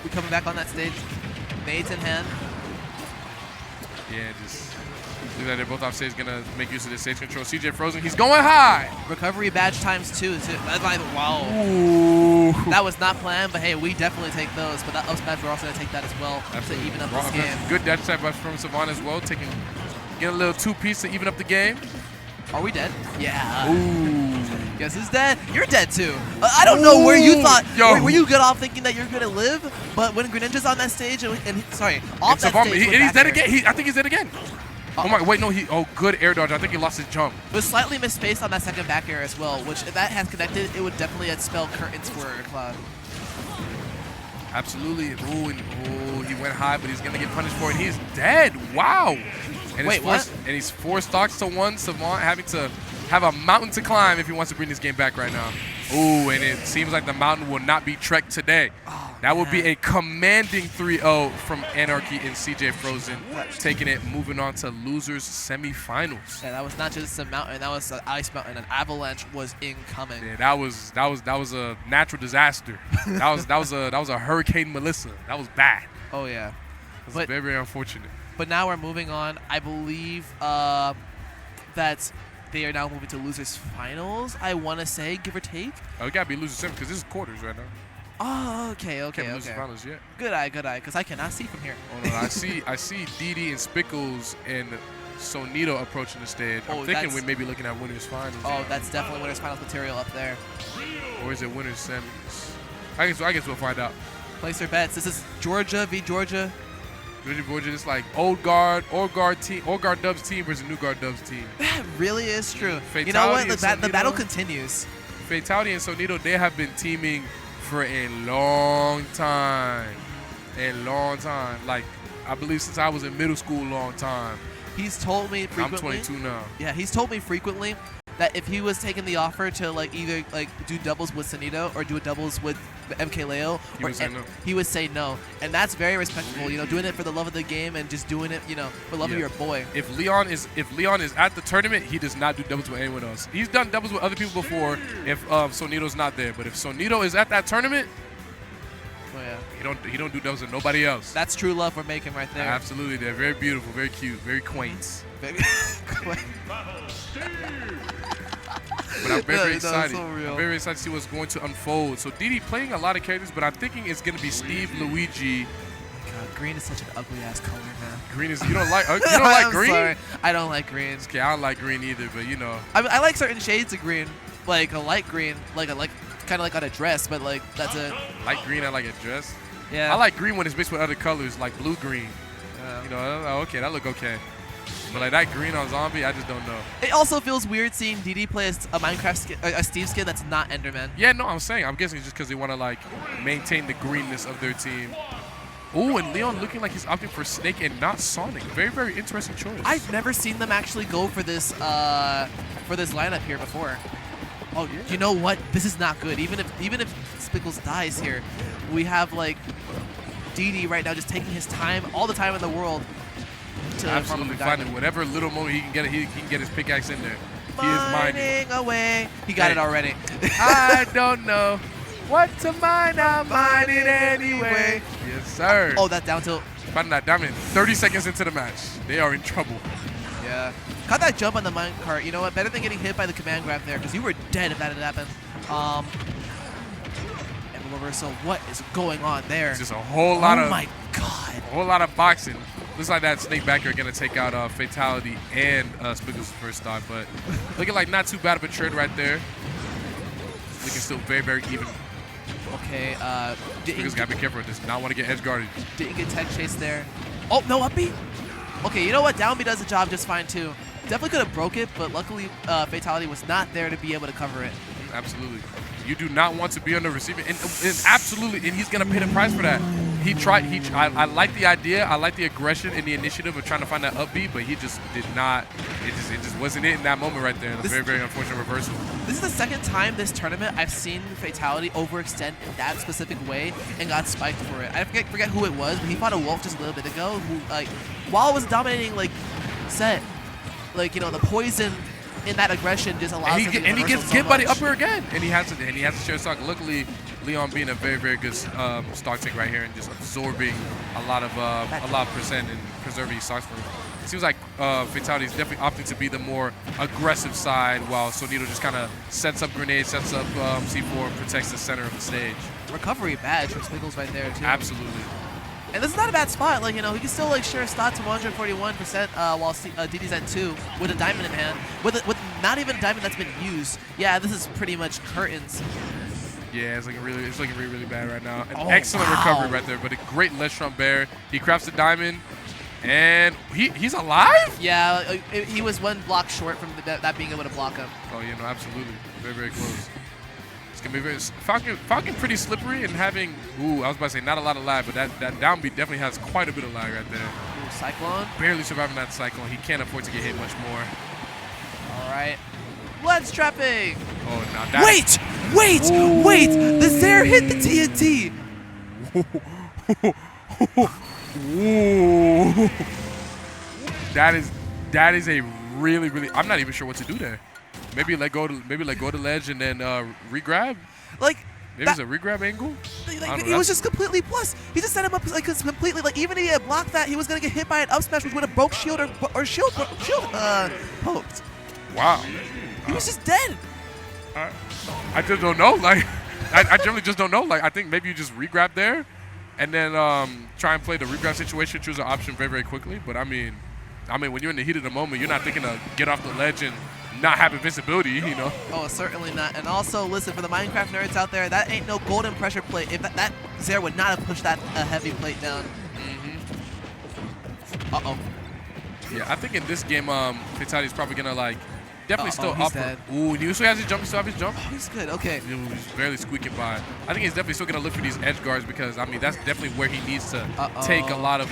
we coming back on that stage. Nades in hand. Yeah, just look like they're both off stage, going to make use of the stage control. CJ Frozen, he's going high. Recovery badge times 2. That's like, wow. Ooh. That was not planned, but hey, we definitely take those. But that up smash, we're also going to take that as well to even up this game. Good dash type from Savant as well, getting a little 2-piece to even up the game. Are we dead? Yeah. Ooh. Guess who's dead? You're dead too. I don't know where you thought. Were you good off thinking that you're gonna live? But when Greninja's on that stage, off that Savant, stage, he's dead again. I think he's dead again. Oh my! Wait, no. Good air dodge. I think he lost his jump. It was slightly misspaced on that second back air as well, which if that has connected, it would definitely spell curtains for Cloud. Absolutely. Ooh, he went high, but he's gonna get punished for it. He's dead. Wow. And wait, what? And he's 4 stocks to 1. Savant having to have a mountain to climb if he wants to bring this game back right now. Ooh, and it seems like the mountain will not be trekked today. Oh, that would be a commanding 3-0 from Anarchy and CJ Frozen, taking it, moving on to losers semifinals. Yeah, that was not just a mountain; that was an ice mountain. An avalanche was incoming. Yeah, that was a natural disaster. that was a Hurricane Melissa. That was bad. Oh yeah, It was very, very unfortunate. But now we're moving on. I believe that they are now moving to losers finals. I want to say, give or take. Oh, it gotta be losers semi because this is quarters right now. Oh, okay. Can't be losers finals yet. Good eye, because I cannot see from here. Oh no, I see Didi and Spickles and Sonito approaching the stage. I'm thinking we may be looking at winners finals. Oh, that's definitely winners finals material up there. Or is it winners semis? I guess we'll find out. Place your bets. This is Georgia v. Georgia. Georgia, it's like old guard Dubs team versus new guard Dubs team. That really is true. Fatality, you know what? The battle continues. Fatality and Sonito, they have been teaming for a long time. Like, I believe since I was in middle school, long time. He's told me frequently. I'm 22 now. Yeah, he's told me frequently that if he was taking the offer to like either like do doubles with Sonito or do doubles with MK Leo, he would say no, and that's very respectable. You know, doing it for the love of the game and just doing it, you know, for love of your boy. If Leon is at the tournament, he does not do doubles with anyone else. He's done doubles with other people before if Sonito's not there, but if Sonito is at that tournament, oh yeah, he don't do doubles with nobody else. That's true love we're making right there. Absolutely, they're very beautiful, very cute, very quaint. But I'm very excited. So I'm very excited to see what's going to unfold. So Didi playing a lot of characters, but I'm thinking it's going to be Steve, Luigi. God, green is such an ugly ass color, man. Green is you don't like green? Sorry. I don't like green. Okay, I don't like green either, but you know. I like certain shades of green, like a light green, like kind of like on a dress, but like that's a light green. I like a dress. Yeah. I like green when it's mixed with other colors, like blue green. Yeah. You know, okay, that look okay. But like that green on zombie, I just don't know. It also feels weird seeing DD play a Minecraft skin, a Steve skin that's not Enderman. Yeah, no, I'm guessing it's just because they want to like maintain the greenness of their team. Oh, and Leon looking like he's opting for Snake and not Sonic. Very, very interesting choice. I've never seen them actually go for this lineup here before. Oh, yeah. You know what? This is not good. Even if Spickles dies here, we have like DD right now just taking his time, all the time in the world, to absolutely finding whatever little moment he can get. He can get his pickaxe in there. He is mining away. He got it already. I don't know what to mine. I'm mining anyway. Yes, sir. Oh, that down tilt. Finding that diamond 30 seconds into the match. They are in trouble. Yeah. Caught that jump on the minecart. You know what? Better than getting hit by the command grab there, because you were dead if that had happened. And reversal, what is going on there? It's just a whole lot of. Oh my god. A whole lot of boxing. Looks like that Snake backer going to take out Fatality and Spiggles' first stock, but looking like not too bad of a trade right there. Looking still very, very even. Okay, Spiggles got to be careful. Does not want to get edge guarded. Didn't get tech chase there. Oh, no up B? Okay, you know what? Down B does the job just fine too. Definitely could have broke it, but luckily Fatality was not there to be able to cover it. Absolutely. You do not want to be on the receiving end. And absolutely, and he's going to pay the price for that. He tried. I like the idea. I like the aggression and the initiative of trying to find that up B, but he just did not. It just wasn't it in that moment right there. A very, very unfortunate reversal. This is the second time this tournament I've seen Fatality overextend in that specific way and got spiked for it. I forget who it was, but he fought a Wolf just a little bit ago who, like, while it was dominating, like, set, like, you know, the poison in that aggression just allows him to and he gets hit by the upper again, and he has to share stock. Luckily, Leon being a very, very good stock take right here and just absorbing a lot of percent and preserving his stocks for him. It seems like Fatality is definitely opting to be the more aggressive side, while Sonito just kind of sets up grenades, sets up C4, and protects the center of the stage. Recovery badge from Spiggles right there too. Absolutely. And this is not a bad spot. Like, you know, he can still like share a stock to 141% while DD's at 2 with a diamond in hand, with not even a diamond that's been used. Yeah, this is pretty much curtains. Yeah, it's looking really, really bad right now. An excellent recovery right there, but a great Leshron Bear. He crafts the diamond, and he's alive? Yeah, he was one block short from that being able to block him. Oh, yeah, no, absolutely. Very, very close. It's going to be very... Falcon pretty slippery and having... Ooh, I was about to say not a lot of lag, but that down beat definitely has quite a bit of lag right there. Ooh, Cyclone. Barely surviving that Cyclone. He can't afford to get hit much more. All right. Let's trapping. Oh, now that... Wait! The Zare hit the TNT. Ooh. That is a really, really... I'm not even sure what to do there. Maybe let go to ledge and then regrab. Like maybe it's a regrab angle. Like, he was just completely plus. He just set him up like completely. Like even if he had blocked that, he was gonna get hit by an up smash, which would have broke shield or shield poked. Wow. He was just dead. I just don't know. Like I generally just don't know. Like I think maybe you just regrab there, and then try and play the regrab situation, choose an option very, very quickly. But I mean, when you're in the heat of the moment, you're not thinking to get off the ledge and not have invincibility, you know. Oh, certainly not. And also, listen, for the Minecraft nerds out there, that ain't no golden pressure plate. If that Zare would not have pushed that heavy plate down. Uh-oh. Yeah, I think in this game, Fatality's probably gonna like definitely still he's up. Dead. Ooh, he still has his jump. He still has his jump. Oh, he's good. Okay. He's barely squeaking by. I think he's definitely still gonna look for these edge guards because I mean that's definitely where he needs to take a lot of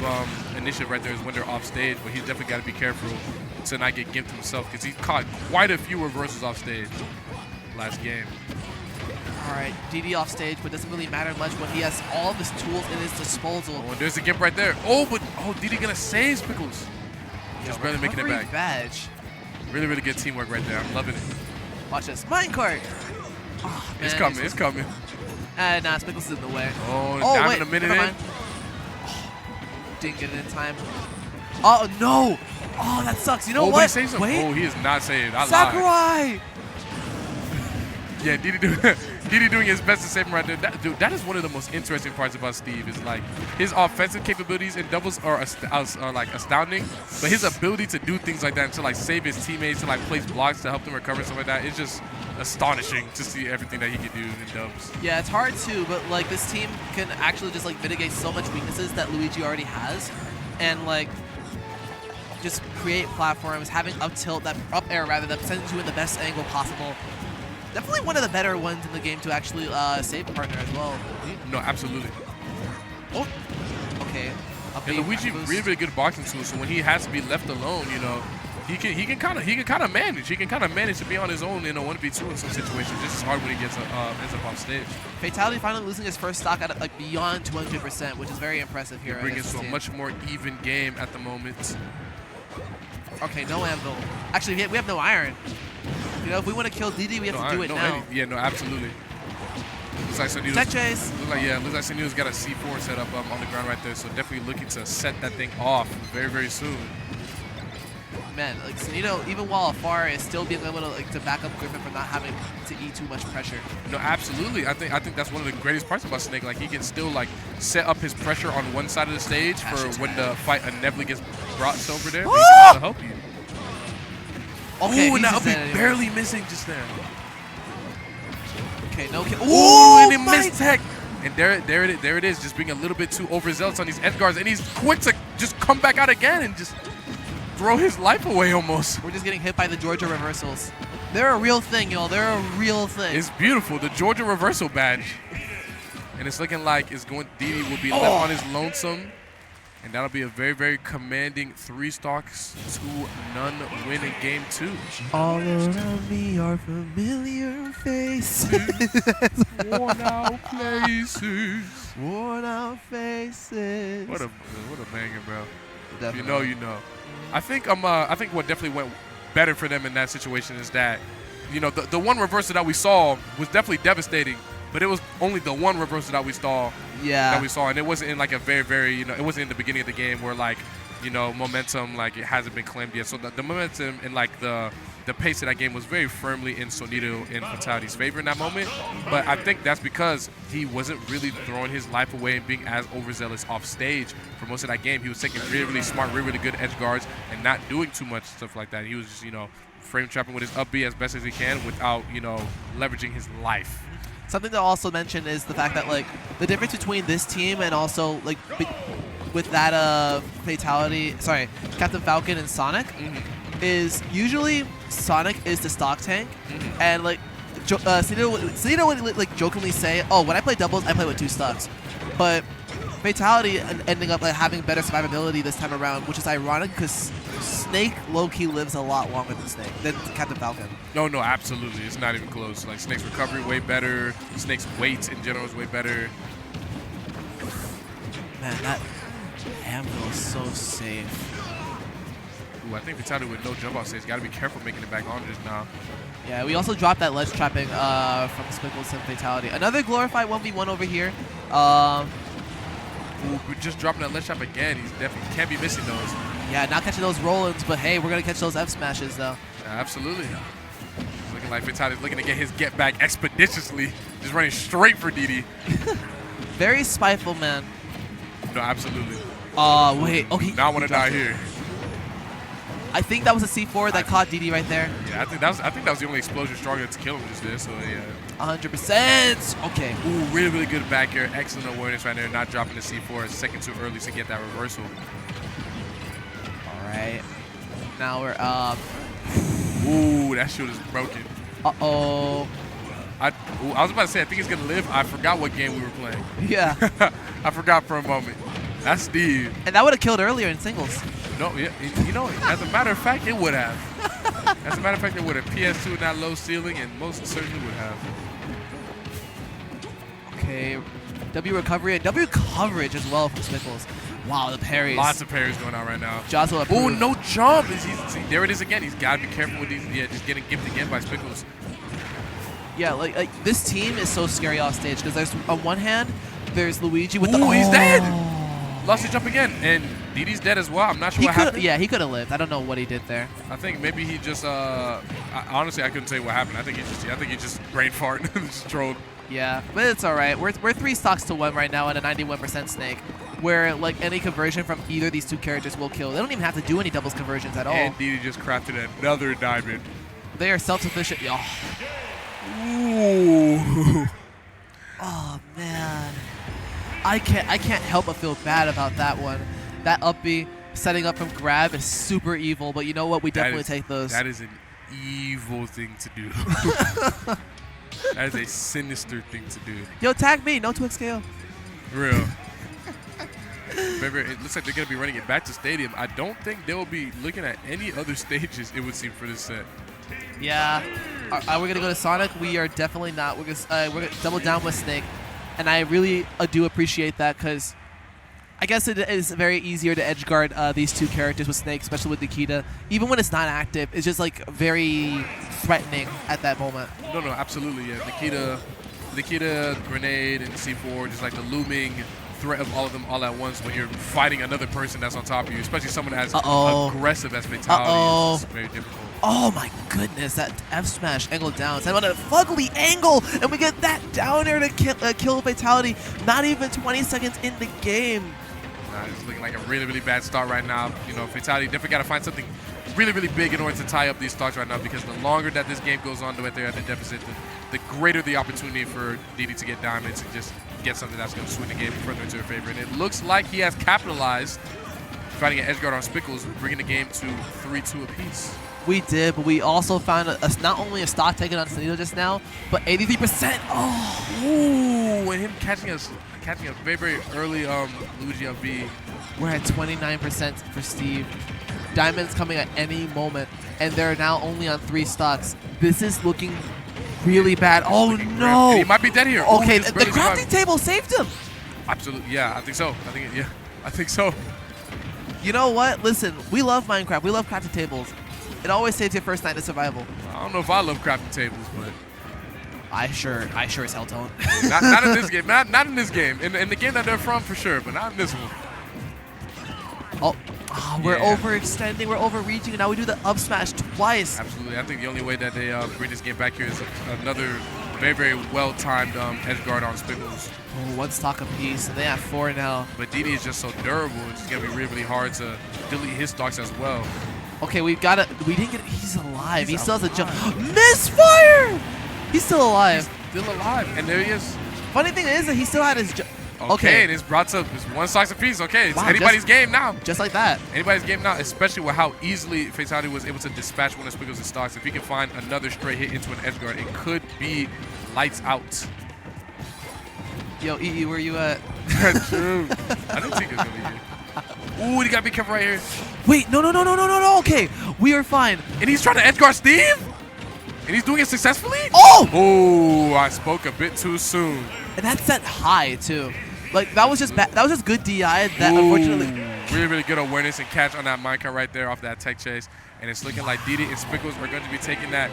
initiative right there is when they're off stage. But he's definitely got to be careful to not get gimped himself because he caught quite a few reversals off stage last game. All right, DD off stage, but doesn't really matter much when he has all of his tools in his disposal. Oh, and there's a gimp right there. Oh, but DD gonna save Spickles. Just barely making it back. Badge. Really, really good teamwork right there. I'm loving it. Watch this. Minecart. Oh, man, it's coming. It's coming. Nah, Spickles is in the way. Oh, down wait, in a minute in. Oh, didn't get it in time. Oh, no. Oh, that sucks. You know what? Wait. Oh, he is not saved. I Sakurai. lied. Yeah, DD doing his best to save him right there. That is one of the most interesting parts about Steve is like his offensive capabilities in doubles are like astounding, but his ability to do things like that and to like save his teammates, to like place blocks to help them recover and stuff like that is just astonishing to see everything that he can do in dubs. Yeah, it's hard too, but like this team can actually just like mitigate so much weaknesses that Luigi already has, and like just create platforms, having up tilt, that up air rather, that sends you in the best angle possible. Definitely one of the better ones in the game to actually save partner as well. No, absolutely. Oh, okay. And Luigi really good boxing tool, so when he has to be left alone, you know, he can kind of manage. He can kind of manage to be on his own in a 1v2 in some situations. Just as hard when he gets ends up off stage. Fatality finally losing his first stock at like beyond 200%, which is very impressive here. Bringing it to a much more even game at the moment. Okay, no anvil. Actually, we have no iron. You know, if we want to kill DD, we have to do it now. Yeah, no, absolutely. Looks like Tech chase. Looks like Sunil's got a C4 set up on the ground right there, so definitely looking to set that thing off very, very soon. Man, like Sunito, even while afar, is still being able to back up Griffin from not having to eat too much pressure. No, absolutely. I think that's one of the greatest parts about Snake. Like he can still like set up his pressure on one side of the stage for when the fight inevitably gets brought over there. He can also help you. Okay, ooh, now be barely missing just there. Okay, no kill. Ooh, and he missed tech. And there it is, just being a little bit too overzealous on these edge guards, and he's quick to just come back out again and just throw his life away almost. We're just getting hit by the Georgia reversals. They're a real thing, y'all. They're a real thing. It's beautiful, the Georgia reversal badge. And it's looking like DD will be left on his lonesome. And that'll be a very, very commanding 3 stocks to none win in game 2. All around me are familiar faces. Worn out places. Worn out faces. What a banger, bro. Definitely. You know, you know. I think what definitely went better for them in that situation is that, you know, the one reversal that we saw was definitely devastating, but it was only the one reversal that we saw. Yeah. That we saw, and it wasn't in like a very, very, you know, it wasn't in the beginning of the game where like, you know, momentum like it hasn't been claimed yet. So the momentum and like the pace of that game was very firmly in Sonito and Fatality's favor in that moment. But I think that's because he wasn't really throwing his life away and being as overzealous off stage for most of that game. He was taking really, really smart, really, really good edge guards and not doing too much stuff like that. He was just, you know, frame trapping with his up B as best as he can without, you know, leveraging his life. Something to also mention is the fact that like the difference between this team and also like with that Captain Falcon and Sonic is usually Sonic is the stock tank, and like Sunito would like jokingly say, "Oh, when I play doubles, I play with 2 stocks," but Fatality ending up like having better survivability this time around, which is ironic because Snake low-key lives a lot longer than Captain Falcon. No, absolutely. It's not even close. Like Snake's recovery way better. Snake's weight in general is way better. Man, that anvil is so safe. Ooh, I think Fatality with no jump off stage. Got to be careful making it back on just now. Yeah, we also dropped that ledge trapping from Spickles and Fatality. Another glorified 1v1 over here. Ooh, we're just dropping that ledge trap again. He's definitely can't be missing those. Yeah, not catching those roll-ins, but hey, we're going to catch those F smashes, though. Yeah, absolutely. It's looking like Fatality's looking to get his get back expeditiously. Just running straight for DD. Very spiteful, man. No, absolutely. Wait. Okay. Now I want to die here. I think that was a C4 that caught DD right there. Yeah, I think that was the only explosion strong enough to kill him just there. So yeah. 100%. Okay. Ooh, really, really good back air. Excellent awareness right there. Not dropping the C4 a second too early to get that reversal. All right. Now we're up. Ooh, that shield is broken. Uh-oh. I was about to say, I think he's going to live. I forgot what game we were playing. Yeah. I forgot for a moment. That's Steve. And that would have killed earlier in singles. No, yeah, you know, as a matter of fact, it would have. As a matter of fact, it would have. PS2 in that low ceiling, and most certainly would have. Okay. W recovery and W coverage as well from Spickles. Wow, the parries. Lots of parries going on right now. Jostle approved. Ooh, no jump. See, there it is again. He's got to be careful with these. Yeah, just getting gimped again by Spickles. Yeah, like this team is so scary off stage because there's on one hand there's Luigi with the. Ooh, he's dead. Lost his jump again, and DD's dead as well. I'm not sure what happened. Yeah, he could have lived. I don't know what he did there. I think maybe he just. Honestly, I couldn't tell you what happened. I think he just brain fart and just trolled. Yeah, but it's all right. We're 3 stocks to 1 right now at a 91% Snake, where like any conversion from either of these 2 characters will kill. They don't even have to do any doubles conversions at all. And DD just crafted another diamond. They are self-sufficient. Yo. Ooh. Oh man. I can't help but feel bad about that one. That up B. setting up from grab is super evil, but you know what? We definitely take those. That is an evil thing to do. That is a sinister thing to do. Yo, tag me. No Twix KO. Real. Remember, it looks like they're going to be running it back to Stadium. I don't think they will be looking at any other stages, it would seem, for this set. Yeah. Are we going to go to Sonic? We are definitely not. We're going to double down with Snake. And I really do appreciate that because I guess it is very easier to edge guard these two characters with Snake, especially with Nikita. Even when it's not active, it's just like very threatening at that moment. No, absolutely, yeah. Nikita, Grenade, and C4, just like the looming threat of all of them all at once when you're fighting another person that's on top of you, especially someone as aggressive as Fatality. It's very difficult. Oh my goodness, that F smash angle down. Send on a fugly angle, and we get that down air to kill Fatality. Not even 20 seconds in the game. It's looking like a really, really bad start right now. You know, Fatality definitely got to find something really, really big in order to tie up these stocks right now, because the longer that this game goes on, the way they're at the deficit, the greater the opportunity for DD to get diamonds and just get something that's going to swing the game further into their favor. And it looks like he has capitalized, fighting an edge guard on Spickles, bringing the game to 3-2 apiece. We did, but we also found not only a stock taken on Sanito just now, but 83%. Oh! Ooh, and him catching a very, very early Luigi up B. We're at 29% for Steve. Diamonds coming at any moment, and they're now only on 3 stocks. This is looking really bad. Oh, no! And he might be dead here. Okay, Ooh, the crafting table saved him. Absolutely, yeah, I think so. I think so. You know what? Listen, we love Minecraft. We love crafting tables. It always saves your first night of survival. I don't know if I love crafting tables, but I sure as hell don't. not in this game. Not in this game. In the game that they're from, for sure, but not in this one. We're overextending. We're overreaching, and now we do the up smash twice. Absolutely. I think the only way that they bring this game back here is another very, very well-timed edge guard on Spickles. Oh, 1 stock apiece, and they have 4 now. But DD is just so durable. It's just going to be really, really hard to delete his stocks as well. Okay, we didn't get it. He's alive. He still has a jump. Misfire! He's still alive. He's still alive. And there he is. Funny thing is that he still had his jump. Okay, and it's brought to 1 stock apiece. Okay, it's anybody's game now. Just like that. Anybody's game now, especially with how easily Fatality was able to dispatch one of Spickles' stocks. If he can find another straight hit into an edge guard, it could be lights out. Yo, EE, where you at? True. I didn't think it was going to be here. Ooh, you got to be careful right here. Wait, no. Okay, we are fine. And he's trying to edge guard Steve? And he's doing it successfully? Oh! Oh, I spoke a bit too soon. And that's set high, too. Like, that was just bad. That was just good DI that unfortunately... Really, really good awareness and catch on that minecart right there off that tech chase. And it's looking like DD and Spickles are going to be taking that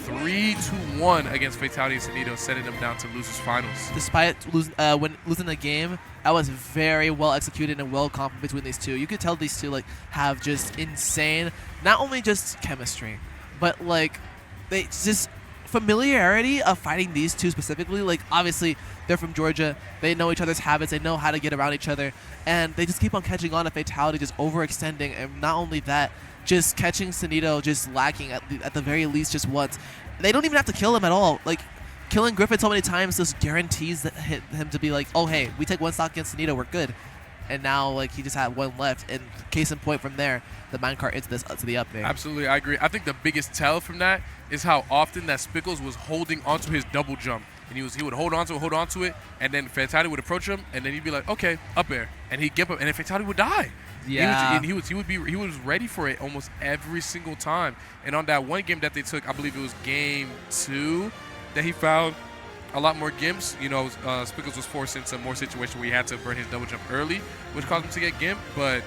3-1 against Fatality and Sanito, setting them down to losers finals. Despite losing the game, that was very well executed and well comp between these two. You could tell these two like have just insane, not only just chemistry, but like they just familiarity of fighting these two specifically. Like obviously they're from Georgia, they know each other's habits, they know how to get around each other, and they just keep on catching on to Fatality, just overextending, and not only that, just catching Sanito just lacking at the very least just once. They don't even have to kill him at all. Like killing Griffin so many times just guarantees that him to be like, oh hey, we take 1 stock against Sanito, we're good. And now like he just had 1 left, and case in point from there, the minecart into this to the up there. Absolutely, I agree. I think the biggest tell from that is how often that Spickles was holding onto his double jump. And he would hold onto it, and then Fatality would approach him, and then he'd be like, okay, up air, and he'd get up, and then Fatality would die. Yeah. He was ready for it almost every single time. And on that one game that they took, I believe it was game 2, that he found a lot more gimps. You know, Spickles was forced into more situations where he had to burn his double jump early, which caused him to get gimp. But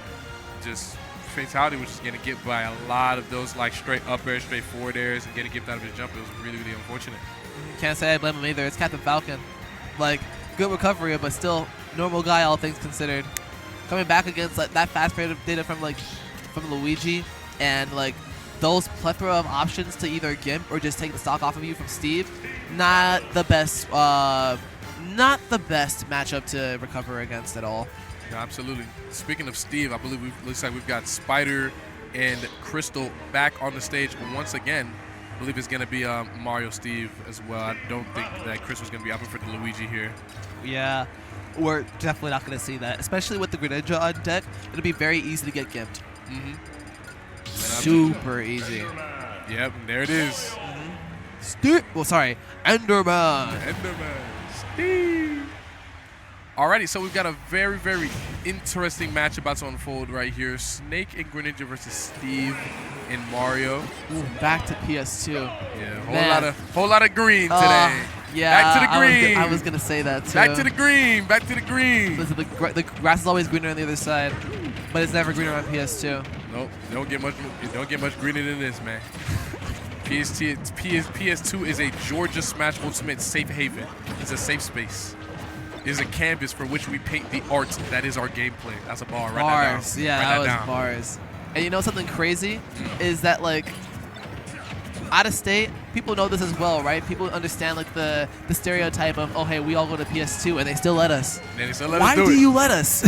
just Fatality was just getting gimped by a lot of those like straight up air, straight forward airs, and getting gimped out of his jump. It was really, really unfortunate. Can't say I blame him either. It's Captain Falcon. Like good recovery, but still normal guy, all things considered. Coming back against like that fast period of data from Luigi, and like those plethora of options to either gimp or just take the stock off of you from Steve, not the best matchup to recover against at all. Yeah, absolutely. Speaking of Steve, I believe looks like we've got Spider and Crystal back on the stage once again. I believe it's going to be Mario Steve as well. I don't think that Crystal's going to be up for the Luigi here. Yeah. we're definitely not going to see that. Especially with the Greninja on deck, it'll be very easy to get gimped. Super easy. Yep, there it is. Well, sorry, Enderman. Steve. Alrighty, so we've got a very, very interesting match about to unfold right here. Snake and Greninja versus Steve and Mario. Ooh, back to PS2. Yeah, whole lot of green today. Yeah, back to the green. I was gonna say that too. Back to the green. Back to the green. Listen, the grass is always greener on the other side, but it's never greener on PS2. Nope, don't get much greener than this, man. PS2 is a Georgia Smash Ultimate safe haven. It's a safe space. It's a canvas for which we paint the art that is our gameplay. That's a bar. Bars. Yeah, that was bars. And you know something crazy is that, like, out of state, people know this as well, right? People understand, like, the stereotype of, oh, hey, we all go to PS2 and they still let us. And they still let Why us do do it. you let us?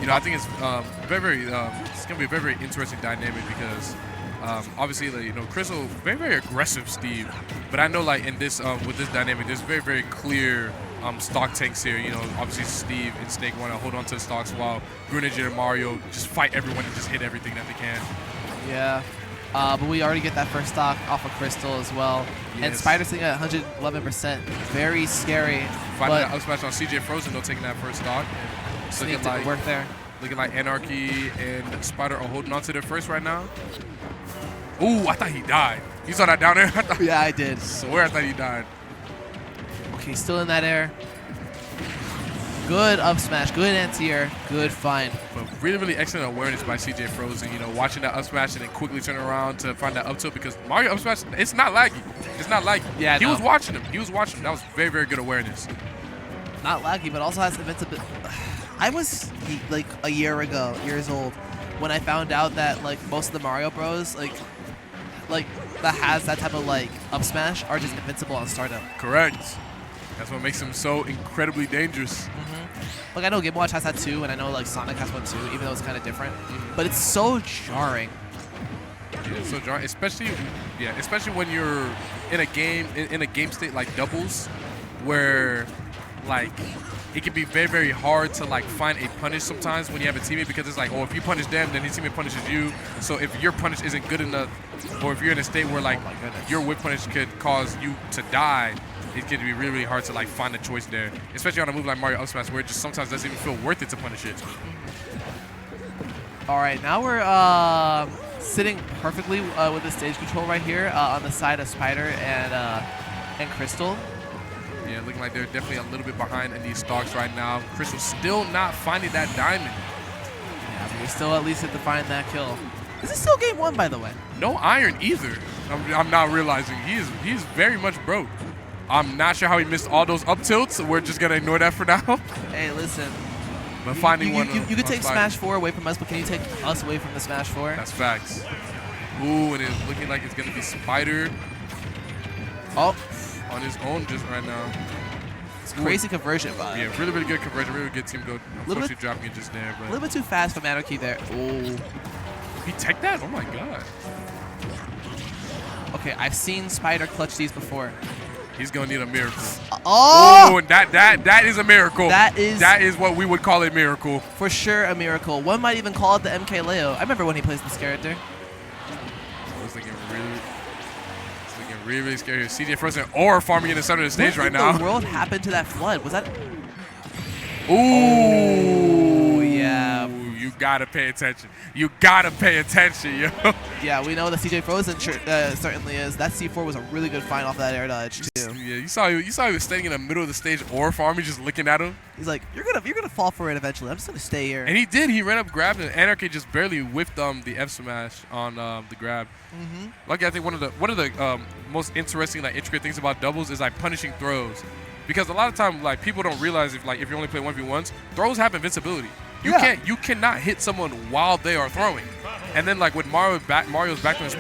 You know, I think it's it's gonna be a very, very interesting dynamic because obviously, like, you know, Crystal very, very aggressive Steve, but I know, like, in this with this dynamic, there's very, very clear stock tanks here. You know, obviously Steve and Snake want to hold on to the stocks while Greninja and Mario just fight everyone and just hit everything that they can. Yeah. But we already get that first stock off of Crystal as well. Yes. And Spider sitting at 111%. Very scary. Finding that up smash on CJ Frozen, though, taking that first stock. Snake didn't work there. Looking like Anarchy and Spider are holding on to their first right now. Ooh, I thought he died. You saw that down there? Yeah, I did. Swear I thought he died. Okay, still in that air. Good up smash, good anti-air, good find. But really, really excellent awareness by CJ Frozen. You know, watching that up smash and then quickly turning around to find that up tilt because Mario up smash, it's not laggy. It's not laggy. Yeah, he was watching him. He was watching him. That was very, very good awareness. Not laggy, but also has invincibility. I was like a years old, when I found out that, like, most of the Mario Bros, like that has that type of, like, up smash are just invincible on startup. Correct. That's what makes him so incredibly dangerous. Like, I know Game & Watch has that too, and I know, like, Sonic has one too, even though it's kind of different. But it's so jarring. Yeah, it's so jarring, especially when you're in a game state like doubles, where, like, it can be very, very hard to, like, find a punish sometimes when you have a teammate because it's like, oh, if you punish them, then his teammate punishes you. So if your punish isn't good enough, or if you're in a state where, like, your whip punish could cause you to die, it can be really, really hard to, like, find a choice there, especially on a move like Mario up smash where it just sometimes doesn't even feel worth it to punish it. All right, now we're sitting perfectly with the stage control right here on the side of Spider and Crystal. Yeah, looking like they're definitely a little bit behind in these stocks right now. Crystal still not finding that diamond. Yeah, but we still at least have to find that kill. This is still game one, by the way. No iron either. I'm not realizing he's very much broke. I'm not sure how he missed all those up tilts. We're just gonna ignore that for now. Hey, listen. But finding one. You could take Smash 4 away from us, but can you take us away from the Smash 4? That's facts. Ooh, and it's looking like it's gonna be Spider. Oh. On his own just right now. It's crazy conversion, but yeah, really, really good conversion, really good team build. Unfortunately, dropping it just there, but a little bit too fast from Anarchy there. Oh, he teched that? Oh my god. Okay, I've seen Spider clutch these before. He's gonna need a miracle. Oh, and that is a miracle. That is what we would call a miracle. For sure, a miracle. One might even call it the MK Leo. I remember when he plays this character. I was looking really, really scary. CJ Frozen or farming in the center of the stage right now. What in the world happened to that flood? Was that? Ooh, yeah. You gotta pay attention. You gotta pay attention, yo. Yeah, we know that CJ Frozen certainly is. That C4 was a really good find off that air dodge too. Yeah, you saw he was standing in the middle of the stage or farming, just looking at him. He's like, you're gonna fall for it eventually. I'm just gonna stay here. And he did. He ran up, grabbed it. Anarchy just barely whiffed the F smash on the grab. Lucky, I think one of the most interesting, like, intricate things about doubles is, like, punishing throws, because a lot of time, like, people don't realize if you only play 1v1s, throws have invincibility. You cannot hit someone while they are throwing. And then, like, with Mario's back in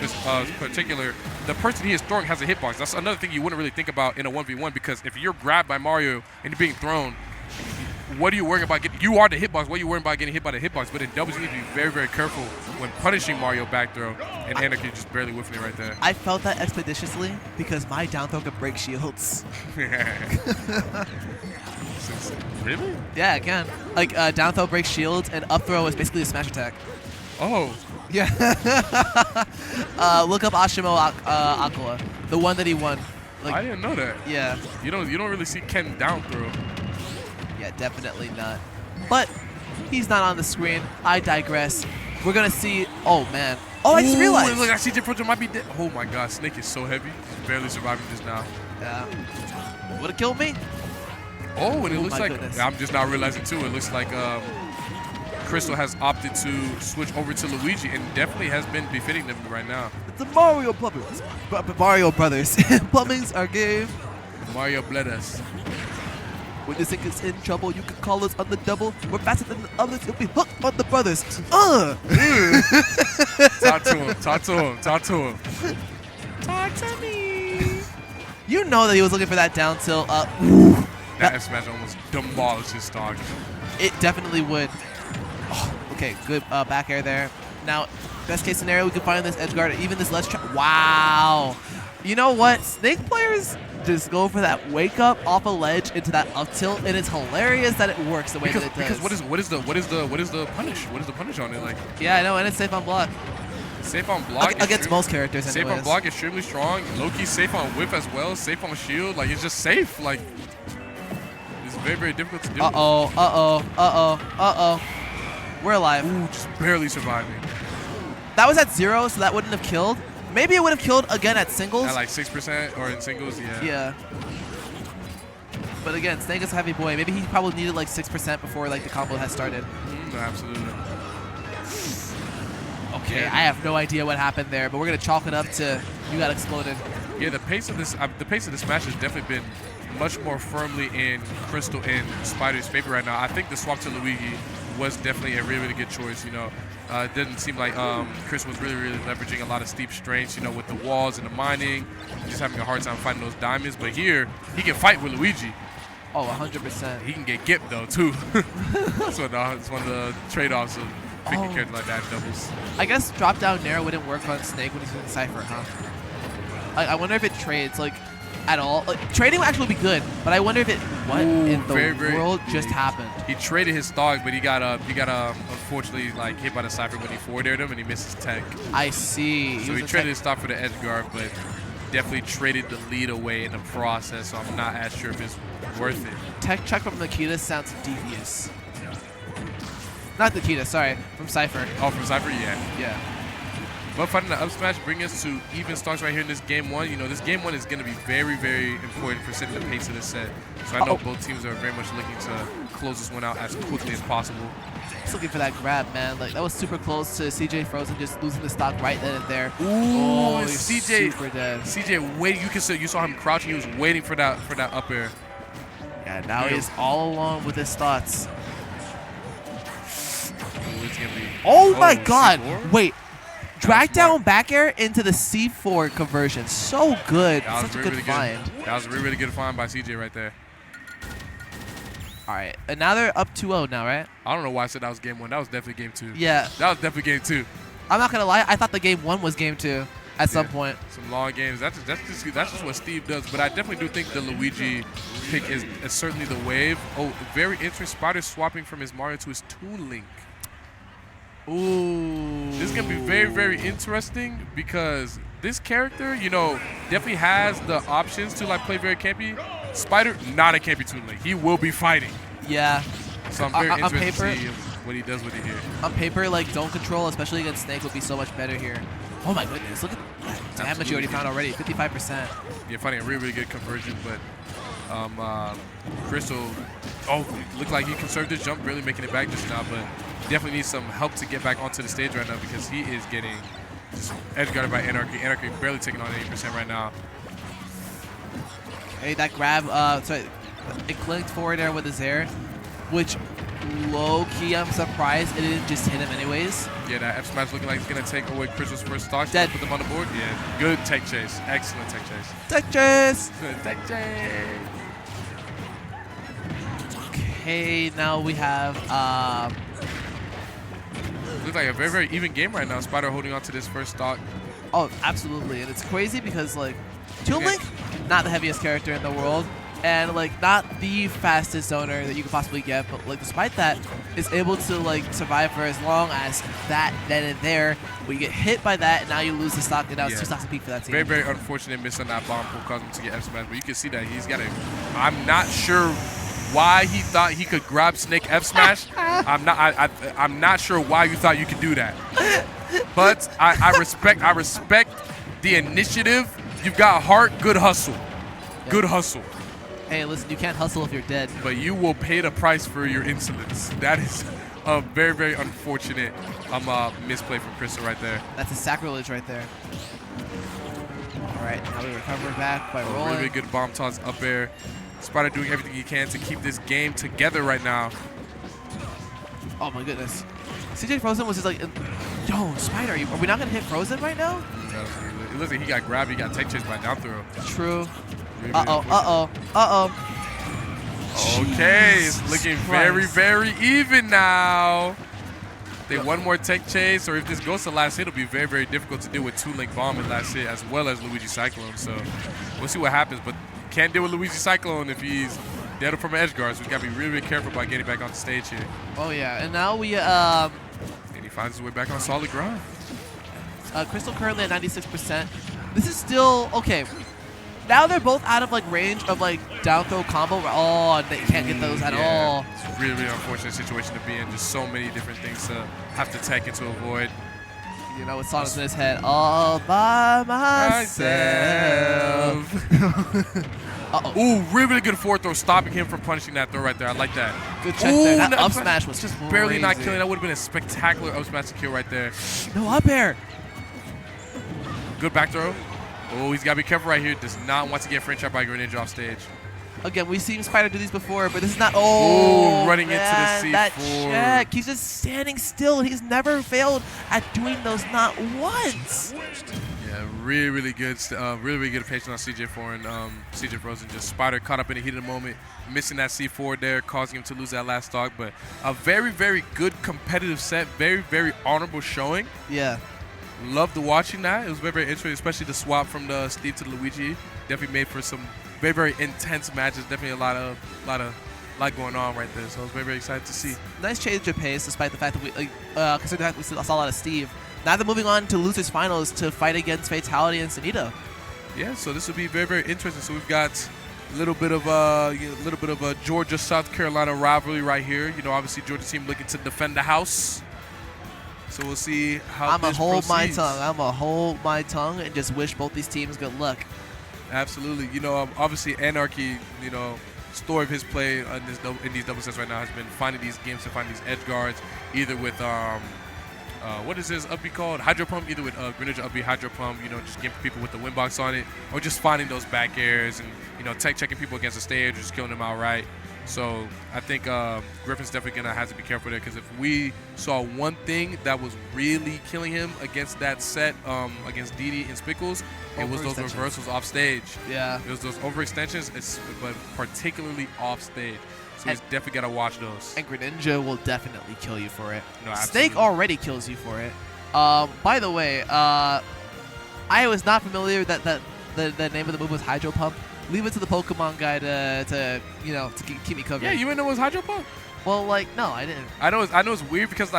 particular, the person he is throwing has a hitbox. That's another thing you wouldn't really think about in a 1v1, because if you're grabbed by Mario and you're being thrown, what are you worrying about getting? You are the hitbox. What are you worrying about getting hit by the hitbox? But in doubles, you need to be very, very careful when punishing Mario back throw. And Anarchy just barely whiffing it right there. I felt that expeditiously because my down throw could break shields. Really? Yeah, it can. Like, down throw breaks shields, and up throw is basically a smash attack. Oh. Yeah. Look up Ashimo Aqua, the one that he won. Like, I didn't know that. Yeah. You don't really see Ken down throw. Yeah, definitely not. But he's not on the screen. I digress. We're gonna see. Oh man. Oh, I just realized. Look, I see CJ might be dead. Oh my God, Snake is so heavy. He's barely surviving just now. Yeah. Would have killed me. Oh, and it looks like goodness. I'm just now realizing too. It looks like Crystal has opted to switch over to Luigi, and definitely has been befitting them right now. The Mario Brothers. Mario Brothers. Plumbing's our game. Mario bled us. When you think it's in trouble, you can call us on the double. We're faster than the others. You'll be hooked on the brothers. Talk to him. Talk to him. Talk to him. Talk to me. You know that he was looking for that down tilt. That F smash almost demolished his stock. It definitely would. Oh, okay, good back air there. Now, best case scenario, we can find this edge guard, even this ledge trap. Wow. You know what? Snake players just go for that wake up off a ledge into that up tilt, and it's hilarious that it works the way that it does. Because what is the punish? What is the punish on it? Like, yeah, I know, and it's safe on block. Safe on block against most characters. Safe anyways. on block, extremely strong. Low-key safe on whip as well. Safe on shield. Like, it's just safe. Like, it's very, very difficult to do. We're alive. Ooh, just barely surviving. That was at 0, so that wouldn't have killed. Maybe it would have killed again at singles. At like 6% or in singles, yeah. Yeah. But again, Snake is a heavy boy. Maybe he probably needed like 6% before like the combo had started. No, absolutely. Okay, I have no idea what happened there, but we're gonna chalk it up to you got exploded. Yeah, the pace of this match has definitely been much more firmly in Crystal and Spider's favor right now. I think the swap to Luigi was definitely a really, really good choice. You know, it didn't seem like Chris was really, really leveraging a lot of steep strengths, you know, with the walls and the mining, just having a hard time fighting those diamonds. But here, he can fight with Luigi. Oh, 100%. He can get gipped, though, too. It's one of the trade-offs of picking characters like that in doubles. I guess drop-down Nair wouldn't work on Snake when he's doing Cypher, huh? I wonder if it trades, like, at all. Like, trading would actually be good, but I wonder if it, in the world just happened? He traded his stock, but he got unfortunately like hit by the Cypher when he forward-aired him and he missed his tech. I see. So he traded his stock for the edge guard, but definitely traded the lead away in the process, so I'm not as sure if it's worth it. Tech check from Nikita sounds devious. Not Nikita, sorry, from Cypher. Oh, from Cypher, yeah. Yeah. But fighting the up smash bring us to even stocks right here in this game one. You know, this game one is going to be very, very important for setting the pace of this set. So I know both teams are very much looking to close this one out as quickly as possible. Just looking for that grab, man. Like, that was super close to CJ Frozen just losing the stock right then and there. Ooh, he's CJ, super dead. CJ waiting. You saw him crouching. He was waiting for that up air. Yeah, now he's all alone with his thoughts. Ooh, it's gonna be, oh my God! C4? Wait. Drag down back air into the C4 conversion. So good. Such a good find. That was a really, really good find by CJ right there. All right. And now they're up 2-0 now, right? I don't know why I said that was game one. That was definitely game two. Yeah. That was definitely game two. I'm not going to lie. I thought the game 1 was game 2 at some point. Some long games. That's just what Steve does. But I definitely do think the Luigi pick is certainly the wave. Oh, very interesting. Spider swapping from his Mario to his Toon Link. Ooh. This is going to be very, very interesting because this character, you know, definitely has the options to like play very campy. Spider, not a campy Toon Link. He will be fighting. Yeah. So I'm very interested paper, to see what he does with it here. On paper, like, zone control, especially against Snake, would be so much better here. Oh my goodness, look at that damage you already found already, 55%. Yeah, finding a really, really good conversion, but Crystal, looked like he conserved his jump, really making it back just now, but definitely needs some help to get back onto the stage right now because he is getting just edge guarded by Anarchy. Anarchy barely taking on 80% right now. Hey, that grab, sorry, it clicked forward there with his air, which low-key, I'm surprised it didn't just hit him anyways. Yeah, that F smash looking like it's going to take away Crystal's first stock. Dead. Put them on the board. Yeah, good tech chase. Excellent tech chase. Tech chase! Good tech chase. Okay, now we have. Looks like a very, very even game right now. Spider holding on to this first stock. Oh, absolutely, and it's crazy because like, Toon Link, not the heaviest character in the world, and like not the fastest zoner that you could possibly get, but like despite that, is able to like survive for as long as that, then and there. When you get hit by that, and now you lose the stock, and now it's 2 stocks a peak for that team. Very, very unfortunate miss on that bomb pull caused him to get F smash, but you can see that he's got a. I'm not sure why he thought he could grab Snake F smash. I'm not sure why you thought you could do that. But I respect the initiative. You've got heart, good hustle. Yeah. Good hustle. Hey, listen, you can't hustle if you're dead. But you will pay the price for your insolence. That is a very, very unfortunate misplay from Crystal right there. That's a sacrilege right there. All right, now we recover back by rolling. Really good bomb toss up air. Spider doing everything he can to keep this game together right now. Oh my goodness. CJ Frozen was just like, yo, Spider, are we not going to hit Frozen right now? It looks like he got grabbed. He got tech chased by down throw. True. Really, Uh-oh. Okay, it's looking very, very even now. They one more tech chase, or if this goes to last hit, it'll be very, very difficult to deal with 2-link bomb in last hit as well as Luigi Cyclone. So we'll see what happens, but can't deal with Luigi Cyclone if he's dead from an edge guard. So we gotta be really, really careful about getting back on the stage here. Oh yeah, and now we And he finds his way back on solid ground. Crystal currently at 96%. This is still okay. Now they're both out of like range of like down throw combo. Oh, they can't get those at all. It's a really, really unfortunate situation to be in. Just so many different things to have to tech and to avoid. You know, with Sonic's in his head, all by myself. Uh-oh. Ooh, really, really good forward throw, stopping him from punishing that throw right there. I like that. Good check there. That up smash was just crazy. barely not killing. That would have been a spectacular up smash to kill right there. No up air. Good back throw. Oh, he's got to be careful right here. Does not want to get French out by Greninja off stage. Again, we've seen Spider do these before, but this is not. Oh, running man, into the C4. That check. He's just standing still, and he's never failed at doing those, not once. Yeah, really, really good. Really, really good patience on CJ4 and CJ Frozen. Just Spider caught up in the heat of the moment, missing that C4 there, causing him to lose that last stock. But a very, very good competitive set. Very, very honorable showing. Yeah. Loved watching that. It was very, very interesting, especially the swap from the Steve to the Luigi. Definitely made for some very, very intense matches. Definitely a lot going on right there. So I was very, very excited to see. Nice change of pace, despite the fact that we, considering the fact we saw a lot of Steve. Now they're moving on to losers finals to fight against Fatality and Sunita. Yeah, so this will be very, very interesting. So we've got a little bit of a Georgia South Carolina rivalry right here. You know, obviously Georgia team looking to defend the house. So we'll see how this proceeds. I'm gonna hold my tongue and just wish both these teams good luck. Absolutely. You know, obviously Anarchy, you know, story of his play in these double sets right now has been finding these games to find these edge guards, either with what is his up B called? Hydro Pump, either with Greninja up B Hydro Pump, you know, just getting people with the win box on it, or just finding those back airs and, you know, tech checking people against the stage or just killing them outright. So I think Griffin's definitely going to have to be careful there, because if we saw one thing that was really killing him against that set against Didi and Spickles, it was those reversals off stage. Yeah. It was those overextensions, but particularly off stage. So he's definitely got to watch those. And Greninja will definitely kill you for it. No, absolutely. Snake already kills you for it. By the way, I was not familiar that the name of the move was Hydro Pump. Leave it to the Pokemon guy to keep me covered. Yeah, you didn't know it was Hydro Pump? Well, like, no, I didn't. I know it's weird because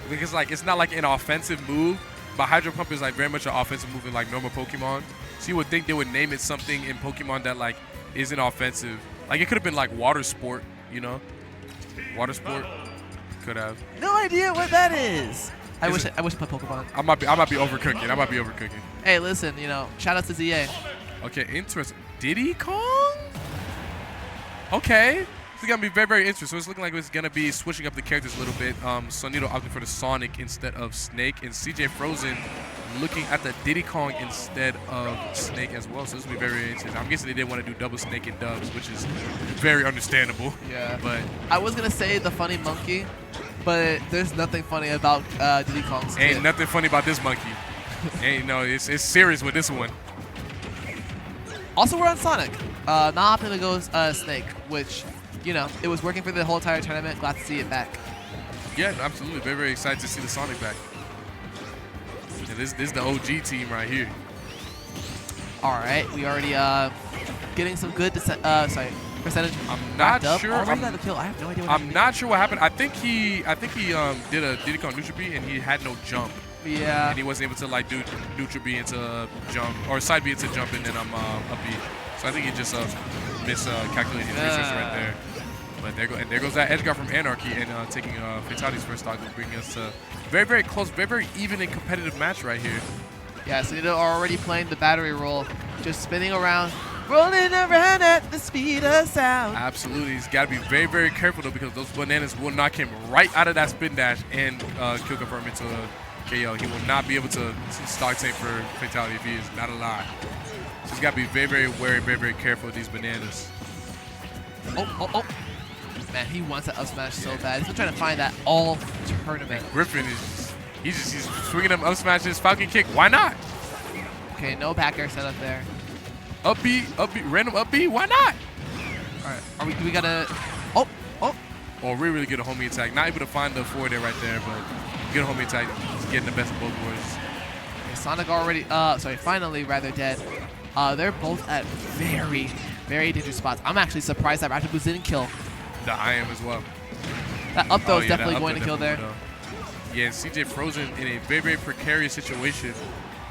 it's not like an offensive move, but Hydro Pump is like very much an offensive move in like normal Pokemon. So you would think they would name it something in Pokemon that like isn't offensive. Like it could have been like Water Sport, you know? Water Sport could have. No idea what that is. I wish I played Pokemon. I might be overcooking. Hey, listen, you know, shout out to ZA. Okay, interesting. Diddy Kong? Okay. This is going to be very, very interesting. So it's looking like it's going to be switching up the characters a little bit. Sonito opting for the Sonic instead of Snake. And CJ Frozen looking at the Diddy Kong instead of Snake as well. So this will be very, very interesting. I'm guessing they didn't want to do double Snake and dubs, which is very understandable. Yeah. But I was going to say the funny monkey, but there's nothing funny about Diddy Kong's ain't kid. nothing funny about this monkey. It's serious with this one. Also, we're on Sonic. Not opting to go Snake, which you know, it was working for the whole entire tournament. Glad to see it back. Yeah, absolutely. Very, very excited to see the Sonic back. And this is the OG team right here. All right, we already getting some good percentage. I'm not sure. Already got the kill. I have no idea what I'm not sure what happened. I think he did a Diddy Kong neutral B and he had no jump. Yeah. And he wasn't able to like do neutral B into jump or side B into jump and then up B. So I think he just miscalculated his research right there. But there goes that edge guard from Anarchy and taking Fatality's first stock to bring us to very, very close, very, very even and competitive match right here. Yeah, so they're already playing the battery roll, just spinning around, rolling around at the speed of sound. Absolutely. He's got to be very, very careful, though, because those bananas will knock him right out of that spin dash and kill confirm into a KO. He will not be able to stock tank for Fatality if he is not alive. So he's got to be very, very wary, very, very careful with these bananas. Oh. Man, he wants that up smash so bad. He's been trying to find that all tournament. Griffin is he's swinging them up smashes, Falcon kick. Why not? Okay, no back air set up there. Up B, random up B. Why not? All right, we gotta. Oh. Oh, really good a homie attack. Not able to find the forward there right there, but good homie attack. He's getting the best of both worlds. Okay, Sonic already. Finally rather dead. They're both at very, very dangerous spots. I'm actually surprised that Raptor Boost didn't kill. I am as well. That up throw is definitely going to kill there. Yeah, and CJ Frozen in a very, very precarious situation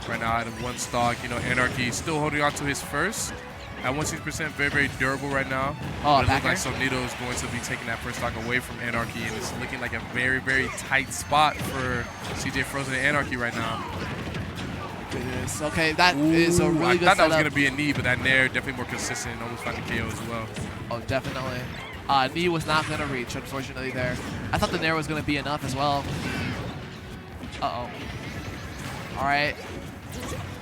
right now out of one stock. You know, Anarchy still holding on to his first at 160%, very, very durable right now. Oh, it looks back like Sonito is going to be taking that first stock away from Anarchy, and it's looking like a very, very tight spot for CJ Frozen and Anarchy right now. Goodness. Okay, that is a really good I thought that setup. was going to be a knee, but that Nair definitely more consistent and almost finding KO as well. Oh, definitely. Knee was not going to reach, unfortunately, there. I thought the Nair was going to be enough as well. Uh-oh. All right.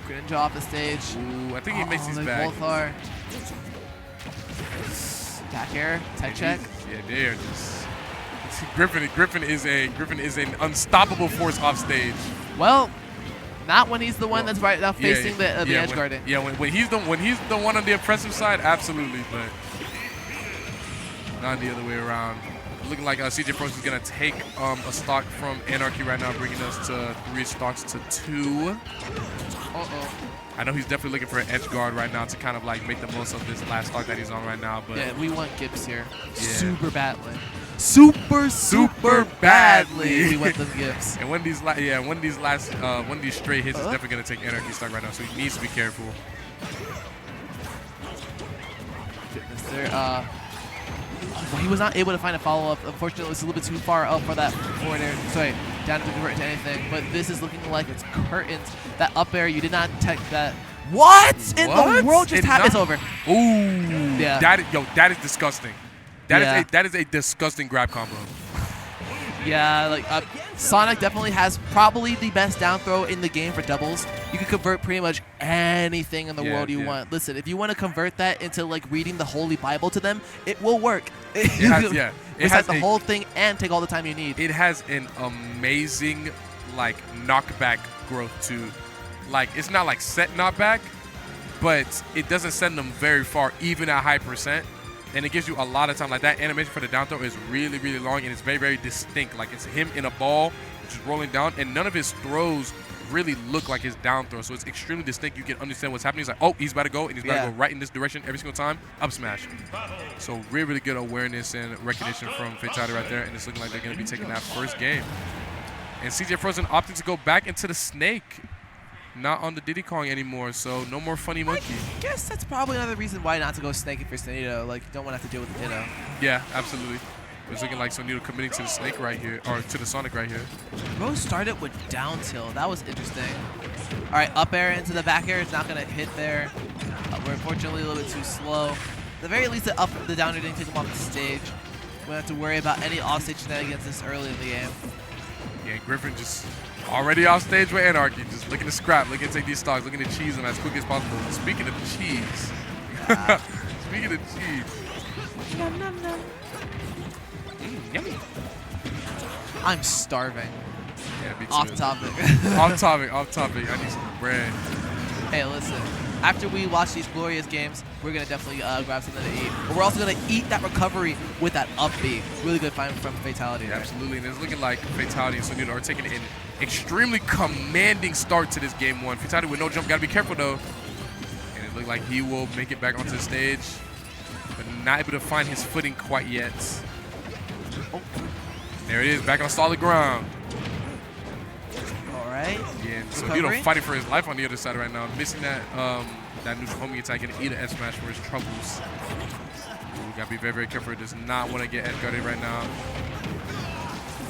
Greninja off the stage. Ooh, I think he makes his they back. both are. Back air, tech check. Yeah, they are just. Griffin is an unstoppable force off stage. Well, not when he's the one that's right now facing the edge guarding. Yeah, when he's the one on the impressive side, absolutely, but not the other way around. Looking like CJ Frozen is gonna take a stock from Anarchy right now, bringing us to 3 stocks to 2. I know he's definitely looking for an edge guard right now to kind of like make the most of this last stock that he's on right now. But yeah, we want Gibbs here. Yeah. Super badly. Super badly. We want them Gibbs. And one of these straight hits is definitely gonna take Anarchy stock right now, so he needs to be careful. Goodness, there. Well, he was not able to find a follow-up. Unfortunately, it was a little bit too far up for that forward air. Sorry, down to convert into anything. But this is looking like it's curtains. That up air, you did not detect that. What in the world just happened? It's over. Ooh. Yeah. That is disgusting. That is a disgusting grab combo. Yeah, like Sonic definitely has probably the best down throw in the game for doubles. You can convert pretty much anything in the world you want. Listen, if you want to convert that into like reading the Holy Bible to them, it will work. It has the whole thing and take all the time you need. It has an amazing like knockback growth too. Like it's not like set knockback, but it doesn't send them very far even at high percent. And it gives you a lot of time. Like that animation for the down throw is really, really long, and it's very, very distinct. Like it's him in a ball, just rolling down, and none of his throws really look like his down throw. So it's extremely distinct. You can understand what's happening. He's like, oh, he's about to go, and he's about to go right in this direction every single time. Up smash. So really, really good awareness and recognition from Fatality right there, and it's looking like they're going to be taking that first game. And CJ Frozen opting to go back into the snake. Not on the Diddy Kong anymore, so no more funny monkey. I guess that's probably another reason why not to go snaky for Sonito. Like, you don't want to have to deal with the Ditto. Yeah, absolutely. It's looking like Sonito committing to the snake right here, or to the Sonic right here. Bro started with down tilt. That was interesting. All right, up air into the back air. It's not going to hit there. We're unfortunately a little bit too slow. At the very least, the down air didn't take him off the stage. We don't have to worry about any offstage shenanigans this early in the game. Yeah, Griffin just already off stage with Anarchy, just looking to scrap, looking to take these stocks, looking to cheese them as quick as possible. Speaking of cheese, speaking of cheese, Nom, nom, nom. yummy. I'm starving. Yeah, me too. Off topic. Off topic. I need some bread. Hey, listen. after we watch these glorious games, we're going to definitely grab something to eat. But we're also going to eat that recovery with that up B. Really good find from Fatality. Yeah, absolutely, and it's looking like Fatality and Sonito are taking an extremely commanding start to this game one. Fatality with no jump, got to be careful though. And it looked like he will make it back onto the stage, but not able to find his footing quite yet. Oh. There it is, back on solid ground. All right. Yeah, so Recovery. Sonito fighting for his life on the other side right now, missing that that neutral homing attack and eat an F smash for his troubles. Ooh, gotta be very, very careful. Does not want to get edge guarded right now.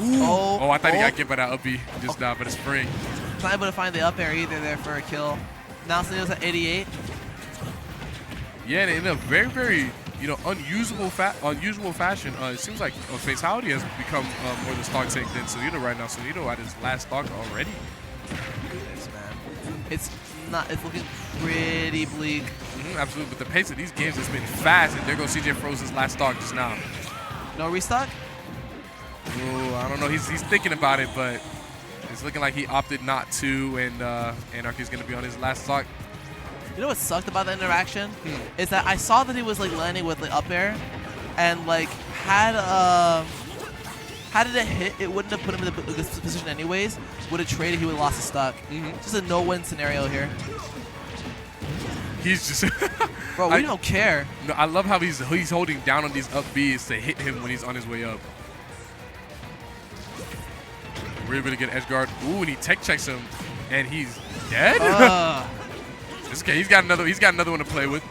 Ooh. Oh, I thought he got get by that up B just now, but it's free. Not able to find the up air either there for a kill. Now Sonito's at 88. Yeah, and in a very, very unusual fashion, it seems like Fatality has become more the stock take than Sonito right now. Sonito at his last stock already. Yes, man. It's looking pretty bleak. Absolutely, but the pace of these games has been fast, and there goes CJ Frozen's last stock just now. No restock? Ooh, I don't know. He's thinking about it, but it's looking like he opted not to, and Anarchy's going to be on his last stock. You know what sucked about the interaction? Is that I saw that he was like landing with like up air, and like had it a hit, it wouldn't have put him in the good position anyways. Would have traded, he would have lost his stock. Just a no-win scenario here. He's just Bro, we don't care. No, I love how he's holding down on these up Bs to hit him when he's on his way up. Really good edge guard. Ooh, and he tech checks him, and he's dead. It's okay. He's got another one to play with.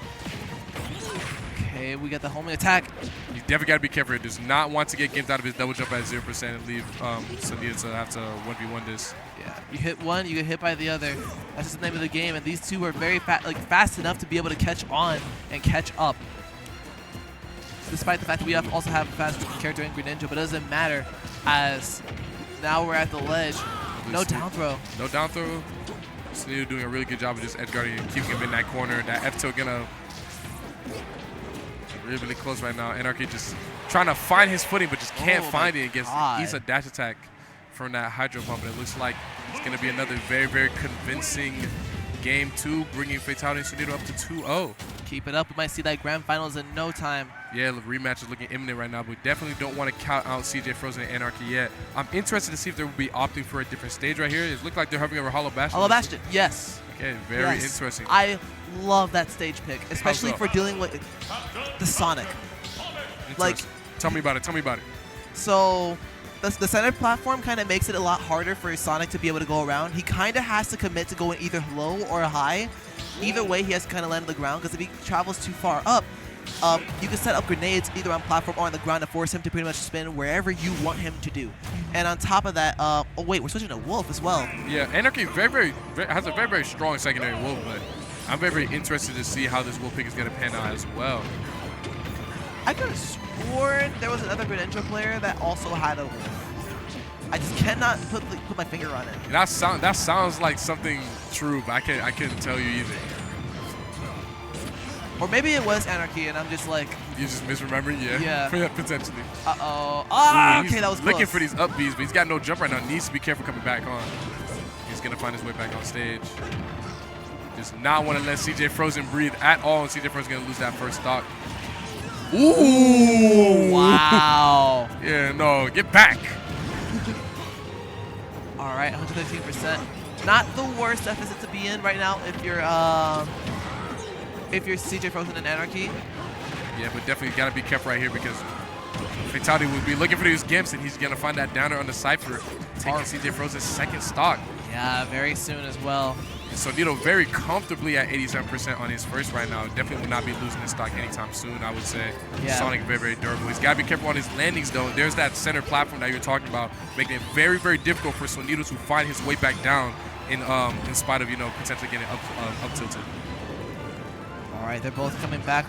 Okay, we got the homing attack. You definitely got to be careful. He does not want to get games out of his double jump at 0% and leave Sonito to have to 1v1 this. Yeah, you hit one, you get hit by the other. That's just the name of the game, and these two are very fast enough to be able to catch on and catch up. Despite the fact that we also have a fast character in Greninja, but it doesn't matter as now we're at the ledge. No down throw. No down throw. Sonito doing a really good job of just edge guarding and keeping him in that corner. That F tilt gonna really close right now. Anarchy just trying to find his footing, but just can't find it against Issa dash attack from that Hydro Pump. And it looks like it's going to be another very, very convincing game 2, bringing Fatality and Sonito up to 2-0. Keep it up. We might see that grand finals in no time. Yeah, the rematch is looking imminent right now, but we definitely don't want to count out CJ Frozen and Anarchy yet. I'm interested to see if they will be opting for a different stage right here. It looks like they're hovering over Hollow Bastion. Hollow Bastion, yes. Okay, very interesting. I love that stage pick, especially for dealing with the Sonic. Like, tell me about it. Tell me about it. So, the center platform kind of makes it a lot harder for Sonic to be able to go around. He kind of has to commit to going either low or high. Either way, he has to kind of land on the ground, because if he travels too far up, you can set up grenades either on platform or on the ground to force him to pretty much spin wherever you want him to do. And on top of that, oh wait, we're switching to Wolf as well. Yeah, Anarchy has a very, very strong secondary Wolf, but I'm very, very interested to see how this Wolf pick is going to pan out as well. I could have sworn there was another Greninja player that also had a Wolf. I just cannot put my finger on it. That sounds like something true, but I couldn't tell you either. Or maybe it was Anarchy, and I'm just like... You just misremembering? Yeah. Potentially. Uh-oh. Okay, that was close. Looking for these up Bs, but he's got no jump right now. Needs to be careful coming back on. He's going to find his way back on stage. Does not want to let CJ Frozen breathe at all, and CJ Frozen's going to lose that first stock. Ooh! Wow. Yeah, no, get back. All right, 113%. Not the worst deficit to be in right now if you're CJ Frozen and Anarchy. Yeah, but definitely got to be careful right here, because Fatality will be looking for these gimps, and he's going to find that downer on the Cypher, taking CJ Frozen's second stock. Yeah, very soon as well. And Sonito very comfortably at 87% on his first right now. Definitely will not be losing his stock anytime soon, I would say. Yeah. Sonic very, very durable. He's got to be careful on his landings, though. There's that center platform that you're talking about, making it very, very difficult for Sonito to find his way back down in spite of, potentially getting up tilted. All right, they're both coming back.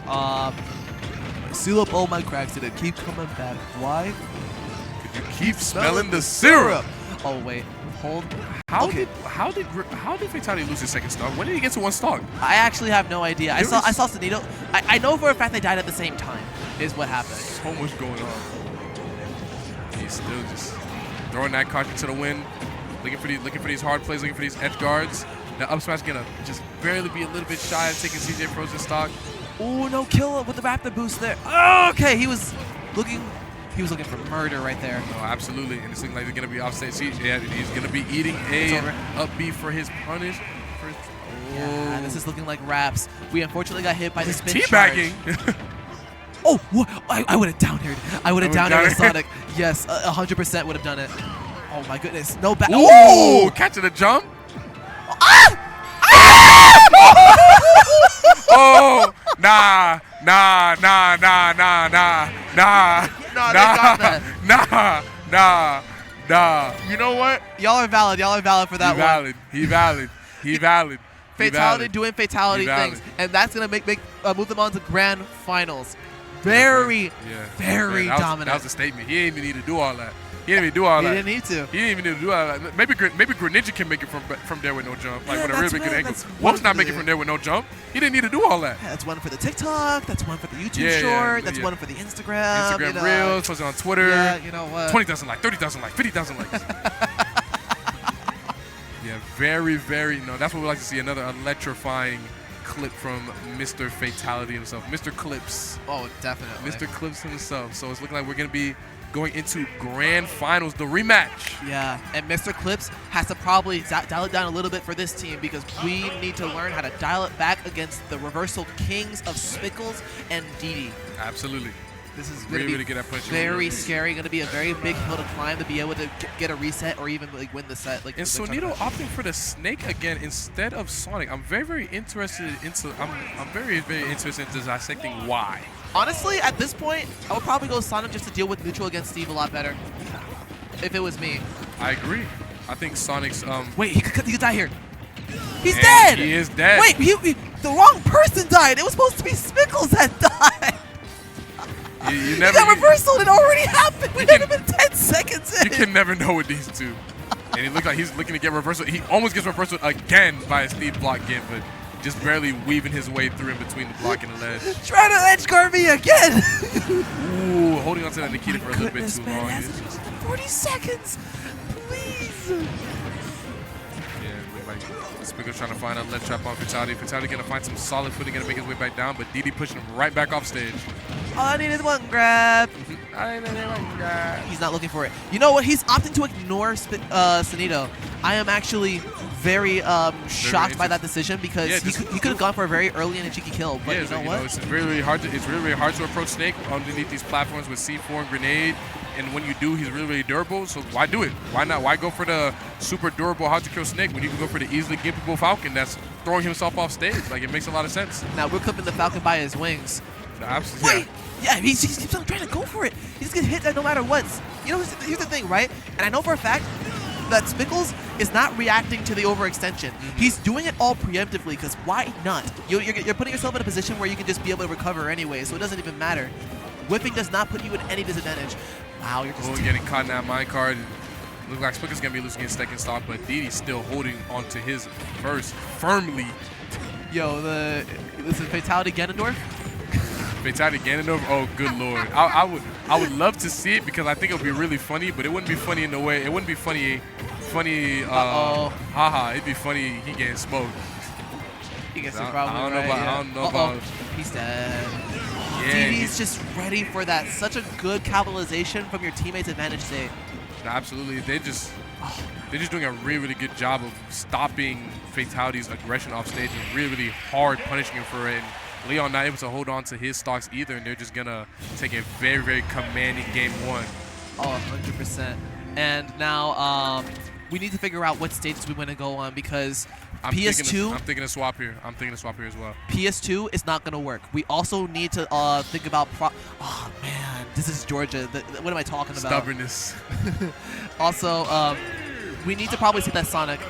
Seal up all my cracks today. Keep coming back. Why? Could you keep smelling the syrup? Oh wait, hold. How did Fatality lose his second stock? When did he get to one stock? I actually have no idea. I saw Sonito. I know for a fact they died at the same time. Is what happened. So much going on. He's still just throwing that caution to the wind, looking for these hard plays, looking for these edge guards. The up smash gonna just barely be a little bit shy of taking CJ Frozen stock. Oh, no kill with the Raptor boost there. Oh, okay, he was looking for murder right there. No, absolutely. And it's looking like they're gonna be offstage. Yeah, he's gonna be eating a up B for his punish. Yeah, this is looking like Raps. We unfortunately got hit by the spin teabagging. Oh, I would have down aired. I would have down aired Sonic. Yes, 100% would have done it. Oh my goodness, no back. Oh, catching a jump. Ah! Oh, nah. You know what? Y'all are valid for that one. He valid. Fatality doing fatality things, and that's gonna move them on to grand finals. Very dominant. That was a statement. He didn't even need to do all that. He didn't even do all that. He didn't need to. He didn't even need to do all that. Maybe Greninja can make it from there with no jump, like with a really good angle. That's Won's not making it from there with no jump. He didn't need to do all that. Yeah, that's one for the TikTok. That's one for the YouTube short. That's one for the Instagram. Reels, post it on Twitter. Yeah, you know what? 20,000 likes, 30,000 likes, 50,000 likes. Yeah, very. No, that's what we like to see. Another electrifying clip from Mr. Fatality himself, Mr. Clips. Oh, definitely. Mr. Clips himself. So it's looking like we're gonna be going into grand finals, the rematch. Yeah, and Mr. Clips has to probably dial it down a little bit for this team because we need to learn how to dial it back against the reversal kings of Spickles and Didi. Absolutely. This is really good at punching. Very scary. Going to be a very big hill to climb to be able to get a reset or even like win the set. Like and Sonito opting for the Snake again instead of Sonic. I'm very interested into. I'm very interested in dissecting why. Honestly, at this point, I would probably go Sonic just to deal with neutral against Steve a lot better. If it was me. I agree. I think Sonic's. Wait, he could die here. He's dead. He is dead. Wait, the wrong person died. It was supposed to be Spickles that died. You never. That reversal had already happened. We haven't been 10 seconds in. You can never know with these two. And he looked like he's looking to get reversal. He almost gets reversal again by a Steve block again, but just barely weaving his way through in between the block and the ledge. Trying to edge guard me again. Ooh, holding on to that Nikita for a little bit too long. 40 seconds, please. Spickle's trying to find a ledge trap on Fatality. Fatality gonna find some solid footing, gonna make his way back down, but Didi pushing him right back off stage. All I need is one grab. He's not looking for it. You know what? He's opting to ignore Sonito. I am actually very shocked by that decision because he could have gone for a very early and a cheeky kill. But you know what? It's really hard to approach Snake underneath these platforms with C4 and grenade. And when you do, he's really durable. So why do it? Why not? Why go for the super durable hard to kill Snake when you can go for the easily gimpable Falcon that's throwing himself off stage? Like, it makes a lot of sense. Now we're clipping the Falcon by his wings. No, absolutely. Wait, yeah, he keeps on trying to go for it. He's gonna hit that no matter what. You know, here's the thing, right? And I know for a fact that Spickles is not reacting to the overextension. He's doing it all preemptively because why not? You're putting yourself in a position where you can just be able to recover anyway, so it doesn't even matter. Whipping does not put you at any disadvantage. Wow, you're just getting caught in that mind card. Looks like Spickle's gonna be losing his second stock, but Didi's still holding onto his first firmly. Yo, this is Fatality Ganondorf. Fatality Ganondorf. Oh, good lord! I would love to see it because I think it would be really funny, but it wouldn't be funny in the way. It wouldn't be funny. Haha! It'd be funny. He getting smoked. He gets probably I don't know about. He's dead. Yeah, Didi's just ready for that. Such a good capitalization from your teammates' advantage state. Absolutely. They're just doing a really good job of stopping Fatality's aggression off stage and really hard punishing him for it. And Leon not able to hold on to his stocks either, and they're just gonna take a very commanding game one. Oh, 100%. And now we need to figure out what stages we want to go on because I'm thinking a swap here. I'm thinking a swap here as well. PS2 is not going to work. We also need to think about oh, man. This is Georgia. What am I talking about? Stubbornness. Also, we need to probably see that Sonic.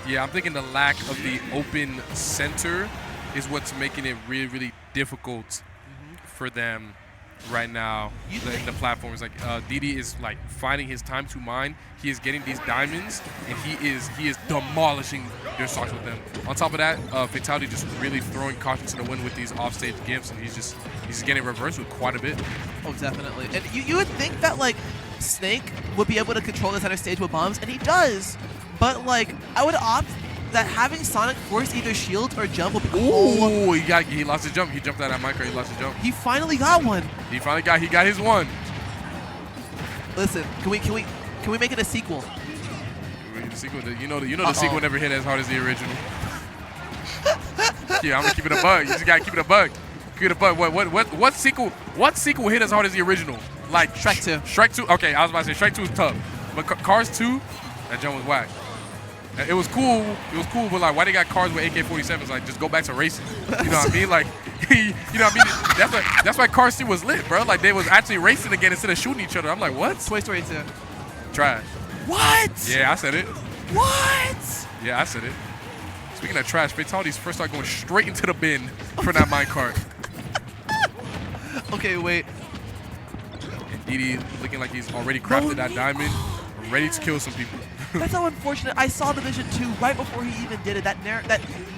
Yeah, I'm thinking the lack of the open center is what's making it really difficult for them right now in the platforms. Like Didi is like finding his time to mine. He is getting these diamonds and he is demolishing their stocks with them. On top of that, Fatality just really throwing caution to the wind with these offstage gimps, and he's getting reversed with quite a bit. Oh, definitely. And you would think that like Snake would be able to control the center stage with bombs, and he does. But like I would opt that having Sonic force either shield or jump will be Ooh, he lost his jump. He jumped out of that micro. He lost his jump. He finally got one. He got his one. Listen, can we make it a sequel? The sequel, the sequel never hit as hard as the original. Yeah, I'm gonna keep it a bug. You just gotta keep it a bug. Keep it a bug. What sequel hit as hard as the original? Like Shrek 2. Shrek 2. Okay, I was about to say Shrek 2 is tough, but Cars 2, that jump was whack. It was cool. It was cool, but like, why they got cars with AK-47s? Like, just go back to racing. You know what I mean? Like, you know what I mean? That's why Cars 2 was lit, bro. Like, they was actually racing again instead of shooting each other. I'm like, what? Toy Story 2. Trash. What? Yeah, I said it. What? Yeah, I said it. Speaking of trash, fatalities first start going straight into the bin for that minecart. Okay, wait. And Didi looking like he's already crafted that diamond, ready to kill some people. That's so unfortunate. I saw the Vision 2 right before he even did it. That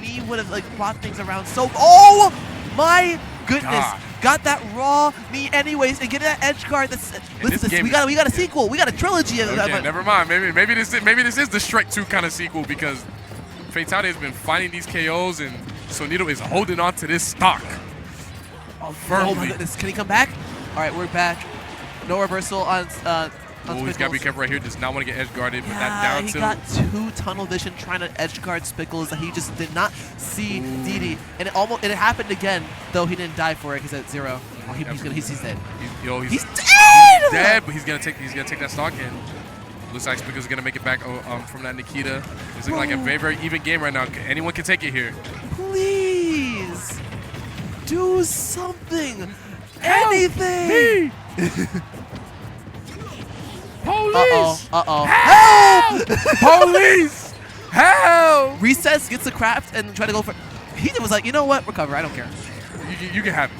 knee would have like brought things around. So, oh my goodness! God. Got that raw knee anyways, and get that edge guard. We got a sequel. We got a trilogy. Okay, never mind. Maybe this is the Shrek 2 kind of sequel because Fatality has been finding these KOs and Sonito is holding on to this stock. Firmly. Oh my goodness! Can he come back? All right, we're back. No reversal on. Oh, he's got to be careful right here. Does not want to get edge guarded, but that down he tilt. got 2 tunnel vision trying to edge guard Spickles that he just did not see Didi, and it happened again. Though he didn't die for it. He's at 0. Oh, he's dead. He's dead. Dead, but he's gonna take that stock in. Looks like Spickles is gonna make it back from that Nikita. It's looking like a very, very even game right now. Anyone can take it here. Please do something. Help Anything. me. Police! Uh-oh. Help! Police! Help! Recess gets the craft and try to go for. He was like, you know what? Recover. I don't care. You can have it.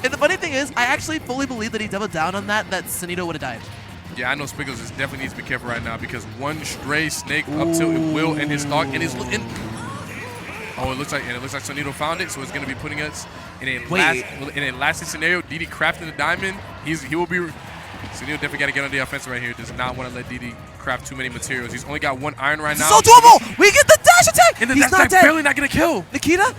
And the funny thing is, I actually fully believe that he doubled down on that Sonito would have died. Yeah, I know Spiggles definitely needs to be careful right now because one stray snake up tilt it will end his stock and his. Oh, it looks like Sonito found it, so it's gonna be putting us in a lasting scenario. Didi crafting the diamond. He will be. Sonito definitely got to get on the offensive right here. Does not want to let Didi craft too many materials. He's only got 1 iron right now. So doable! We get the dash attack! And the He's dash not attack dead. barely not going to kill. Nikita?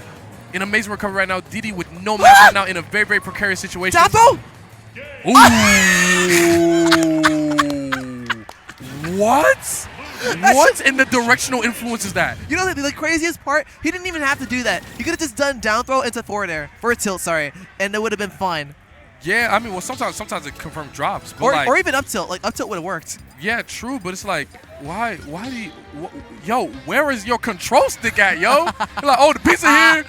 An amazing recovery right now. Didi with no match right now in a very, very precarious situation. Down throw! Ooh. What? What in the directional influence is that? You know the craziest part? He didn't even have to do that. He could have just done down throw into forward air. For a tilt, sorry. And it would have been fine. Yeah, I mean, well, sometimes it confirmed drops. But or even up tilt. Like, up tilt would have worked. Yeah, true, but it's like, why do you, yo, where is your control stick at, yo? You're like, oh, the pizza here.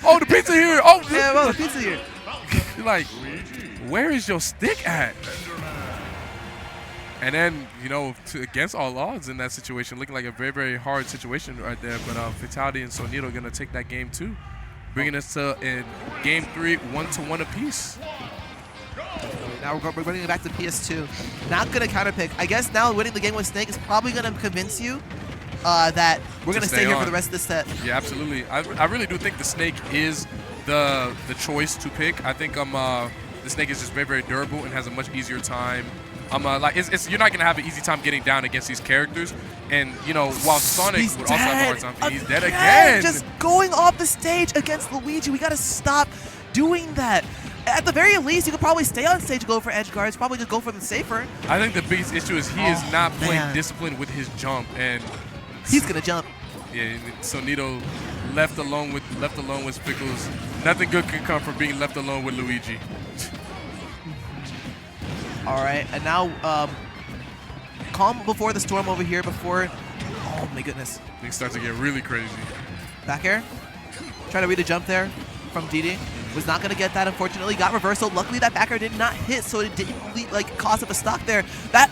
Oh, the pizza here. Oh, yeah, well, the pizza here. You're like, where is your stick at? And then, against all odds in that situation, looking like a very, very hard situation right there. But Fatality and Sonito going to take that game too, bringing us to in game 3, 1-1 apiece. Now we're running it back to PS2. Not going to counterpick. I guess now winning the game with Snake is probably going to convince you that we're going to stay here for the rest of the set. Yeah, absolutely. I really do think the Snake is the choice to pick. I think the Snake is just very, very durable and has a much easier time. You're not gonna have an easy time getting down against these characters, and while Sonic would also have a hard time. He's dead again. Just going off the stage against Luigi. We gotta stop doing that. At the very least, you could probably stay on stage and go for edge guards. Probably just go for them safer. I think the biggest issue is he is not playing discipline with his jump, and he's gonna jump. Yeah, Sonito left alone with Spickles. Nothing good can come from being left alone with Luigi. All right, and now calm before the storm over here. Oh my goodness. Things start to get really crazy. Back air. Try to read a jump there from Didi. Was not going to get that, unfortunately. Got reversal. Luckily, that back air did not hit, so it didn't cost up a stock there. That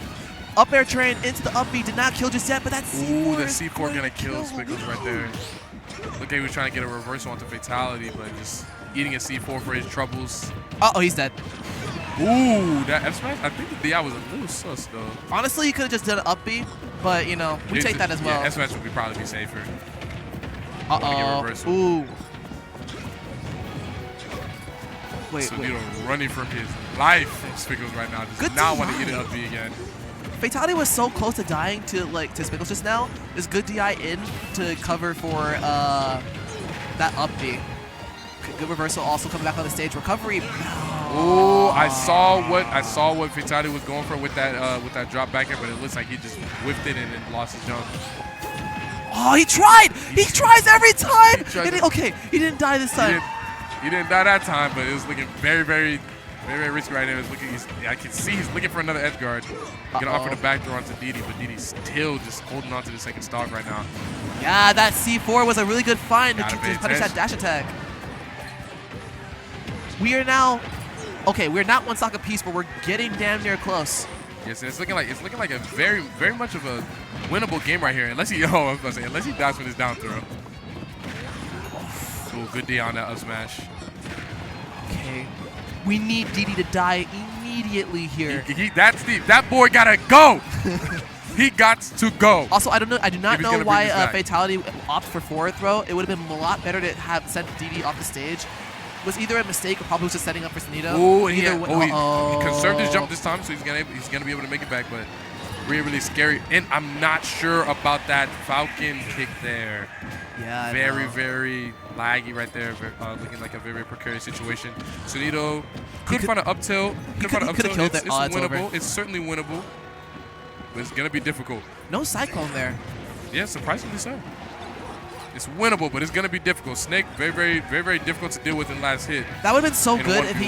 up air train into the up B did not kill just yet, but that C4 Ooh, the C4 going to kill Spickles right there. Look like he was trying to get a reversal onto Fatality, but just eating a C4 for his troubles. Uh-oh, he's dead. Ooh, that F smash. I think the DI was a little sus though. Honestly, you could have just done an up B, but we take that as well. Yeah, F smash would probably be safer. Uh-oh. Ooh. Wait. Sonito running for his life from Spickles right now. Does not want to eat it up B again. Fatality was so close to dying to Spickles just now. There's good DI in to cover for that up B. Good reversal also coming back on the stage. Recovery. Oh, I saw what Fatality was going for with that drop back here, but it looks like he just whiffed it and then lost his jump. Oh, he tried! He tries every time! Okay, he didn't die this time. He didn't die that time, but it was looking very, very, very, very risky right now. I can see he's looking for another edge guard. Gonna offer the back throw onto Didi, but Didi's still just holding on to the second stock right now. Yeah, that C4 was a really good find to punish that dash attack. We are now, okay, we're not one stock apiece, but we're getting damn near close. Yes, and it's looking like a very, very much of a winnable game right here. Unless he, unless he dies with his down throw. Ooh, good D on that up smash. Okay, we need Didi to die immediately here. That boy gotta go. He got to go. Also, I do not know why Fatality opted for forward throw. It would have been a lot better to have sent Didi off the stage. It was either a mistake or probably was just setting up for Sonito. Ooh, he conserved his jump this time, so he's gonna be able to make it back. But really, really scary. And I'm not sure about that Falcon kick there. Yeah, very, very laggy right there. Looking like a very, very precarious situation. Sonito could find an up tilt. Could have killed that. It's winnable. It's certainly winnable. But it's gonna be difficult. No Cyclone there. Yeah, surprisingly so. It's winnable, but it's going to be difficult. Snake, very, very, very, very difficult to deal with in last hit. That would have been so good if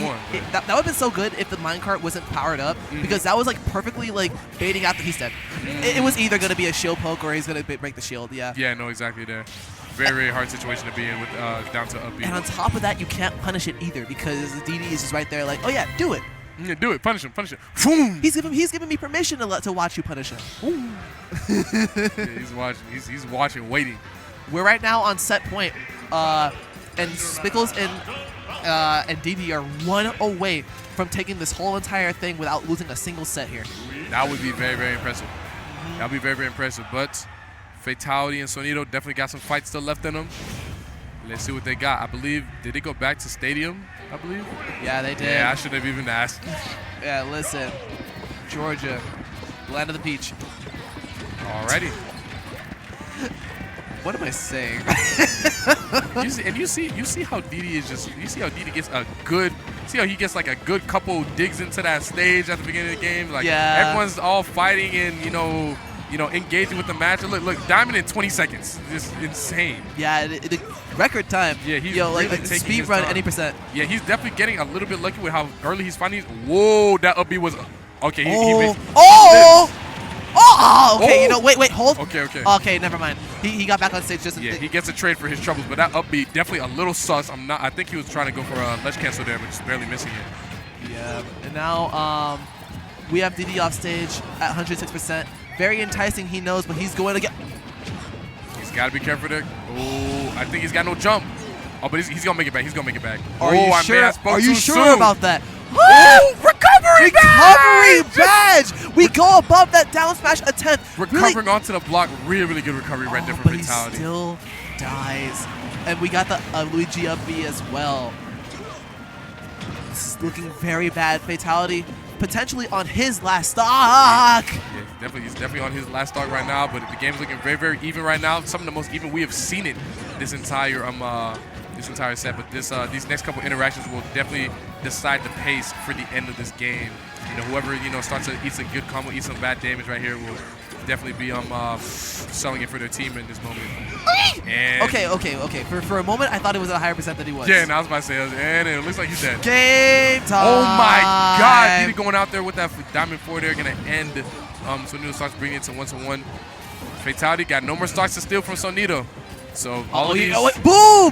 that would have been so good if the minecart wasn't powered up, because that was like perfectly like baiting out that he's dead. It was either going to be a shield poke or he's going to break the shield. Yeah. Yeah, no, exactly there. Very, very hard situation to be in with down to up B. And on top of that, you can't punish it either because the DD is just right there, like, oh yeah, do it. Yeah, do it. Punish him. Punish him. Boom. He's giving me permission to watch you punish him. Yeah, he's watching. He's watching, waiting. We're right now on set point, and Spickles and DD are 1 away from taking this whole entire thing without losing a single set here. That would be very, very impressive. That would be very, very impressive. But Fatality and Sonito definitely got some fights still left in them. Let's see what they got. I believe, did they go back to Stadium, I believe? Yeah, they did. Yeah, I shouldn't have even asked. Yeah, listen, Georgia, land of the peach. Alrighty. What am I saying? you see how Didi is just, you see how Didi gets a good, see how he gets like a good couple digs into that stage at the beginning of the game. Like everyone's all fighting and you know engaging with the match. And look, Diamond in 20 seconds, just insane. Yeah, the record time. Yeah, he's really taking speed run any percent. Yeah, he's definitely getting a little bit lucky with how early he's finding. Whoa, that up B was okay. Okay, you know, wait, hold. Okay. Okay, never mind. He got back on stage just. Yeah, he gets a trade for his troubles, but that up B definitely a little sus. I think he was trying to go for a ledge cancel there, but just barely missing it. Yeah, and now we have DD off stage at 106%. Very enticing, he knows, but he's going to get. He's got to be careful there. Oh, I think he's got no jump. Oh, but he's gonna make it back. He's gonna make it back. Are you sure? Are you sure soon. about that? Woo! Recovery badge! We go above that down smash attempt. Recovering onto the block, really good recovery right there from Fatality. He still dies. And we got the Luigi up B as well. This is looking very bad. Fatality potentially on his last stock. Yeah, he's definitely on his last stock right now, but the game's looking very even right now. Some of the most even we have seen it this entire set. But these next couple interactions will definitely decide the pace for the end of this game. You know, whoever starts to eat some good combo, eat some bad damage right here will definitely be selling it for their team in this moment. And okay. For a moment, I thought it was at a higher percent than he was. Yeah, and I was about to say, and it looks like he's dead. Game time. Oh my God! Didi going out there with that diamond forward there, gonna end. Sonito starts bringing it to 1-1. Fatality got no more stocks to steal from Sonito. So all of these. Boom!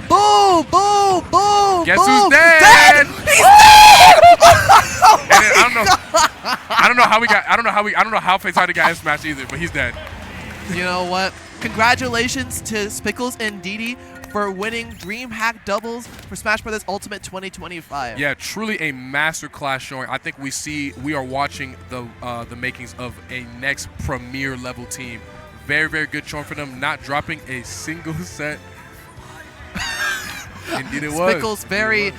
Guess who's dead? He's dead! I don't know how Fatality got his match either, but he's dead. You know what? Congratulations to Spickles and Didi for winning Dreamhack doubles for Smash Bros. Ultimate 2025. Yeah, truly a masterclass showing. I think we are watching the makings of a next premier level team. Very good showing for them, not dropping a single set. Indeed it was. Spickles very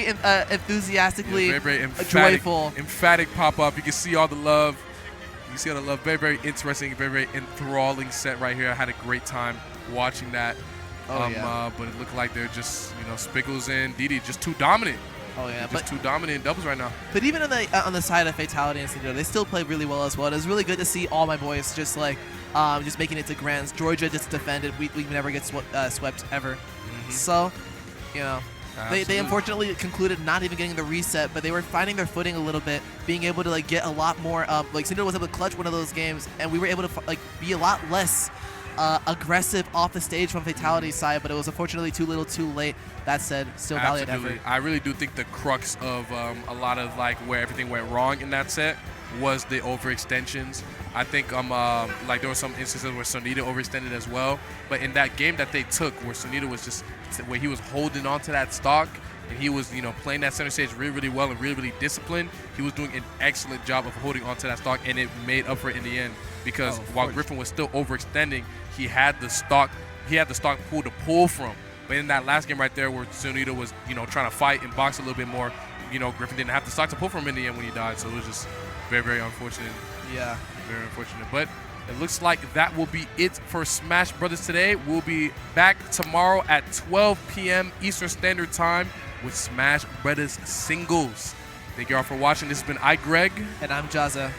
enthusiastically very joyful. emphatic pop-up. You can see all the love. You see all the love. Very, very interesting, very, very enthralling set right here. I had a great time watching that. But it looked like they're just, Spiggles and Didi just too dominant. Oh yeah, just too dominant in doubles right now. But even on the side of Fatality and Sneaker, they still played really well as well. It was really good to see all my boys just just making it to grands. Georgia just defended. We never get swept ever. So, they unfortunately concluded not even getting the reset, but they were finding their footing a little bit, being able to get a lot more. Sneaker was able to clutch one of those games, and we were able to be a lot less aggressive off the stage from Fatality's side, but it was unfortunately too little too late. That said, still valiant effort. I really do think the crux of a lot of where everything went wrong in that set was the overextensions. I think there were some instances where Sonita overextended as well, but in that game that they took where Sonita was where he was holding on to that stock and he was playing that center stage really, really well and really, really disciplined, he was doing an excellent job of holding on to that stock, and it made up for it in the end because while Griffin was still overextending, he had the stock pool to pull from. But in that last game right there where Sonita was trying to fight and box a little bit more, Griffin didn't have the stock to pull from in the end when he died, so it was just very, very unfortunate. Yeah. Very unfortunate. But it looks like that will be it for Smash Brothers today. We'll be back tomorrow at 12 p.m. Eastern Standard Time with Smash Brothers Singles. Thank you all for watching. This has been Greg. And I'm Jaza.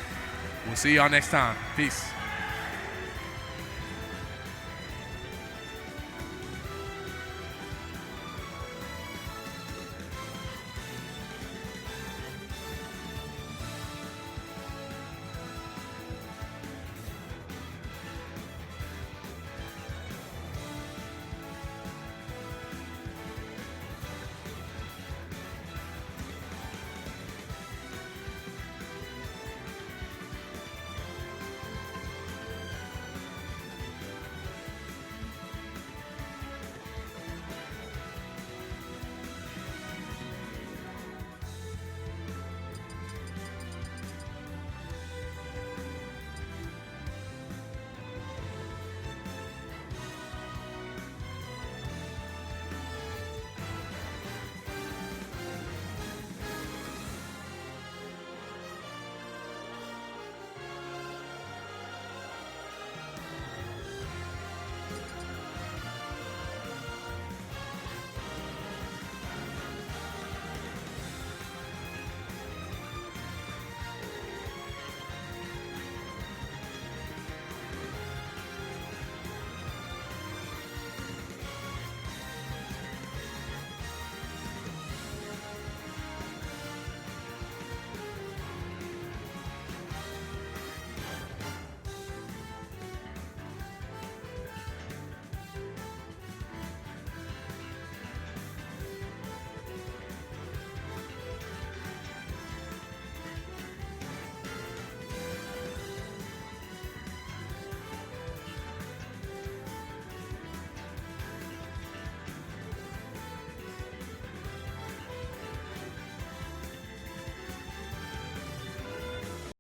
We'll see y'all next time. Peace.